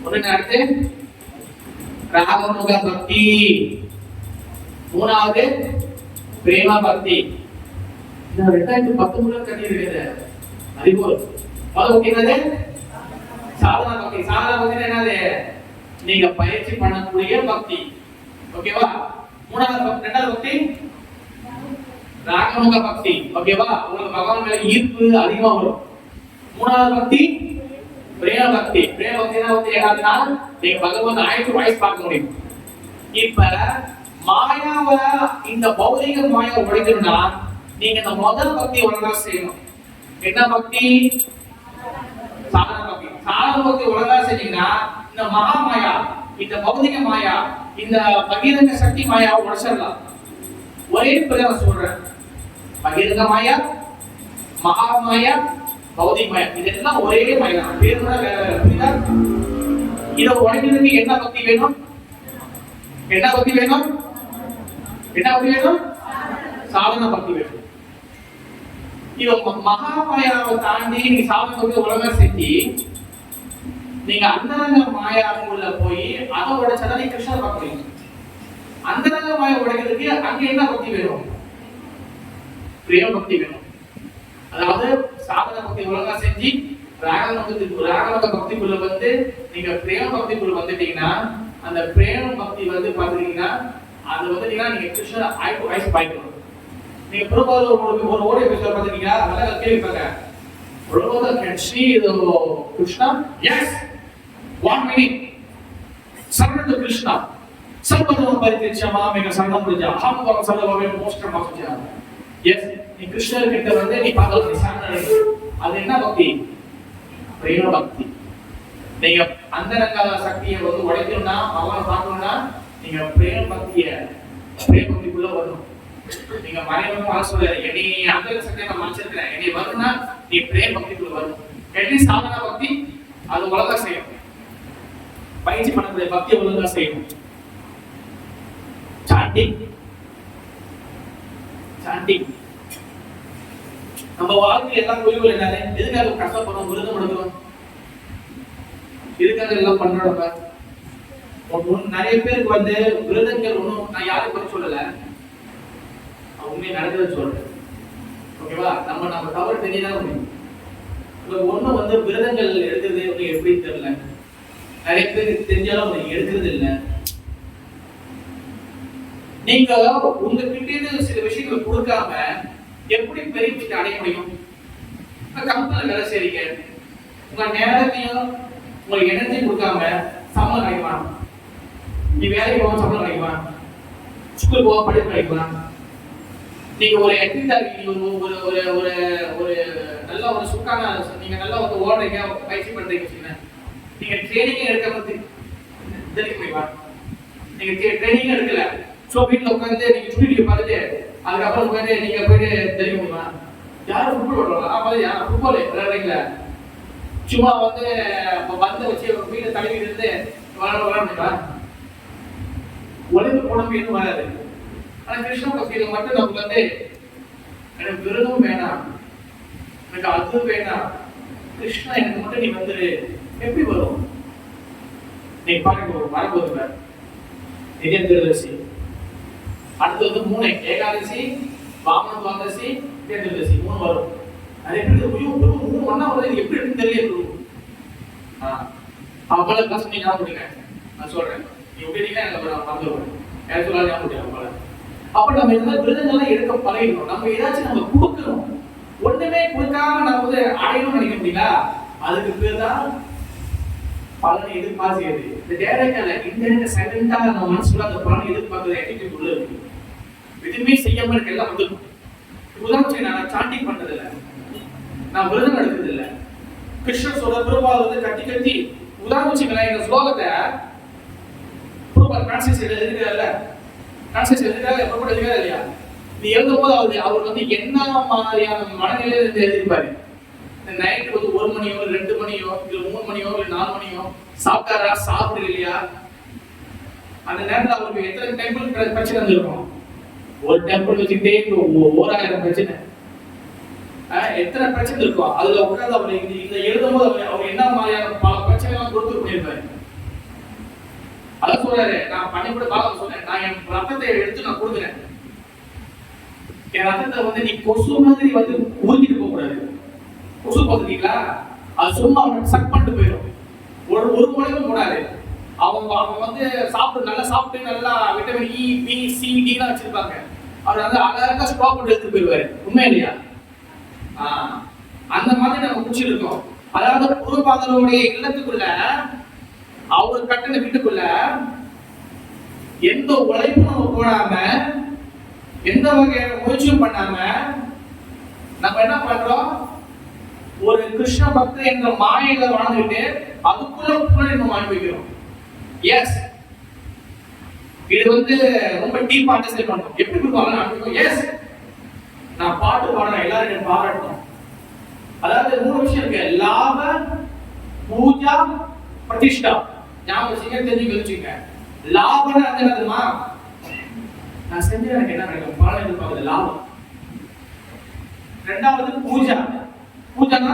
ஒண்ணு அடுத்து ராகமுக பக்தி. 3வது பிரேம பக்தி. இந்த 2019 கட்டி இருக்குது. அதுபோல் அது என்னது? சாதன பக்தி. சாதன பக்தி என்னது? நீங்க பயிற்சி பண்ணக்கூடிய பக்தி. ஓகேவா? 2வது பக்தி ராகமுக பக்தி. ஓகேவா? உங்களுக்கு பகவான் மேல ஈர்ப்பு அதிகமா வரும். 3வது பக்தி பிரேம பக்தி. பிரேம பக்தினா வந்து என்னன்னா நீங்க பகவான் ஆயிட்டு வாய்ஸ் பார்க்க முடியும். இப்ப மாயாவை இந்த பௌதிக மாயாவை உடைக்கணும்னா நீங்க இந்த முதல் பக்தி ஒழுங்கா செய்யணும். என்ன பக்தி? சாதன பக்தி. சாதன பக்தி ஒழுங்கா செஞ்சீங்கன்னா இந்த மகாமாயா, இந்த பௌதிக மாயா, இந்த பகிரங்க சக்தி மாயாவை உடைச்சிடலாம். ஒரே பிரகாரம் சொல்றேன். பகிரங்க மாயா, மகாமாயா, பௌதிக மாயா, இதெல்லாம் ஒரே மாயா. பேர் கூட வேற வேற. புரியுதா? இதை உடைக்கிறதுக்கு என்ன பக்தி வேணும்? என்ன பக்தி வேணும்? என்ன பக்தி வேணும்? சாதன பக்தி வேணும். மகாமாயாவை தாண்டி நீங்க சாதன பக்தி உலக செஞ்சு நீங்க அந்தரங்க மாயாவுக்குள்ள போய் அதை உடைச்சா நீங்க கிருஷ்ணர் பார்க்க முடியும். அந்தரங்க மாயா உடைக்கிறதுக்கு அங்க என்ன பக்தி வேணும்? பிரேம பக்தி வேணும். அதாவது சாதன பக்தி உலக செஞ்சு ராகவ பக்திக்குள்ள வந்து நீங்க பிரேம பக்திக்குள்ள வந்துட்டீங்கன்னா அந்த பிரேம பக்தி வந்து பாத்துட்டீங்கன்னா அது வந்துட்டீங்கன்னா நீங்க கிருஷ்ணர் ஐ டு ஐஸ் பாய்க்கணும். நீங்க பிரபுபாத ஒரு ஓடியோ எபிசோட் பாத்துட்டீங்க, அதெல்லாம் கேள்விப்பாங்க. Prabhupada can see Krishna, yes 1 minute surrender to Krishna. सर्वधर्म परित्यज्य मामेक शरणं व्रज अहं त्वं सर्वभूतेषु मोक्षं माप्स्यामि. எஸ் நீ கிருஷ்ணர் கிட்ட வந்து நீ பாகவதி சரணடைங்க. அது என்ன பக்தி? பிரேம பக்தி. நீங்க அந்தரங்க சக்தியை வந்து உடைக்கணும்னா, பகவான் பார்க்கணும்னா நீங்க பிரேம பக்திக்குள்ள வரணும். நீங்க மறைமுகமா சொல்றாரு, என்னை அந்தரங்க சக்தியை நான் மறைச்சிருக்கிறேன், என்னை வரணும்னா நீ பிரேம பக்திக்குள்ள வரணும். அட்லீஸ்ட் சாதன பக்தி அது ஒழுங்கா செய்யணும். பயிற்சி பண்ணக்கூடிய பக்தியை ஒழுங்கா செய்யணும். சாண்டிங் நம்ம வாழ்க்கையில எல்லாம் குறிக்கோள் என்னது? எதுக்காக கஷ்டப்படுறோம், விருதம் எடுக்கிறோம், எதுக்காக எல்லாம் பண்றோம்? நிறைய பேருக்கு வந்து விருதங்கள் ஒண்ணும், நான் யாரும் பத்தி சொல்லல, உண்மையை நடக்கிறது சொல்றேன். ஓகேவா? நம்ம தவறு தெரியாதான் ஒண்ணும் வந்து விரதங்கள் எடுக்கிறது எப்படின்னு தெரியல. நிறைய பேருக்கு தெரிஞ்சாலும் அவங்க எடுக்கிறது இல்லை. நீங்க உங்க கிட்ட சில விஷயங்களை கொடுக்காம எப்படி பெரிய அடைய முடியும்? கம்பெனில வேலை செய்றீங்க, உங்க நேரத்தையும் உங்க எனர்ஜியும் கொடுக்காம சம்பளம் கிடைக்குமா? நீ வேலைக்கு போக சம்பளம் கிடைக்குமா? ஸ்கூல் போக படிப்பு கிடைக்குமா? நீங்க ஒரு எக்ஸிட்டாக ஒரு ஒரு ஒரு ஒரு நல்ல ஒரு சுக்கான நீங்க நல்லா வந்து ஓடுறீங்க, பயிற்சி பண்றீங்க, நீங்க ட்ரைனிங் எடுக்க தெரிவிக்க முடியுமா? நீங்க ட்ரைனிங் எடுக்கல, சோ வீட்டுல உட்காந்து நீங்க சுட்டி பார்த்துட்டு அதுக்கப்புறம் உட்காந்து நீங்க போயிட்டு தெரிவிக்க முடியுமா? யாரும் ஃபுட்பால் விளையாடுவாங்க, யாரும் ஃபுட்பால் விளையாடுறீங்களா? சும்மா வந்து பந்தை வச்சு வீட்டை தழுவி இருந்து விளையாட முடியுமா? உழைப்பு போனப்ப இன்னும் வராது. ஆனா கிருஷ்ண பக்தியில மட்டும் நமக்கு வந்து எனக்கு விருதும் வேணாம், எனக்கு அதுவும் வேணாம், கிருஷ்ணா எனக்கு மட்டும் நீ வந்துரு. எப்படி வரும்? நீ பாருங்க, வரப்போதுங்க திரியதர்சி, அடுத்து வந்து 3 ஏகாதசி, வாமன துவாதசி, திரியதர்சி 3 வரும். அது எப்படி 3 ஒண்ணா வருது, எப்படி இருக்குன்னு தெரியல. அவ்வளவு கிளாஸ் நீங்க ஞாபகம் பண்ணுங்க, நான் சொல்றேன். நீ விட்டீங்கன்னா எனக்கு மறந்துடுவேன், யாரும் சொல்லாத ஞாபகம் பண்ணுங்க. அவ்வளவு அப்ப நம்ம இந்த விருதுங்கள்லாம் எடுக்க பழகிடணும். நம்ம ஏதாச்சும் நம்ம கொடுக்கணும். ஒண்ணுமே கொடுக்காம நம்ம வந்து அடையணும்னு நினைக்க முடியல. அதுக்கு பேர் தான் பலனை எதிர்பார்க்கிறது. இந்த டைரக்டான இன்டெரக்ட் சைலண்டா நம்ம மனசுல அந்த பலனை எதிர்பார்க்கிற ஆட்டிடியூட் உள்ள இருக்கு. எதுவுமே செய்யாம இருக்க எல்லாம் வந்து உதாரணத்துக்கு நான் சாண்டிங் பண்றது இல்லை, நான் விரதம் எடுக்கிறது இல்லை. கிருஷ்ணர் சொல்ற பிரபாவம் வந்து கட்டி கட்டி உதாரணத்துக்கு இந்த ஸ்லோகத்தை டிரான்ஸ்லேஷன் எழுதுகிறார்ல, டிரான்ஸ்லேஷன் எழுதுகிறாரு, எப்ப கூட எழுதுகிறாரு இல்லையா? நீ எழுதும் போது அவர் வந்து என்ன மாதிரியான மனநிலையில இருந்து எழுதிருப்பாரு. நைட்டு வந்து 1 மணியோ 2 மணியோ இல்ல 3 மணியோ இல்ல 4 மணியோ சாப்பிட்டாரா சாப்பிடல இல்லையா? அந்த நேரத்துல அவருக்கு எத்தனை டெம்பிள் பிரச்சனை இருந்திருக்கும்? ஒரு டெம்பிள் வச்சுக்கிட்டே 1000 பிரச்சனை, எத்தனை பிரச்சனை இருக்கும். அதுல உட்கார்ந்து அவர் இந்த எழுதும் போது அவர் என்ன மாதிரியான பல பிரச்சனை எல்லாம் கொடுத்து பண்ணியிருப்பாரு. அதான் சொல்றாரு, நான் பண்ணிவிட பாகம் சொன்னேன், நான் என் ரத்தத்தை எடுத்து நான் கொடுக்குறேன். என் ரத்தத்தை வந்து நீ கொசு மாதிரி வந்து ஊதிட்டு போக கூடாது. கொசு பார்த்துட்டீங்களா, அது சும்மா அவனுக்கு சக் பண்ணிட்டு போயிடும். ஒரு முறையும் கூடாது. அவன் வந்து சாப்பிட்டு நல்லா சாப்பிட்டு நல்லா vitamin E, B, C, D எல்லாம் வச்சிருப்பாங்க. அவர் வந்து அழகா ஸ்டாப் பண்ணி எடுத்துட்டு போயிடுவாரு. உண்மை இல்லையா? அந்த மாதிரி நம்ம குடிச்சிட்டு இருக்கோம். அதாவது குருபாதருடைய இல்லத்துக்குள்ள அவர் கட்டின வீட்டுக்குள்ள எந்த உழைப்பும் நம்ம போடாம, எந்த வகையான முயற்சியும் பண்ணாம நம்ம என்ன பண்றோம்? ஒரு கிருஷ்ண பக்தி என்ற மாயையில வாழ்ந்துட்டு அதுக்குள்ள நம்ம அனுபவிக்கிறோம். எஸ், இது வந்து ரொம்ப டீப்பா அண்டர்ஸ்டாண்ட் பண்ணணும். எப்படி கொடுப்பாங்க? எஸ், நான் பாட்டு பாடுறேன், எல்லாரும் பாராட்டணும். அதாவது 3 விஷயம் இருக்கு: லாப, பூஜா, பிரதிஷ்டா. ஞாபகம் வச்சுக்க, தெரிஞ்சு வச்சுக்க. லாபம்னா என்னதுமா? நான் செஞ்ச எனக்கு என்ன கிடைக்கும்? பலன் எதிர்பார்க்குது, லாபம். 2வது பூஜா. பூஜானா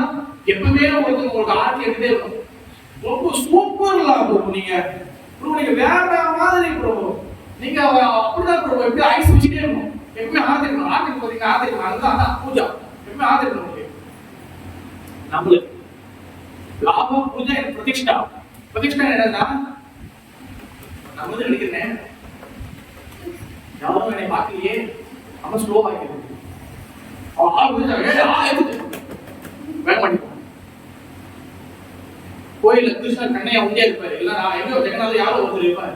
எப்பவுமே உங்களுக்கு ஆர்த்தி எடுத்துட்டே இருக்கும். ரொம்ப சூப்பர் லாபம். நீங்க வேற மாதிரி ப்ரோ, நீங்க அப்படிதான் ப்ரோ, எப்படி ஐஸ் வச்சுட்டே இருக்கும். எப்பவுமே ஆர்த்திக்கணும், ஆர்த்திக்கு போறீங்க, ஆர்த்திக்கணும். அதுதான் பூஜா. எப்பவுமே ஆர்த்திக்கணும். நம்மளுக்கு லாப பூஜை பிரதிஷ்டா. பிரதிஷ்டா என்னன்னா நான் வந்து நினைக்கிறேன் யாரும் என்னை பார்க்கலையே, அவன் ஸ்லோவா இருக்குது கோயில கிருஷ்ணன் கண்ணையா உண்டே இருப்பாரு, இல்ல நான் எங்க ஜெகநாத யாரோ ஒருத்தர் இருப்பாரு.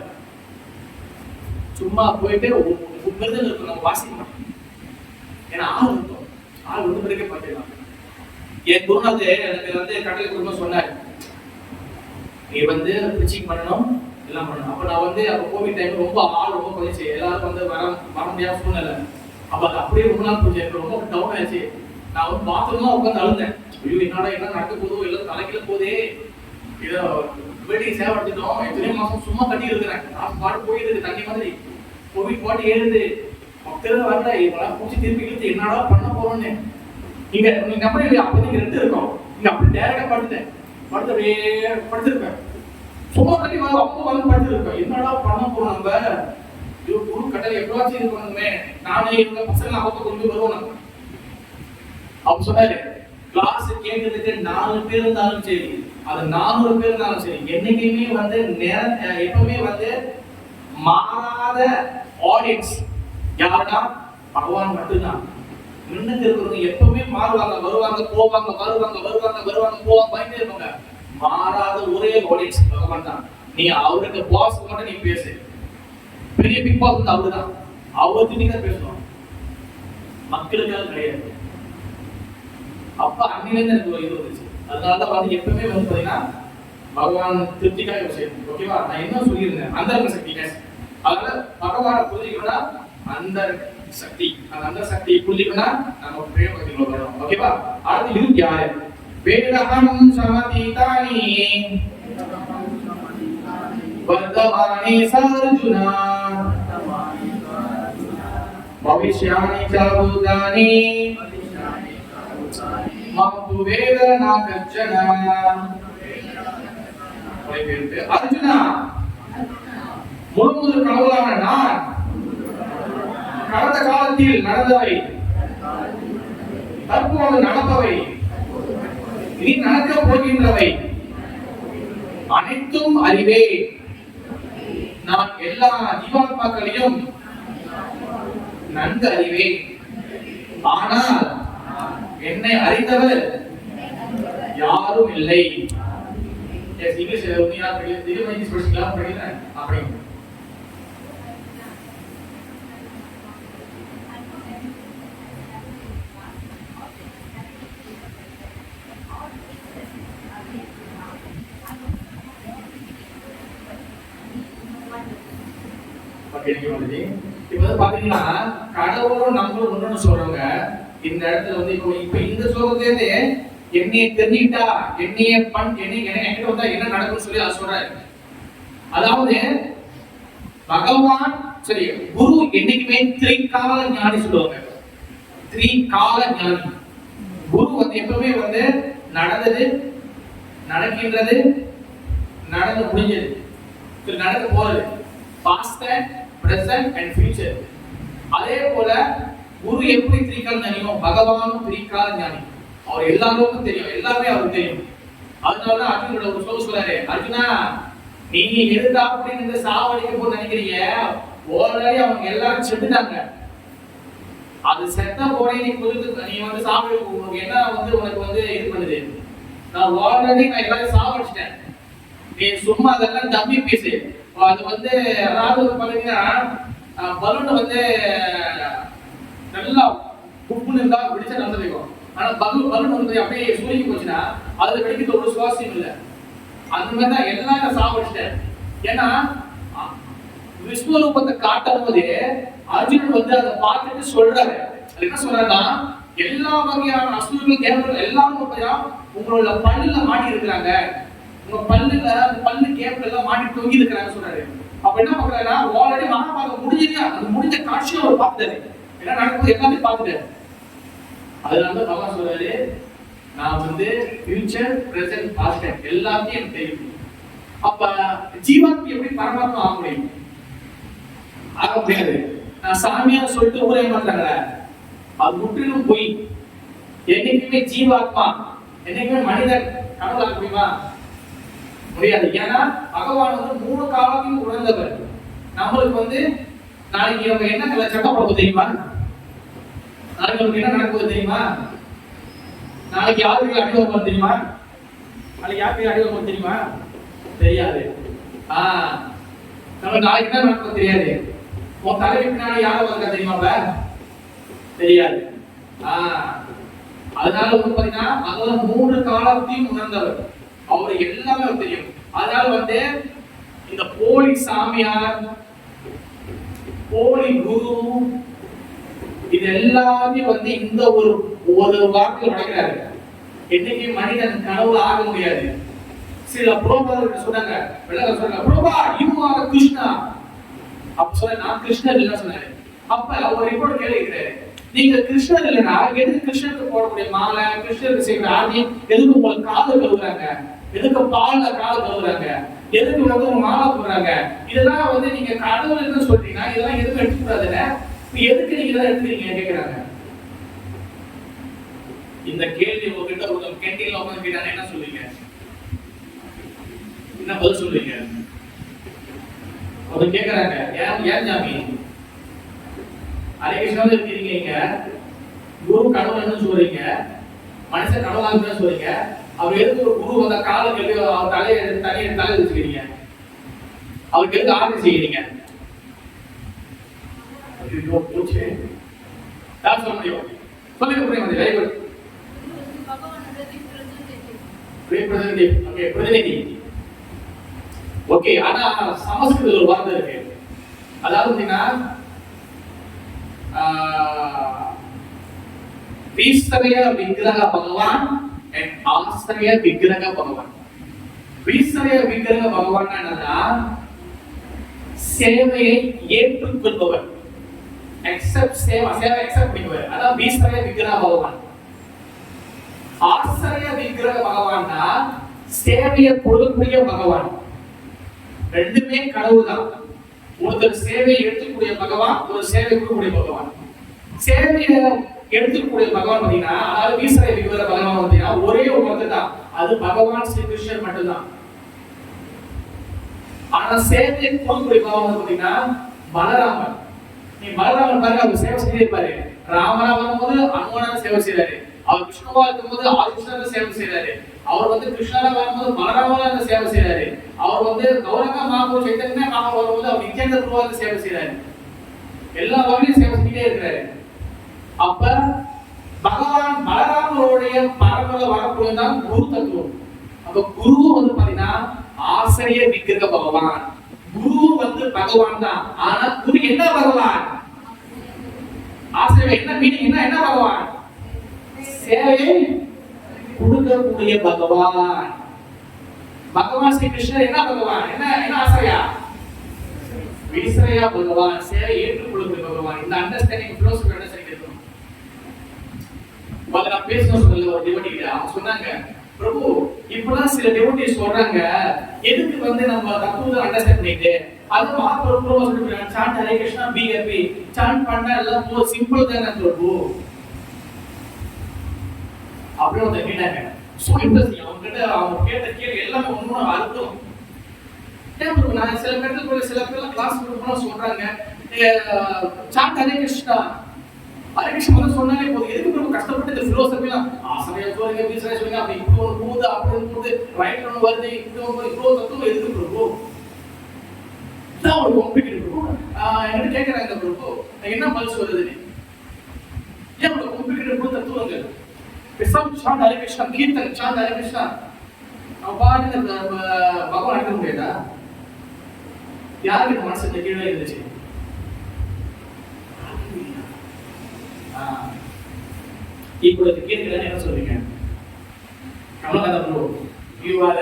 சும்மா போயிட்டு மிருதம் இருக்கும், நம்ம வாசிக்க மாட்டோம். ஏன்னா ஆள் இருக்கும், ஆள் வந்து பிறகு பார்த்துக்கலாம். என் குருநாதர் எனக்கு வந்து கடலை குடும்பம் சொன்னாரு, நீ வந்து பிரிச்சிங் பண்ணணும் எல்லாம் பண்ணணும். அப்ப நான் வந்து அப்ப கோவிட் டைம் ரொம்ப ஆள் ரொம்ப குறைச்சி, எல்லாரும் வந்து வர முடியாத சூழ்நிலை. அப்ப அது அப்படியே ரொம்ப நாள் போச்சு, எனக்கு ரொம்ப டவுன் ஆயிடுச்சு. நான் வந்து பாத்ரூம்லாம் உட்காந்து அழுந்தேன். ஐயோ என்னடா என்ன நடக்க போதோ, எல்லாம் தலைக்கில போதே, ஏதோ வீட்டுக்கு சேவை எடுத்துட்டோம், எத்தனை மாசம் சும்மா கட்டி இருக்கிறேன், நான் பாட்டு போயிருக்கு தண்ணி மாதிரி கோவிட் பாட்டு ஏறுது, பக்தர்கள் வரல, இவங்களாம் பூச்சி திருப்பி இழுத்து என்னடா பண்ண போறோம்னு. நீங்க நம்ப இல்லையா, அப்ப நீங்க ரெண்டு இருக்கோம், நீங்க அப்படி டேரக்டா படுத்துட்டேன், படுத்து அப்படியே படுத்திருப்பேன், சும்மா கட்டி அப்போ வந்து படுத்திருப்பேன். என்னடா பண்ண போறோம் நம்ம, இது குரு கட்டளை எப்பவாச்சும் இது பண்ணணுமே, நானே இவங்க பசங்க அப்பப்போ கொண்டு வருவோம். நம்ம அவங்க சொன்னாரு, கிளாஸ் கேட்கறதுக்கு 4 பேர் இருந்தாலும் சரி, அது 400 பேர் இருந்தாலும் சரி, என்னைக்குமே வந்து எப்பவுமே வந்து மாறாத ஆடியன்ஸ் யாருன்னா பகவான் மட்டும்தான். முன்னுக்கு இருக்கிறவங்க எப்பவுமே மாறுவாங்க, வருவாங்க போவாங்க, வருவாங்க வருவாங்க வருவாங்க போவாங்க, பயந்தே இருப்பாங்க. மாறாத ஒரே ஆடியன்ஸ் பகவான் தான். நீ அவருக்கு பாஸ் மட்டும் நீ பேசு, பெரிய பிக் பாஸ் வந்து அவருதான், அவருக்கு நீங்க பேசணும், மக்களுக்காக கிடையாது. அப்ப அன்னிலிருந்து எனக்கு ஒரு இது வந்துச்சு. அதனாலதான் வந்து எப்பவுமே வந்து பாத்தீங்கன்னா பகவான் திருப்திக்காக விஷயம். ஓகேவா, நான் என்ன சொல்லியிருந்தேன், அந்த சக்தி. அதனால பகவானை புரிஞ்சுக்கணும்னா அந்த சக்தி, அந்த அந்த சக்தியை புரிஞ்சுக்கணும்னா நம்ம பிரேம பக்திக்குள்ள வரணும். ஓகேவா, அடுத்து இது யாரு, வேதஹம் சமதீதானி வர்தமானி சார்ஜுனா பவிஷ்யானி சாபூதானி மது வேதனா கச்சனா. அர்ஜுனா, முழுமுதல் கடவுளான நான் கடந்த காலத்தில் நடந்தவை, தற்போது நடப்பவை, இனி நடக்க போகின்றவை அனைத்தும் அறிவே. நான் எல்லா ஜீவாத்மாக்களையும் நன்கு அறிவேன். ஆனால் என்னை அறிந்தவர் யாரும் இல்லை. இங்கிலீஷ் படிக்கலாம் படிக்கிறேன் அப்படி. இப்ப பாத்தீங்கன்னா கடவுளும் நம்மளும் ஒண்ணு சொல்றவங்க இந்த இடத்துல வந்து இப்ப இந்த ஸ்லோகத்திலே என்னைய தெரிஞ்சுக்கிட்டா என்னைய என்கிட்ட வந்தா என்ன நடக்கும்னு சொல்லி அதை சொல்றாரு. அதாவது பகவான் சரி குரு என்னைக்குமே திரிகால ஞானி சொல்லுவாங்க. திரிகால ஞானி குரு வந்து எப்பவுமே வந்து நடந்தது, நடக்கின்றது, நடந்து முடிஞ்சது, நடக்க போறது, பாஸ்ட், பிரசன்ட் அண்ட் ஃபியூச்சர். அதே போல குரு எப்படி திரிகால ஞானியோ பகவானும் திரிகால ஞானி. அவர் எல்லாருக்கும் தெரியும், எல்லாமே அவருக்கு தெரியும். அதனாலதான் அர்ஜுனோட ஒரு ஸ்லோகம் சொல்றாரு, அர்ஜுனா நீங்க எதுக்கா அப்படின்னு சாவடிக்க போது நினைக்கிறீங்க, ஆல்ரெடி அவங்க எல்லாரும் செத்துட்டாங்க. அது செத்த போனே நீ வந்து சாவடி என்ன வந்து உனக்கு வந்து இது பண்ணுது, நான் ஆல்ரெடி நான் எல்லாரும் சாவடிச்சிட்டேன், நீ சும்மா அதெல்லாம் தம்பி பேசு. அது வந்து அதாவது பாத்தீங்கன்னா பலூன் வந்து நல்லா குப்புன்னு இருந்தா வெடிச்சா நடந்துருக்கும். ஆனா பலூன் வந்து அப்படியே சூரியக்கு போச்சுன்னா அதுல வெடிக்கிறது ஒரு சுவாசியம் இல்லை. அந்த மாதிரிதான் எல்லாம் சாவடிச்சிட்டேன். ஏன்னா விஸ்வரூபத்தை காட்டும் போது அர்ஜுனன் வந்து அதை பார்த்துட்டு சொல்றாரு. அது என்ன சொல்றாருன்னா, எல்லா வகையான அசுரர்கள் தேவர்கள் எல்லாரும் உங்களோட பல்லுல மாட்டி இருக்கிறாங்க, உங்க பல்லுல அந்த பல்லு கேப்ல எல்லாம் மாட்டி தொங்கி இருக்கிறாங்க சொல்றாரு. அப்ப என்ன பண்றாருன்னா, ஆல்ரெடி மகாபாரதம் முடிஞ்சது, அது முடிஞ்ச காட்சியை அவர் பார்த்துட்டாரு, என்ன நடக்குது எல்லாமே பார்த்துட்டாரு. அதனால பகவான் சொல்றாரு, நான் வந்து ஃபியூச்சர் பிரசன்ட் பாஸ்ட் எல்லாத்தையும் எனக்கு தெரியும். அப்ப ஜீவாத்மா எப்படி பரமாத்மா ஆக முடியும்? ஆக முடியாது. நான் சாமியா சொல்லிட்டு ஊரே மாட்டாங்க, அது முற்றிலும் போய். என்னைக்குமே ஜீவாத்மா, என்னைக்குமே மனிதன் கடவுளாக முடியுமா? முடியாது. ஏன்னா பகவான் வந்து 3 காலத்தையும் உணர்ந்தவர். நம்மளுக்கு நாளைக்கு நம்ம என்ன சட்டம் போட தெரியுமா? நாளைக்கு நமக்கு என்ன நடக்குது தெரியுமா? நாளைக்கு யாருக்கு அடி வருவோம் தெரியுமா? நாளைக்கு யாருக்கு அடி வருவோம் தெரியுமா? தெரியாது. நம்ம நாளைக்கு என்ன நடக்கும் தெரியாது. உன் தலைக்கு பின்னாடி யாரை வந்தா தெரியுமா? தெரியாது. அதனால பாத்தீங்கன்னா அதோட 3 காலத்தையும் உணர்ந்தவர். அவரு எல்லாமே தெரியும். அதனால இந்த போலி சாமியார், போலி குரு, இது எல்லாமே இந்த ஒரு வார்த்தையில் நடக்கிறாரு. என்னைக்கு மனிதன் கடவுள் ஆக முடியாது. சில புரோபர்கள் சொன்னாங்க, புரோபா யூ ஆர் கிருஷ்ணா. அப்ப சொல்ல நான் கிருஷ்ணர் இல்லைன்னு சொன்னாரு. அப்ப அவர் ரிப்போர்ட் கேள்விக்கிறாரு, நீங்க கிருஷ்ணர் இல்லைன்னா எதுக்கு கிருஷ்ணருக்கு போடக்கூடிய மாலை, கிருஷ்ணருக்கு செய்யற ஆர்த்தி, எதுக்கு உங்களுக்கு காது கழுவுறாங்க, எதுக்கு பால்ல காது கழுவுறாங்க, எதுக்கு உங்க மாலை போடுறாங்க, இதெல்லாம் நீங்க கடவுள்னு சொல்றீங்கன்னா இதெல்லாம் எதுவும் எடுத்துக்கூடாதுன்னு எதுக்கு நீங்க இதெல்லாம் எடுத்துறீங்க கேட்கிறாங்க. இந்த கேள்வி உங்ககிட்ட ஒரு கேண்டீன்ல உட்காந்து கேட்டாங்க, என்ன சொல்றீங்க? என்ன பதில் சொல்றீங்க? அவங்க கேக்குறாங்க, ஏன் ஜாமி அரைகிருஷ்ணாவது இருக்கீங்க, குரு கடவுள்னு சொல்றீங்க, மனுஷன் கடவுளாக சொல்றீங்க, அவர் எதுக்கு ஒரு குரு வந்த காலை கல்வி அவர் தலையை எடுத்து தலை வச்சுக்கிறீங்க, அவருக்கு எதுக்கு ஆர்டர் செய்யறீங்க? யார் சொல்ல முடியும்? சொல்லுங்க புரியுங்க. Very good. பிரதிநிதி. ஓகே. ஆனா சமஸ்கிருதத்துல ஒரு வார்த்தை இருக்கு. அதாவது வீஸ்தரய விக்கிரக பகவான் and ஆஸ்தரய விக்கிரக பகவான். வீஸ்தரய விக்கிரக பகவான் என்னன்னா சேவையை ஏற்றுக்கொள்பவர், சேவை அக்செப்ட் பண்ணுவார். அதான் வீஸ்தரய விக்கிரக பகவான். ஆஸ்தரய விக்கிரக பகவான்னா சேவையை கொடுக்கக்கூடிய பகவான். ரெண்டுமே கடவுள் தான். ஒருத்தர் சேவையை எடுத்துக்கூடிய பகவான், ஒரு சேவை கொடுக்கக்கூடிய பகவான். சேவையை எடுத்துக்கூடிய பகவான் பாத்தீங்கன்னா, அதாவது வீஸ்தரய விக்கிரக பகவான் பாத்தீங்கன்னா ஒரே ஒருத்தர் தான், அது பகவான் ஸ்ரீ கிருஷ்ணர் மட்டும்தான். ஆனா சேவையை கொடுக்கக்கூடிய பகவான் பாத்தீங்கன்னா பலராமன். நீ பலராமன் பாருங்க, அவர் சேவை செய்திருப்பாரு. ராமரா வரும்போது அனுமனாக சேவை செய்தாரு, அவர் கிருஷ்ணவா இருக்கும்போது ஆதிகிருஷ்ணர சேவை செய்தாரு, அவர் கிருஷ்ணரா வரும்போது பலராமரா சேவை செய்தாரு, அவர் கௌரங்க மகாபுரு சைத்தன்ய மகாபுரு வரும்போது அவர் நித்யானந்த பிரபுவாக சேவை செய்தாரு. எல்லா வகையிலும் சேவை செஞ்சுட்டே இருக்கிறாரு. அப்ப பகவான் பலராமருடைய பரம்பரை வரக்கூடியதான் குரு தத்துவம். அப்ப குரு பாத்தீங்கன்னா ஆசிரிய விக்கிரக பகவான். குரு பகவான் தான். ஆனா குரு என்ன பகவான்? ஆசிரியர் என்ன மீனிங்? என்ன பகவான்? சேவையை கொடுக்கக்கூடிய பகவான். பகவான் ஸ்ரீ கிருஷ்ணர் என்ன பகவான்? என்ன ஆசிரியா? வீஸ்தரயா பகவான், சேவை ஏற்றுக்கொள்ளக்கூடிய பகவான். இந்த அண்டர்ஸ்டாண்டிங் பிலோசபி அண்டர்ஸ்டாண்டிங் இருக்கணும். நான் பேசணும் சொல்ல ஒரு டிவோட்டி அவங்க சொன்னாங்க, பிரபு இப்பதான் சில டிவோட்டிஸ் சொல்றாங்க, எதுக்கு நம்ம தத்துவத்தை அண்டர்ஸ்டாண்ட் பண்ணிட்டு அது மகாபிரபு சொல்லிட்டு chant Hare Krishna be happy chant பண்ணா எல்லாம் போ சிம்பிள் தானே பிரபு அப்படின்னு வந்து கேட்டாங்க. So interesting. அவங்க கேட்ட கேள்வி எல்லாமே ஒன்றும் அர்த்தம். நான் சில பேருக்கு சில பேர்லாம் கிளாஸ் கொடுக்கணும் சொல்றாங்க, சாண்ட் ஹரே கிருஷ்ணா சொன்னாலே போதும், எதுக்கு ரொம்ப கஷ்டப்பட்டு இந்த பிலோசபிலாம் ஆசிரியர் சொல்லுங்க பிசினஸ் சொல்லுங்க அப்படி இப்போ ஒரு போகுது அப்படின்னு போகுது, ரைட் ஒன்று வருது, இவ்வளோ தத்துவம் எதுக்கு பிரபு? இதான் ஒரு காம்படிட்டிவ் பிரபு. என்கிட்ட கேட்குறாங்க பிரபு என்ன பதில் சொல்றதுன்னு. ஏன் ஒரு காம்படிட்டிவ் தத்துவங்கள் பேசாம சாண்ட் ஹரே கிருஷ்ணா கீர்த்தன் சாண்ட் ஹரே கிருஷ்ணா பாட்டு பகவான் எடுக்க முடியாதா? யாருக்கு மனசு இந்த கீழே இருந்துச்சு? இப்போ இது கேட்கிறேன்னு என்ன சொல்றீங்க? கமலகாத ப்ரோ யூ ஆர்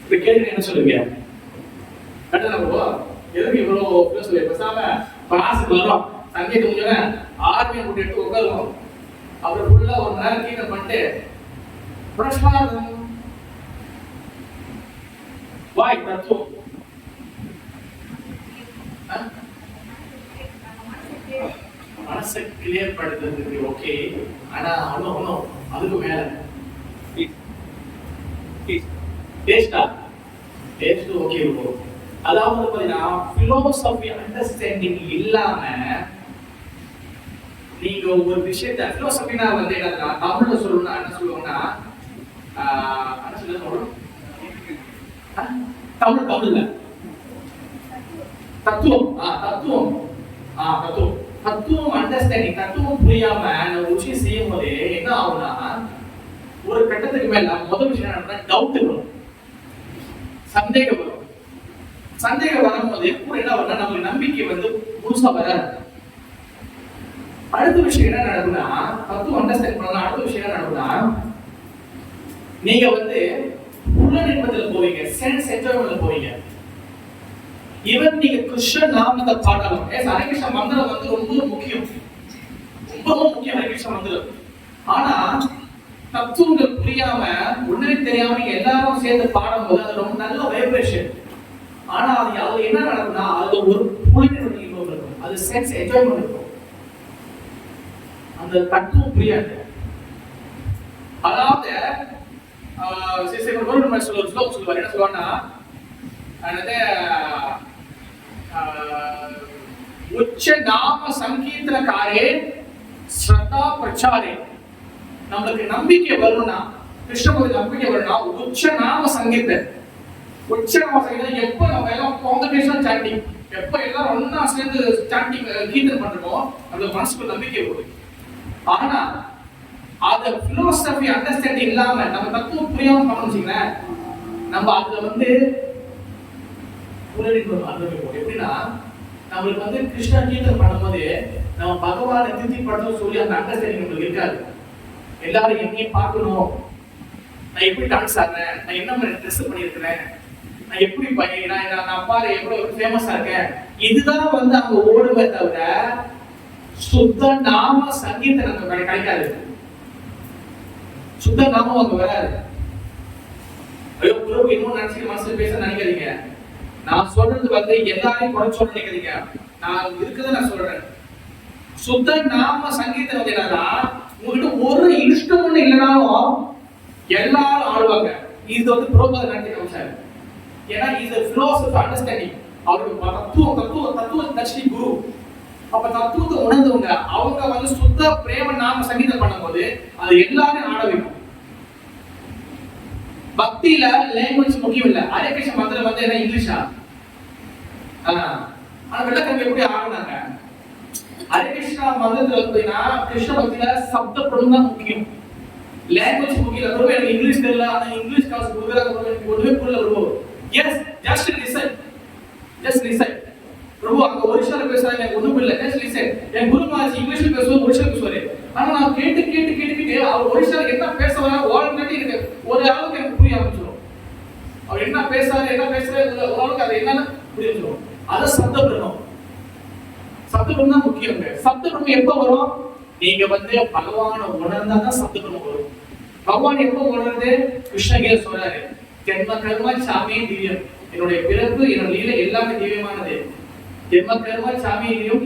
இப்போ கேட்கிறேன் என்ன சொல்றீங்க? கட்டண ப்ரோ எதுக்கு இவ்வளோ பேசுவீங்க? பேசாம கிளாஸுக்கு வரோம், சங்கீத முடிஞ்சோன்னா ஆர்மியை கூட்டி எடுத்து உட்காருவோம், அப்புறம் ஃபுல்லா ஒரு நேரம் கீழே பண்ணிட்டு பிரசாதம் வாய் தத்துவம் மனசை கிளியர் படுத்துறதுக்கு ஓகே. ஆனா ஒன்னும் அதுக்கு மேல டேஸ்டா டேஸ்ட் ஓகே இருக்கும். அதாவது பாத்தீங்கன்னா பிலோசபி அண்டர்ஸ்டாண்டிங் இல்லாம நீங்க ஒரு விஷயத்த பிலோசபினா வந்து என்னன்னா தமிழ்ல சொல்லணும்னா என்ன சொல்லுவோம்னா என்ன சொல்லுவோம் தமிழ்ல தத்துவம் தத்துவம் தத்துவம் அண்டர்ஸ்டாண்டிங் தத்துவம் புரியாம நம்ம ஒரு விஷயம் செய்யும் போது என்ன ஆகும்னா ஒரு கட்டத்துக்கு மேல முதல் விஷயம் என்ன டவுட் வரும், சந்தேகம் வரும். சந்தேகம் வரும்போது கூட என்ன வரும்னா நமக்கு நம்பிக்கை வந்து முழுசா வராது. அடுத்த விஷயம் என்ன நடக்கும்னா தத்துவம் அண்டர்ஸ்டாண்ட் பண்ணலாம். அடுத்த விஷயம் என்ன நடக்கும்னா நீங்க வந்து புலனின்பத்துல போவீங்க, சென்ஸ் என்ஜாய்மெண்ட்ல போவீங்க. ஈவன் நீங்க கிருஷ்ண நாமத்தை பாடலாம். ஹரே கிருஷ்ண மந்திரம் வந்து ரொம்ப முக்கியம், ரொம்ப முக்கியம் ஹரே கிருஷ்ண மந்திரம். ஆனா தத்துவங்கள் புரியாம உடனே தெரியாம நீங்க எல்லாரும் சேர்ந்து பாடும்போது அது ரொம்ப நல்ல வைப்ரேஷன். ஆனா அது என்ன நடக்கும்னா அது ஒரு புலனின்பம் இருக்கும், அது சென்ஸ் என்ஜாய்மெண்ட் இருக்கும். அந்த தத்துவம் புரியாது. அதாவது சொல்லுவார் என்ன சொல்லுவாங்கன்னா உச்ச நாம சங்கீர்த்தனக்காரே ஸ்ரத்தா பிரச்சாரே. நம்மளுக்கு நம்பிக்கை வரணும்னா கிருஷ்ணபதி நம்பிக்கை வரணும்னா உச்ச நாம சங்கீர்த்தன். உச்ச நாம சங்கீதம் எப்ப நம்ம எல்லாம் கான்சன்ட்ரேஷன் சாண்டிங், எப்ப எல்லாம் ஒன்னா சேர்ந்து சாண்டிங் கீர்த்தன் பண்றோமோ அந்த மனசுக்கு நம்பிக்கை வரும். ஆனா அத பிலோசபி அண்டர்ஸ்டாண்டிங் இல்லாம நம்ம தத்துவம் புரியாம பண்ணோம்னு நம்ம அதுல வந்து எப்படின்னா நம்மளுக்கு வந்து கிருஷ்ண கீர்த்தன் பண்ணும்போது நம்ம பகவானை திருப்திப்படுத்தணும் சொல்லி அந்த அண்டர்ஸ்டாண்டிங் நம்மளுக்கு இருக்காது. எல்லாரும் என்னையும் பார்க்கணும், நான் எப்படி டான்ஸ் ஆடுறேன், நான் என்ன மாதிரி ட்ரெஸ் பண்ணியிருக்கிறேன், நான் எப்படி நான் பாரு எவ்வளவு ஃபேமஸா இருக்கேன், இதுதான் வந்து அவங்க ஓடுவே தவிர சுத்த நாம சங்கீதம் நமக்கு கிடைக்காது. சுத்த நாமம் அங்க வராது. ஐயோ குரு இன்னும் நினைச்சு மனசுல பேச நினைக்காதீங்க. நான் சொல்றது வந்து எல்லாரையும் குறை சொல்ல நினைக்காதீங்க. நான் இருக்கிறத நான் சொல்றேன். சுத்த நாம சங்கீதம் வந்து என்னன்னா உங்ககிட்ட ஒரு இன்ஸ்ட்ருமெண்ட் இல்லைனாலும் எல்லாரும் ஆடுவாங்க. இது வந்து புரோபாத நடத்தி காமிச்சாரு. ஏன்னா இது பிலோசபி அண்டர்ஸ்டாண்டிங். அவருக்கு தத்துவ தர்ஷி குரு. அப்ப தத்துவத்தை உணர்ந்தவங்க அவங்க வந்து சுத்த பிரேம நாம சங்கீதம் பண்ணும்போது அது எல்லாரும் ஆட வைக்கும். பக்தியில லாங்குவேஜ் முக்கியம் இல்ல. ஹரே கிருஷ்ண மந்திரம் வந்து என்ன இங்கிலீஷா? ஆனா வெள்ளக்காரங்க எப்படி ஆடுனாங்க? ஹரே கிருஷ்ணா மந்திரத்துல பார்த்தீங்கன்னா கிருஷ்ண பக்தியில சப்த பிரபு தான் முக்கியம், லாங்குவேஜ் முக்கியம் இல்ல. பிரபு எனக்கு இங்கிலீஷ் தெரியல, ஆனா இங்கிலீஷ் காசு கொடுக்குறாங்க பிரபு, எனக்கு ஒண்ணுமே புரியல பிரபு. எஸ் ஜஸ்ட் லிசன் பிரபு. அங்க ஒரிஷால பேசுறாங்க, எனக்கு ஒண்ணும் புரியல, ஜஸ்ட் லிசன். என் குரு மகாராஜ் இங்கிலீஷ்ல பேசுவாரு, ஒரிஷால பேசுவாரு. ஆனா நான் கேட்டு அவர் ஒரிஷால என்ன பேச வர ஆல்ரெடி எனக்கு ஒரு அளவுக்கு எனக்கு புரிய ஆரம்பிச்சிடும். அவர் என்ன பேசுறாரு ஒரு அளவுக்கு அது என்னன்னு புரிஞ்சிடும். அது சப்தபிரம்மம் தான் முக்கியம். சப்தபிரம்மம் எப்ப வரும்? நீங்க வந்து பகவானை உணர்ந்தாதான் சப்தபிரம்மம் வரும். பகவான் எப்ப உணர்றது? கிருஷ்ணகீதை சொல்றாரு, ஜென்ம கர்ம சாமி திவ்யம். என்னுடைய பிறப்பு என்னோட லீலை எல்லாமே திவ்யமானது. ஜென்ம கர்ம சாமியும்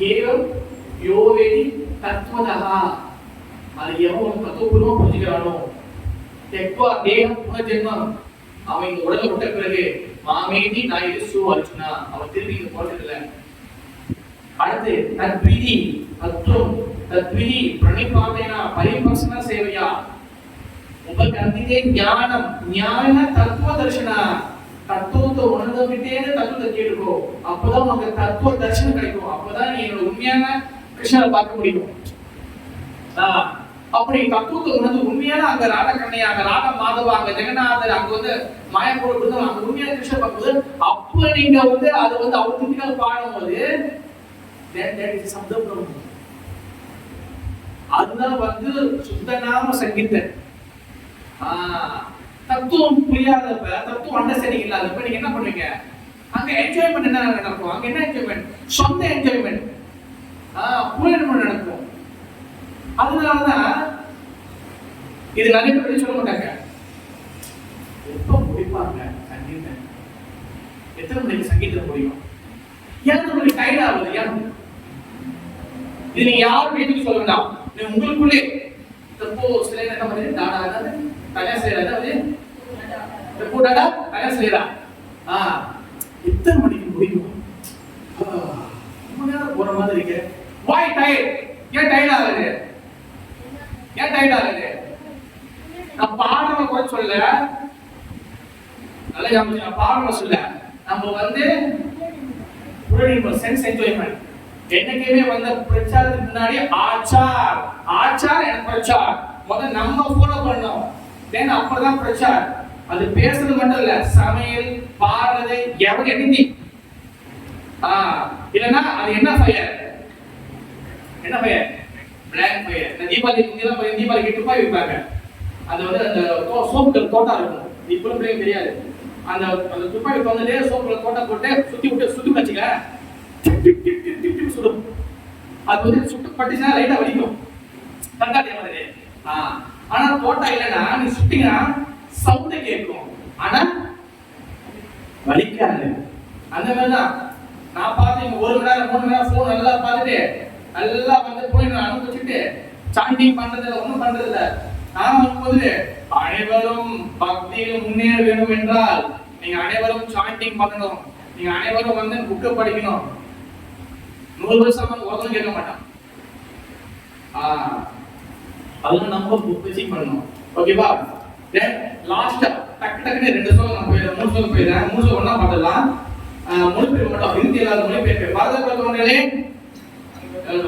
ஏவம் யோவேதி தத்வதஹா. அது எவன் தத்துவபூர்வமா புரிஞ்சுக்கிறானோ எப்ப தேகம் புனர்ஜென்மம் அவன் இந்த உடலை விட்ட பிறகு மாமேதி நான் இயேசு அர்ஜுனா அவன் திரும்பி இங்க போறதில்லை. அடுத்து தத்விதி தத்துவம் தத்விதி பிரணிபாதேனா பரிபர்சன சேவையா உபகர்ணிதே ஞானம் ஞான தத்துவ தர்ஷனா. தத்துவத்தை உணர்ந்துகிட்டே தத்துவத்தை கேட்டுக்கோ, அப்பதான் உனக்கு தத்துவ தரிசனம் கிடைக்கும். அப்பதான் நீ என்னோட உண்மையான கிருஷ்ணரை பார்க்க முடியும். அப்படி தத்துவத்தை உணர்ந்து உண்மையான அங்க ராதகண்ணையா, அங்க ராத மாதவா, அங்க ஜெகநாதர், அங்க வந்து மாயப்பூர் அங்க உண்மையான கிருஷ்ணர் பார்க்கும்போது அப்ப நீங்க வந்து அதை வந்து அவத்திக்காக பாடும்போது சப்தம் அதுதான் வந்து சுத்தநாம சங்கீதம். தத்துவம் புரியாதப்ப, தத்துவம் அண்டர்ஸ்டாண்டிங் இல்லாதப்ப நீங்க என்ன பண்ணுவீங்க? அங்க என்ஜாய்மெண்ட் என்ன நடக்கும்? அங்க என்ன என்ஜாய்மெண்ட்? சொந்த என்ஜாய்மெண்ட், புலனின்பம் நடக்கும். அதனாலதான் இது நிறைய பேர் சொல்ல மாட்டாங்க. எப்ப முடிப்பாங்க சங்கீதம்? எத்தனை மணிக்கு சங்கீதம் முடியும்? ஏன் உங்களுக்கு டைட் ஆகுது? ஏன் இது நீங்க யாரும் வீட்டுக்கு சொல்ல வேண்டாம், நீங்க உங்களுக்குள்ளே இப்போ சில என்ன பண்ணுது, டாடா தனியா செய்யறது டாடா தனியா செய்யறா. எத்தனை மணிக்கு முடியும்? ரொம்ப நேரம் போற மாதிரி இருக்கு. Why tired? ஏன் டைட் ஆகுது? ஏன் டைட் ஆகுது? நான் பாடுறத கூட சொல்ல, நல்லா நான் பாடுறத சொல்ல, நம்ம வந்து சென்ஸ் என்ஜாய்மெண்ட் என்னைக்குமே வந்து பிரச்சாரத்துக்கு முன்னாடி ஆச்சார் ஆச்சார் எனக்கு பிரச்சார் முதல்ல நம்ம ஃபாலோ பண்ணோம், தென் அப்புறம் பிரச்சார். அது பேசுறது மட்டும் இல்ல, சமையல் பாடுறது எவங்க எண்ணி இல்லைன்னா அது என்ன ஃபயர்? என்ன ஃபயர்? Black fire. இந்த தீபாவளி முந்தியெல்லாம் தீபாவளிக்கு துப்பாக்கி வைப்பாங்க, அது வந்து அந்த சோப்புகள் தோட்டா இருக்கும், இப்பவும் பிள்ளைங்க தெரியாது. அந்த அந்த துப்பாக்கி தோந்ததே சோப்புகள் தோட்டா போட்டு சுத்தி வச்சுக்க சுடும். அது வந்து சுட்டு பட்டுச்சுன்னா லைட்டா வலிக்கும், தங்காட்டிய மாதிரி. ஆனா தோட்டா இல்லைன்னா நீ சுட்டிங்கன்னா சவுண்ட் கேட்கும், ஆனா வலிக்காது. அந்த மாதிரிதான் நான் பார்த்தேன். 1 மணி நேரம் 3 மணி நேரம் போன் நல்லா பார்த்துட்டு நல்லா வந்து போய் அனுப்பிச்சுட்டு சாண்டிங் பண்றதுல ஒண்ணும் பண்றது இல்ல. நான் வரும்போது அனைவரும் பக்தியில் முன்னேற வேண்டும் என்றால் நீங்க அனைவரும் சாண்டிங் பண்ணணும், நீங்க அனைவரும் வந்து புக்கு படிக்கணும். 100 வருஷமா ஒருத்தரும் கேட்க மாட்டான். அதுவும் நம்ம புக் வச்சு பண்ணணும். ஓகேவா? தென் லாஸ்டா டக்கு 2 சொல்ல நம்ம 3 சொல்ல போயிடுறேன். 3 சொல்ல ஒண்ணா பார்த்துடலாம். மொழிபெயர்ப்பு மட்டும் இறுதி இல்லாத மொழிபெயர்ப்பு.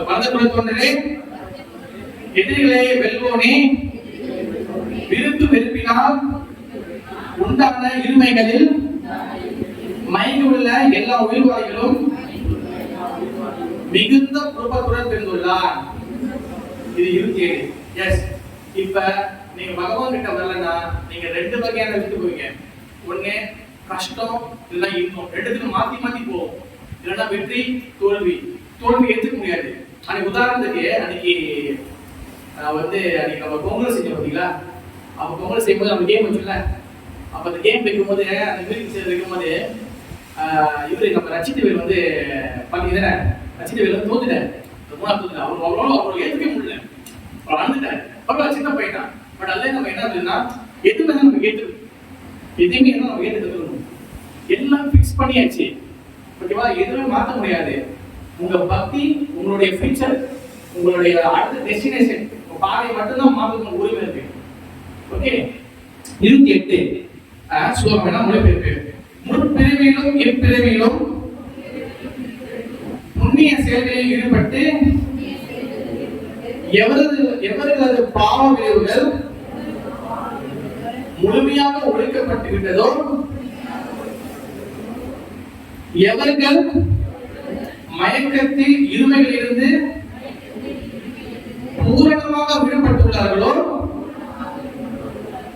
வரதகுலத்தோன்றலே எதிரிகளை வெல்வோனே, விருத்து வெறுப்பினால் உண்டான இருமைகளில் மயங்கியுள்ள எல்லா உயிர்வாய்களும் மிகுந்த குருபத்துடன் தெரிந்துள்ளார். இது 27. எஸ். இப்ப நீங்க பகவான் கிட்ட வரலன்னா நீங்க 2 வகையான விட்டு போவீங்க. ஒண்ணு கஷ்டம், இல்ல இன்னும் 2த்துக்கு மாத்தி போகும். இல்லைன்னா வெற்றி தோல்வி ஏற்றுக்க முடியாது. அன்னைக்கு உதாரணத்துக்கு அன்னைக்கு நம்ம பொங்கல் செஞ்சோம் பார்த்தீங்களா? அப்ப பொங்கல் செய்யும்போது நம்ம கேம் வச்சுல, அப்ப அந்த கேம் வைக்கும்போது அந்த மியூசிக் வைக்கும்போது இவரு நம்ம ரச்சிதவேல் வந்து பாத்தீங்கன்னா ரச்சிதவேல் வந்து தோத்துட்டார். 3ஆவது தோத்துட்டார். அவர் ஏற்றுக்கவே முடியல, அவர் அழுந்துட்டார். அவர் சின்ன பையன். பட் அதுல நம்ம என்ன அப்படின்னா எதுவுமே நம்ம எதையுமே நம்ம ஏற்றுக்கணும். எல்லாம் ஃபிக்ஸ் பண்ணியாச்சு. ஓகேவா? எதுவுமே மாற்ற முடியாது. உங்க பக்தி, உங்களுடைய ஃபியூச்சர், உங்களுடைய அடுத்த டெஸ்டினேஷன், உங்க பாதை மட்டும்தான் மாற்ற உரிமை இருக்கு. ஓகே? 28 ஸ்லோகம் என்ன மொழிபெயர்ப்பு? முற்பிறவியிலும் இப்பிறவியிலும் புண்ணிய செயல்களில் ஈடுபட்டு எவர்களது பாவ விளைவுகள் முழுமையாக ஒழிக்கப்பட்டு விட்டதோ, எவர்கள் மயக்கத்தில் இருமைகளிலிருந்து பூரணமாக விடுபட்டுள்ளார்களோ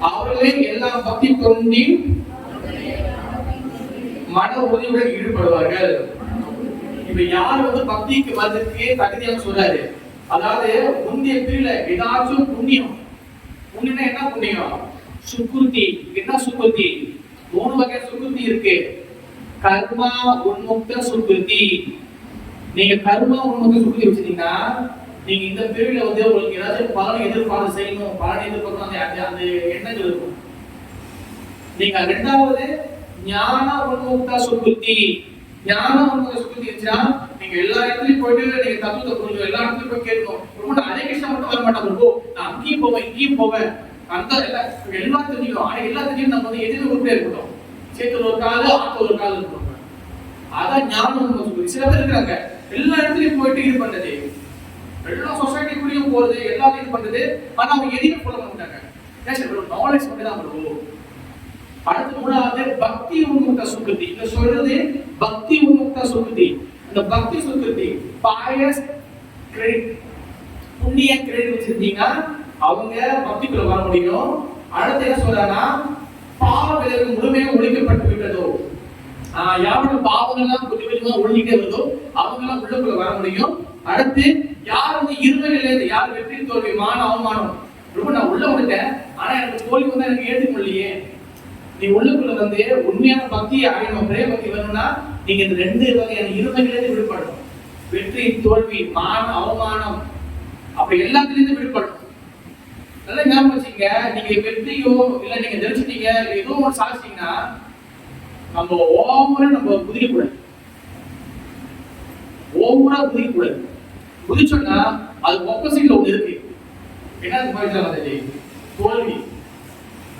அவர்களே எல்லா பக்தி தொண்டின் மன உறுதியுடன் ஈடுபடுவார்கள். இப்ப யார் வந்து பக்திக்கு வர்றதுக்கு தகுதியாக சொல்றாரு? அதாவது முந்தைய பிரிவுல ஏதாச்சும் புண்ணியம், புண்ணியம் என்ன புண்ணியம்? சுக்ருதி. என்ன சுக்ருதி? 3 வகை சுக்ருதி இருக்கு. கர்மா உன்முக்த சுக்ருதி. நீங்க கர்மா உன்முக்த சுக்ருதி வச்சிட்டீங்கன்னா நீங்க இந்த பிரிவுல வந்து உங்களுக்கு ஏதாவது பலனை எதிர்பார்த்து செய்யணும், பலனை எதிர்பார்க்கணும், அந்த எண்ணங்கள் இருக்கும். நீங்க 2வது ஞான உன்முக்த சுக்ருதி. ஞான உன்முக்த சுக்ருதி இருந்துச்சுன்னா நீங்க எல்லா இடத்துலயும் போயிட்டு நீங்க தத்துவத்தை புரிஞ்சு எல்லா இடத்துலயும் போய் கேட்கணும். ரொம்ப அதே கிருஷ்ணா மட்டும் வர மாட்டாங்க. நான் அங்கேயும் போவேன் இங்கேயும் போவேன், அந்த எல்லாம் தெரிஞ்சுக்கணும். ஆனா எல்லா தெரியும் நம்ம வந்து எதிர்த்து உருப்படியா இருக்கட்டும். சேத்துல ஒரு கால ஆத்த ஒரு கால இருக்கணும். அதான் ஞானம் உன்முக்த சுக்ருதி. சில பேர் இருக்கிறாங்க எல்லா இடத்துலயும் போயிட்டு இது பண்றது, எல்லா சொசைட்டிக்குள்ளேயும் போறது, எல்லாத்தையும் இது பண்றது, ஆனா அவங்க எதையும் ஃபாலோ பண்ண மாட்டாங்க. நாலேஜ் மட்டும் தான் வரும். அடுத்து 3வது பக்தி உன்முக்த சுக்ருதி. இத சொல்றது பக்தி உன்முக்த சுக்ருதி. இந்த பக்தி சுக்ருதி பாயஸ் கிரெடிட், புண்ணிய கிரெடிட் வச்சிருந்தீங்கன்னா அவங்க பக்திக்குள்ள வர முடியும். அடுத்து என்ன சொல்றாங்கன்னா பாவ விளைவு முழுமையாக ஒழிக்கப்பட்டு விட்டதோ, யாரோட பாவங்கள்லாம் கொஞ்சம் கொஞ்சமா ஒழிஞ்சிட்டே வருதோ அவங்க எல்லாம் உள்ளுக்குள்ள வர முடியும். அடுத்து யார் வந்து இருமையில யார் வெற்றி தோல்வி மான அவமானம் ரொம்ப நான் உள்ள வந்துட்டேன், ஆனா எனக்கு தோல்வி வந்து எனக்கு ஏற்றுக்க முடியலையே, நீ உள்ளுக்குள்ள வந்து உண்மையான பக்தியை அடையணும், பிரேம பக்தி வரணும்னா நீங்க இந்த 2 வகையான இருமைகளிலிருந்து விடுபடணும். வெற்றி, தோல்வி, மானம், அவமானம், அப்ப எல்லாத்திலிருந்து விடுபடணும். நல்லா ஞாபகம் வச்சுங்க. நீங்க வெற்றியோ இல்ல நீங்க ஜெயிச்சிட்டீங்க ஏதோ ஒன்று சாதிச்சீங்கன்னா நம்ம ஓவரா குதிக்கக்கூடாது. ஓவரா குதிக்கக்கூடாது. குதிச்சோம்னா அது ஆப்போசிட்ல ஒண்ணு இருக்கு. என்ன தோல்வி.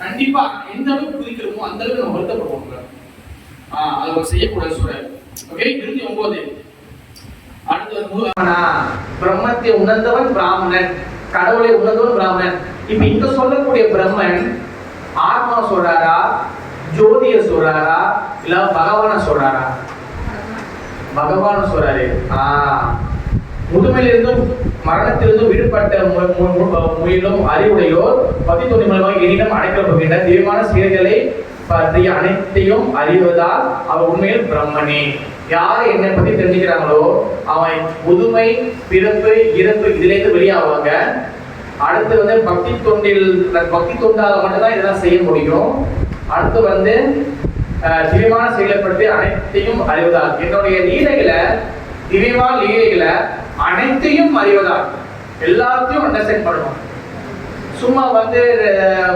கண்டிப்பா எந்த அளவுக்கு குதிக்கிறோமோ அந்த அளவுக்கு நம்ம வருத்தப்படுவோம். அதை செய்யக்கூடாது சொல்றாரு. ஓகே, 29. அடுத்து பிரம்மத்தை உணர்ந்தவன் பிராமணன், கடவுளை உணர்ந்தவன் பிராமணன். இப்ப இங்க சொல்லக்கூடிய பிரம்மன் ஆத்மா சொல்றாரா, ஜோதிய சொல்றாரா, இல்ல பகவான சொல்றாரா? பகவான சொல்றாரு. முதுமையிலிருந்தும் மரணத்திலிருந்தும் விடுபட்ட முயலும் அறிவுடையோர் 19 மூலமாக என்னிடம் அடைக்கப்படுகின்ற தீர்மான செயல்களை பற்றிய அனைத்தையும் அறிவதால் அவர் உண்மையில் பிரம்மனே. யார் என்னை பத்தி தெரிஞ்சுக்கிறாங்களோ அவன் முதுமை, பிறப்பு, இறப்பு இதிலேருந்து வெளியாவாங்க. அடுத்து வந்து பக்தி தொண்டால மட்டும்தான் இதெல்லாம் செய்ய முடியும். அடுத்து வந்து திவ்யமான செயலை பற்றி அனைத்தையும் அறிவதால் என்னுடைய திவ்யமான லீலைகளை அனைத்தையும் அறிவதால் எல்லாத்தையும் அண்டர்ஸ்டாண்ட் பண்ணணும். சும்மா வந்து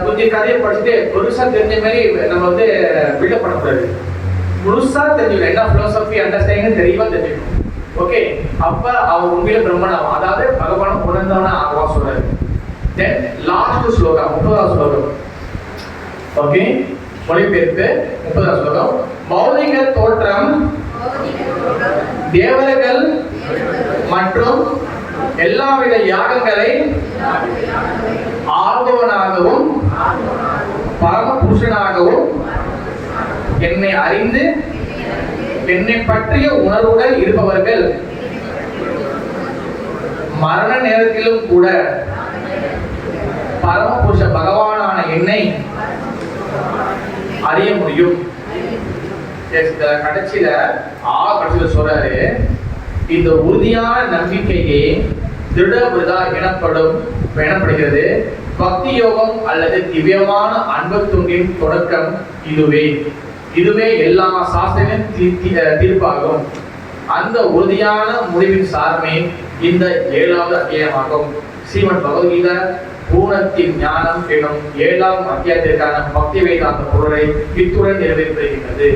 கொஞ்சம் கதையை படிச்சுட்டு முழுசா தெரிஞ்ச மாதிரி நம்ம வந்து பில்டப் பண்ணக்கூடாது. முழுசா தெரிஞ்சுக்கணும், என்ன பிலோசபி அண்டர்ஸ்டாண்டிங் தெரியவா தெரிஞ்சுக்கணும். ஓகே, அப்ப அவன் உண்மையில பிரம்மன் ஆகும், அதாவது பகவான உணர்ந்தவனா ஆகுவா சொல்றாரு. தென் லாஸ்ட் ஸ்லோகம் 30வது ஸ்லோகம். ஓகே, மொழிபெயர்ப்பு 30வது ஸ்லோகம். பௌதிக தோற்றம் தேவர்கள் மற்றும் எல்லாவித யாகங்களை ஆள்பவனாகவும் பரம புருஷனாகவும் என்னை அறிந்து என்னை பற்றிய உணர்வுடன் இருப்பவர்கள் மரண நேரத்திலும் கூட பரம புருஷ பகவானான என்னை அறிய முடியும். கடைசியில சொல்றாரு, இந்த உறுதியான நம்பிக்கையே திருடபிரதா எனப்படுகிறது. பக்தி யோகம் அல்லது திவ்யமான அன்பு துண்டின் தொடக்கம் இதுவே எல்லா சாஸ்திரங்களின் தீர்ப்பாகும். அந்த உறுதியான முடிவின் சார்மே இந்த 7வது அத்தியாயமாகும். ஸ்ரீமத் பகவத்கீதா பூர்ணத்தின் ஞானம் எனும் 7ஆம் அத்தியாயத்திற்கான பக்தி வேதாந்த பொருளை இத்துடன் நிறைவேற்றுகிறது.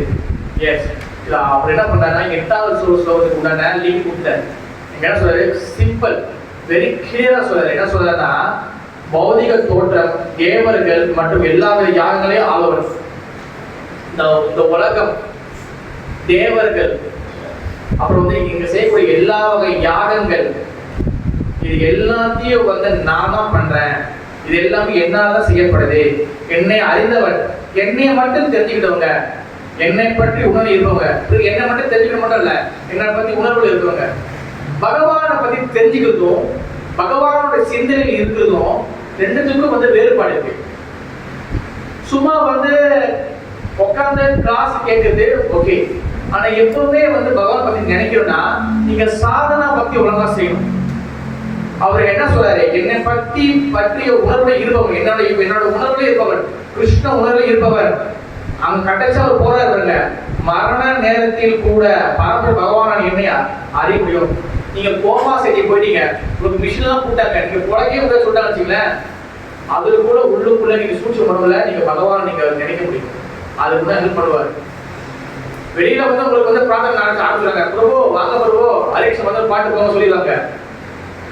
அவர் என்ன பண்றாருன்னா 8வது ஸ்லோகத்துக்கு உண்டான லிங்க் கொடுத்தாரு. என்ன சொல்றாரு? சிம்பிள், வெரி கிளியரா சொல்றாரு. என்ன சொல்றாருன்னா, பௌதிக தோற்றம் தேவர்கள் மற்றும் எல்லா யாகங்களையும் ஆளவர். இந்த உலகம், தேவர்கள், அப்புறம் வந்து இங்க செய்யக்கூடிய எல்லா வகை யாகங்கள், இது எல்லாத்தையும் வந்து நான் தான் பண்றேன். இது எல்லாமே என்னால்தான் செய்யப்படுது. என்னை அறிந்தவன், என்னை மட்டும் தெரிஞ்சுக்கிட்டவங்க, என்னை பற்றி உணர்வு இருப்பவங்க, என்னை மட்டும் தெரிஞ்சுக்க மட்டும் இல்ல, என்னை பத்தி உணர்வுகள் இருக்கவங்க, பகவானை பத்தி தெரிஞ்சுக்கிறதும் பகவானோட சிந்தனையில் இருக்கிறதும் ரெண்டுத்துக்கும் வந்து வேறுபாடு இருக்கு. சும்மா வந்து உட்கார்ந்து கிளாஸ் கேட்கறது ஓகே, ஆனா எப்பவுமே வந்து பகவான் பத்தி நினைக்கிறோம்னா நீங்க சாதனா பக்தி ஒழுங்கா செய்யணும். அவர் என்ன சொல்றாரு? என்னை பற்றிய உணர்வுல இருப்பவர், என்னோட உணர்வுல இருப்பவர், கிருஷ்ண உணர்வுல இருப்பவர். அங்க கடைசி அவர் போறாருங்க, மரண நேரத்தில் கூட பரம்பரை பகவான் என்னையா அறிய முடியும். நீங்க கோமா செய்தி போயிட்டீங்க, உங்களுக்கு மிஷின் எல்லாம் கூட்டாங்க, நீங்க குழந்தைய உங்க சொல்லிட்டாங்க வச்சுங்களேன், அதுல கூட உள்ளுக்குள்ள நீங்க சூழ்ச்சி உணர்வுல நீங்க பகவான் நீங்க நினைக்க முடியும். அது கூட ஹெல்ப் பண்ணுவாரு. வெளியில வந்து உங்களுக்கு வந்து பிரார்த்தனை நடத்த ஆரம்பிச்சாங்க, பிரபு வாங்க பிரபு அலெக்ஸ் வந்து பாட்டு போக சொல்லிடுவாங்க.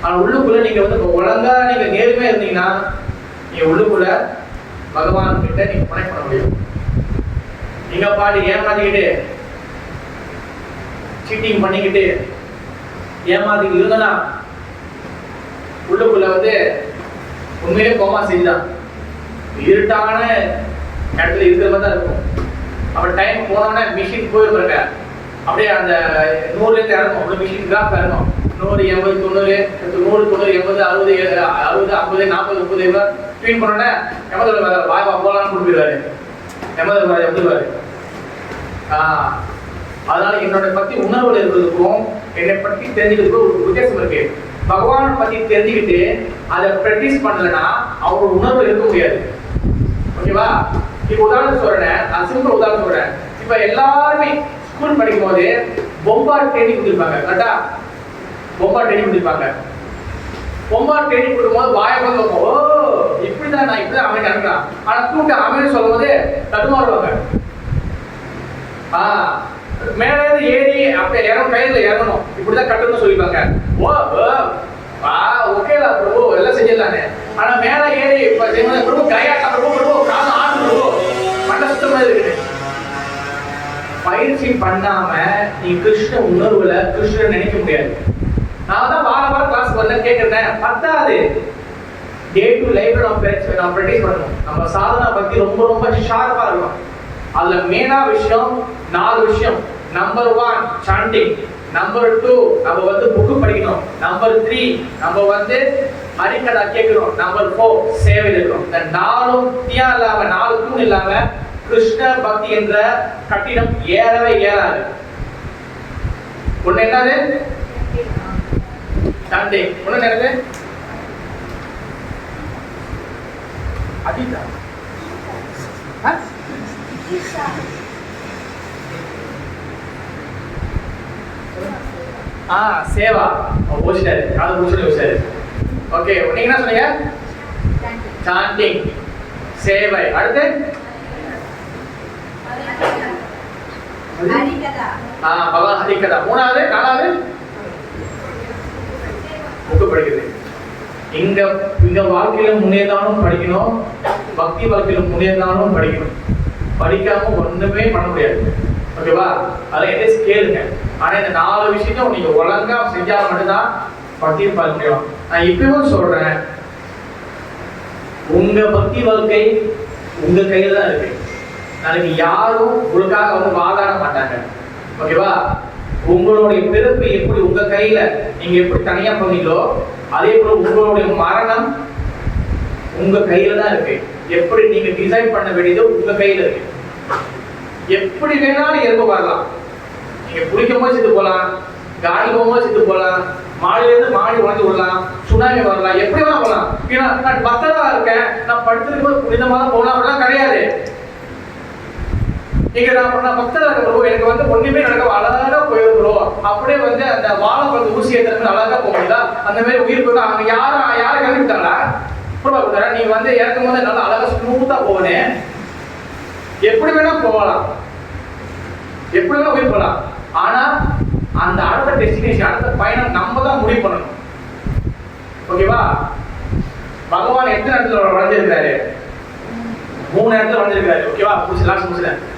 ஆனா உள்ளுக்குள்ள நீங்க வந்து ஒழுங்கா நீங்க நேர்மையா இருந்தீங்கன்னா நீங்க உள்ளுக்குள்ள பகவான் கிட்ட நீங்க கனெக்ட் பண்ண முடியும். நீங்க பாட்டு ஏமாத்திக்கிட்டு சீட்டிங் பண்ணிக்கிட்டு ஏமாத்திக்கிட்டு இருந்தனா உள்ளுக்குள்ள வந்து உண்மையிலே கோமா செய்தான் இருட்டான இடத்துல இருக்கிற மாதிரி தான் இருக்கும். அப்புறம் டைம் போனோன்னா மிஷின் போயிருப்பாங்க, அப்படியே அந்த 100லேருந்து இறங்கும், அவ்வளோ மிஷின் கிராஃப் இறங்கும். 100, 80, 90, 100, 90, 80, 60, 50, 40, 30 ட்வீன் பண்ணோன்னே வாய் போகலான்னு கொடுத்துருவாரு, வந்துருவாரு. அதனால என்னோட பத்தி உணர்வுகள் இருக்கிறதுக்கும் என்னை பற்றி தெரிஞ்சுக்கிறதுக்கும் ஒரு வித்தியாசம் இருக்கு. பகவானை பத்தி தெரிஞ்சுக்கிட்டு அதை ப்ராக்டிஸ் பண்ணலன்னா அவரோட உணர்வு இருக்க முடியாது. ஓகேவா? இப்ப உதாரணம் சொல்றேன், நான் சிம்பிள் உதாரணம் சொல்றேன். இப்ப எல்லாருமே ஸ்கூல் படிக்கும் போது பொம்பார் ட்ரைனிங் கொடுத்திருப்பாங்க, கரெக்டா? பொம்பார் ட்ரைனிங் கொடுத்திருப்பாங்க. பொம்பார் ட்ரைனிங் கொடுக்கும்போது வாயை வந்து ஓ இப்படிதான் நான் இப்படிதான் அவனுக்கு அனுப்புறான், ஆனா தூக்க அவனே சொல்லும் போது தடுமாறுவாங்க. மேல இருந்து ஏறி அப்படியே இறங்கும், கயிறுல இறங்கணும், இப்படிதான் கட்டணும்னு சொல்லிப்பாங்க. ஓ ஓகேலா பிரபு எல்லாம் செஞ்சிடலானே. ஆனா மேல ஏறி பிரபு கையாட்டா பிரபு கால ஆடு பிரபு மண்ட சுத்தமா இருக்குது. பயிற்சி பண்ணாம நீ கிருஷ்ண உணர்வுல கிருஷ்ணன் நினைக்க முடியாது. நான் தான் வாரம் கிளாஸ் வந்து கேட்கிறேன், பத்தாது. டே டு லைஃப்ல நம்ம ப்ராக்டிஸ் பண்ணணும். நம்ம சாதனா பத்தி ரொம்ப ரொம்ப ஷார்ப்பா இருக்கணும். அதுல மெயினா விஷயம் 4 விஷயம். நம்பர் 1 சாண்டிங், நம்பர் 2 நம்ம வந்து புக்கு படிக்கணும், நம்பர் 3 நம்ம வந்து ஹரிகதா கேட்கணும், நம்பர் 4 சேவை இருக்கணும். இந்த 4 தியா இல்லாம 4 தூண் இல்லாம கிருஷ்ண பக்தி என்ற கட்டிடம் ஏறவே ஏறாது. ஒண்ணு என்னது? சாண்டிங். ஒண்ணு என்னது? அதிதா சேவா ஓசிட்டாரு, அது முடிச்சு ஓசிட்டாரு. ஓகே, நீங்க என்ன சொன்னீங்க? சாண்டிங், சேவை. அடுத்து பகவான் ஹரிகதா. 3வது 4வது புக்கு படிக்கிறது. இங்க வாழ்க்கையில முன்னேறாலும் படிக்கணும், பக்தி வாழ்க்கையில முன்னேறாலும் படிக்கணும். படிக்காம ஒண்ணுமே பண்ண முடியாது. ஓகேவா? அதெல்லாம் எதை கேளுங்க. ஆனா இந்த 4 விஷயத்தையும் நீங்க ஒழுங்கா செஞ்சா மட்டும்தான் பக்தியை பார்க்க முடியும். நான் இப்பவும் சொல்றேன், உங்க பக்தி வாழ்க்கை உங்க கையில தான் இருக்கு. நாளைக்கு யாரும் உங்களுக்காக வந்து வாதாட மாட்டாங்க. ஓகேவா? உங்களுடைய பிறப்பு எப்படி உங்க கையில நீங்க எப்படி தனியா பண்ணீங்களோ, அதே போல உங்களுடைய மரணம் உங்க கையில தான் இருக்கு. எப்படி நீங்க டிசைட் பண்ண வேண்டியது உங்க கையில இருக்கு. எப்படி வேணாலும் இறப்பு வரலாம். நீங்க குளிக்கும் போது செத்து போகலாம், காடி போகும்போது செத்து போகலாம், மாடியிலிருந்து மாடி உடஞ்சு விடலாம், சுனாமி வரலாம், எப்படி வேணா போகலாம். ஏன்னா நான் பக்தரா இருக்கேன், நான் படுத்திருக்கும் போது புனிதமாக போகலாம் அப்படிலாம் கிடையாது. நீங்க நான் பக்தரா இருக்க எனக்கு வந்து ஒண்ணுமே நடக்க அழகா போயிருக்கிறோம், அப்படியே வந்து அந்த வாழைப்பழத்து ஊசி ஏற்றுறது அழகா போகுதா, அந்த மாதிரி உயிர் போயிடும். அவங்க யாரை கண்டுபிடித்தாங்களா? நீ வந்து இறக்கும் போது நல்லா அழகா ஸ்மூத்தா போனேன். எப்படி வேணா போகலாம், எப்படி வேணா உயிர் போகலாம். ஆனா அந்த அடுத்த டெஸ்டினேஷன், அடுத்த பயணம் நம்ம தான் முடிவு பண்ணணும். ஓகேவா? பகவான் எத்தனை இடத்துல வளைஞ்சிருக்காரு? 3 இடத்துல வளைஞ்சிருக்காரு. ஓகேவா?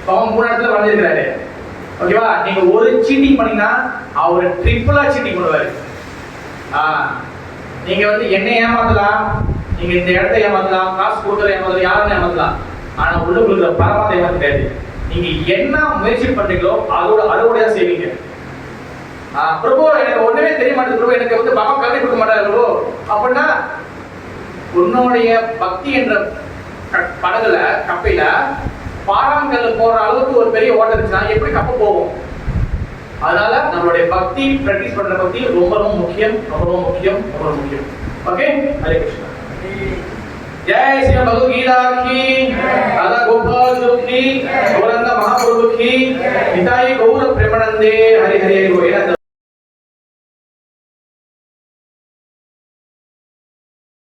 பகவான் 3 இடத்துல வளைஞ்சிருக்காரு. ஓகேவா? நீங்க ஒரு சீட்டிங் பண்ணீங்கன்னா அவர் ட்ரிபிளா சீட்டிங் பண்ணுவாரு. நீங்க வந்து என்ன ஏமாத்தலாம், நீங்க இந்த இடத்தை ஏமாத்தலாம், காசு கொடுக்குற ஏமாத்தலாம், யாரும் ஏமாத்தலாம். ஆனா உள்ள கொடுக்குற பரமாத்தை ஏமாத்தாது. நீங்க என்ன முயற்சி பண்றீங்களோ அதோட அறுவடையா செய்வீங்க. பிரபு எனக்கு ஒண்ணுமே தெரிய மாட்டேங்குது பிரபு, எனக்கு வந்து பகவான் கல்வி கொடுக்க மாட்டாரு பிரபு அப்படின்னா, உன்னுடைய பக்தி என்ற படகுல கப்பையில பாறாங்கல்ல போற அளவுக்கு ஒரு பெரிய ஓட்டம் இருந்துச்சுன்னா எப்படி கப்பை போகும்? அதனால நம்மளுடைய பக்தி பிராக்டிஸ் பண்ற பக்தி ரொம்ப ரொம்ப முக்கியம், ரொம்ப ரொம்ப முக்கியம், ரொம்ப முக்கியம். ஓகே, ஹரே கிருஷ்ணா. जय श्री भगवद गीता की, राधा गोपाल की, गौरंग महाप्रभु की, निताई गौर प्रेमानंदे, हरि हरि गोविंद।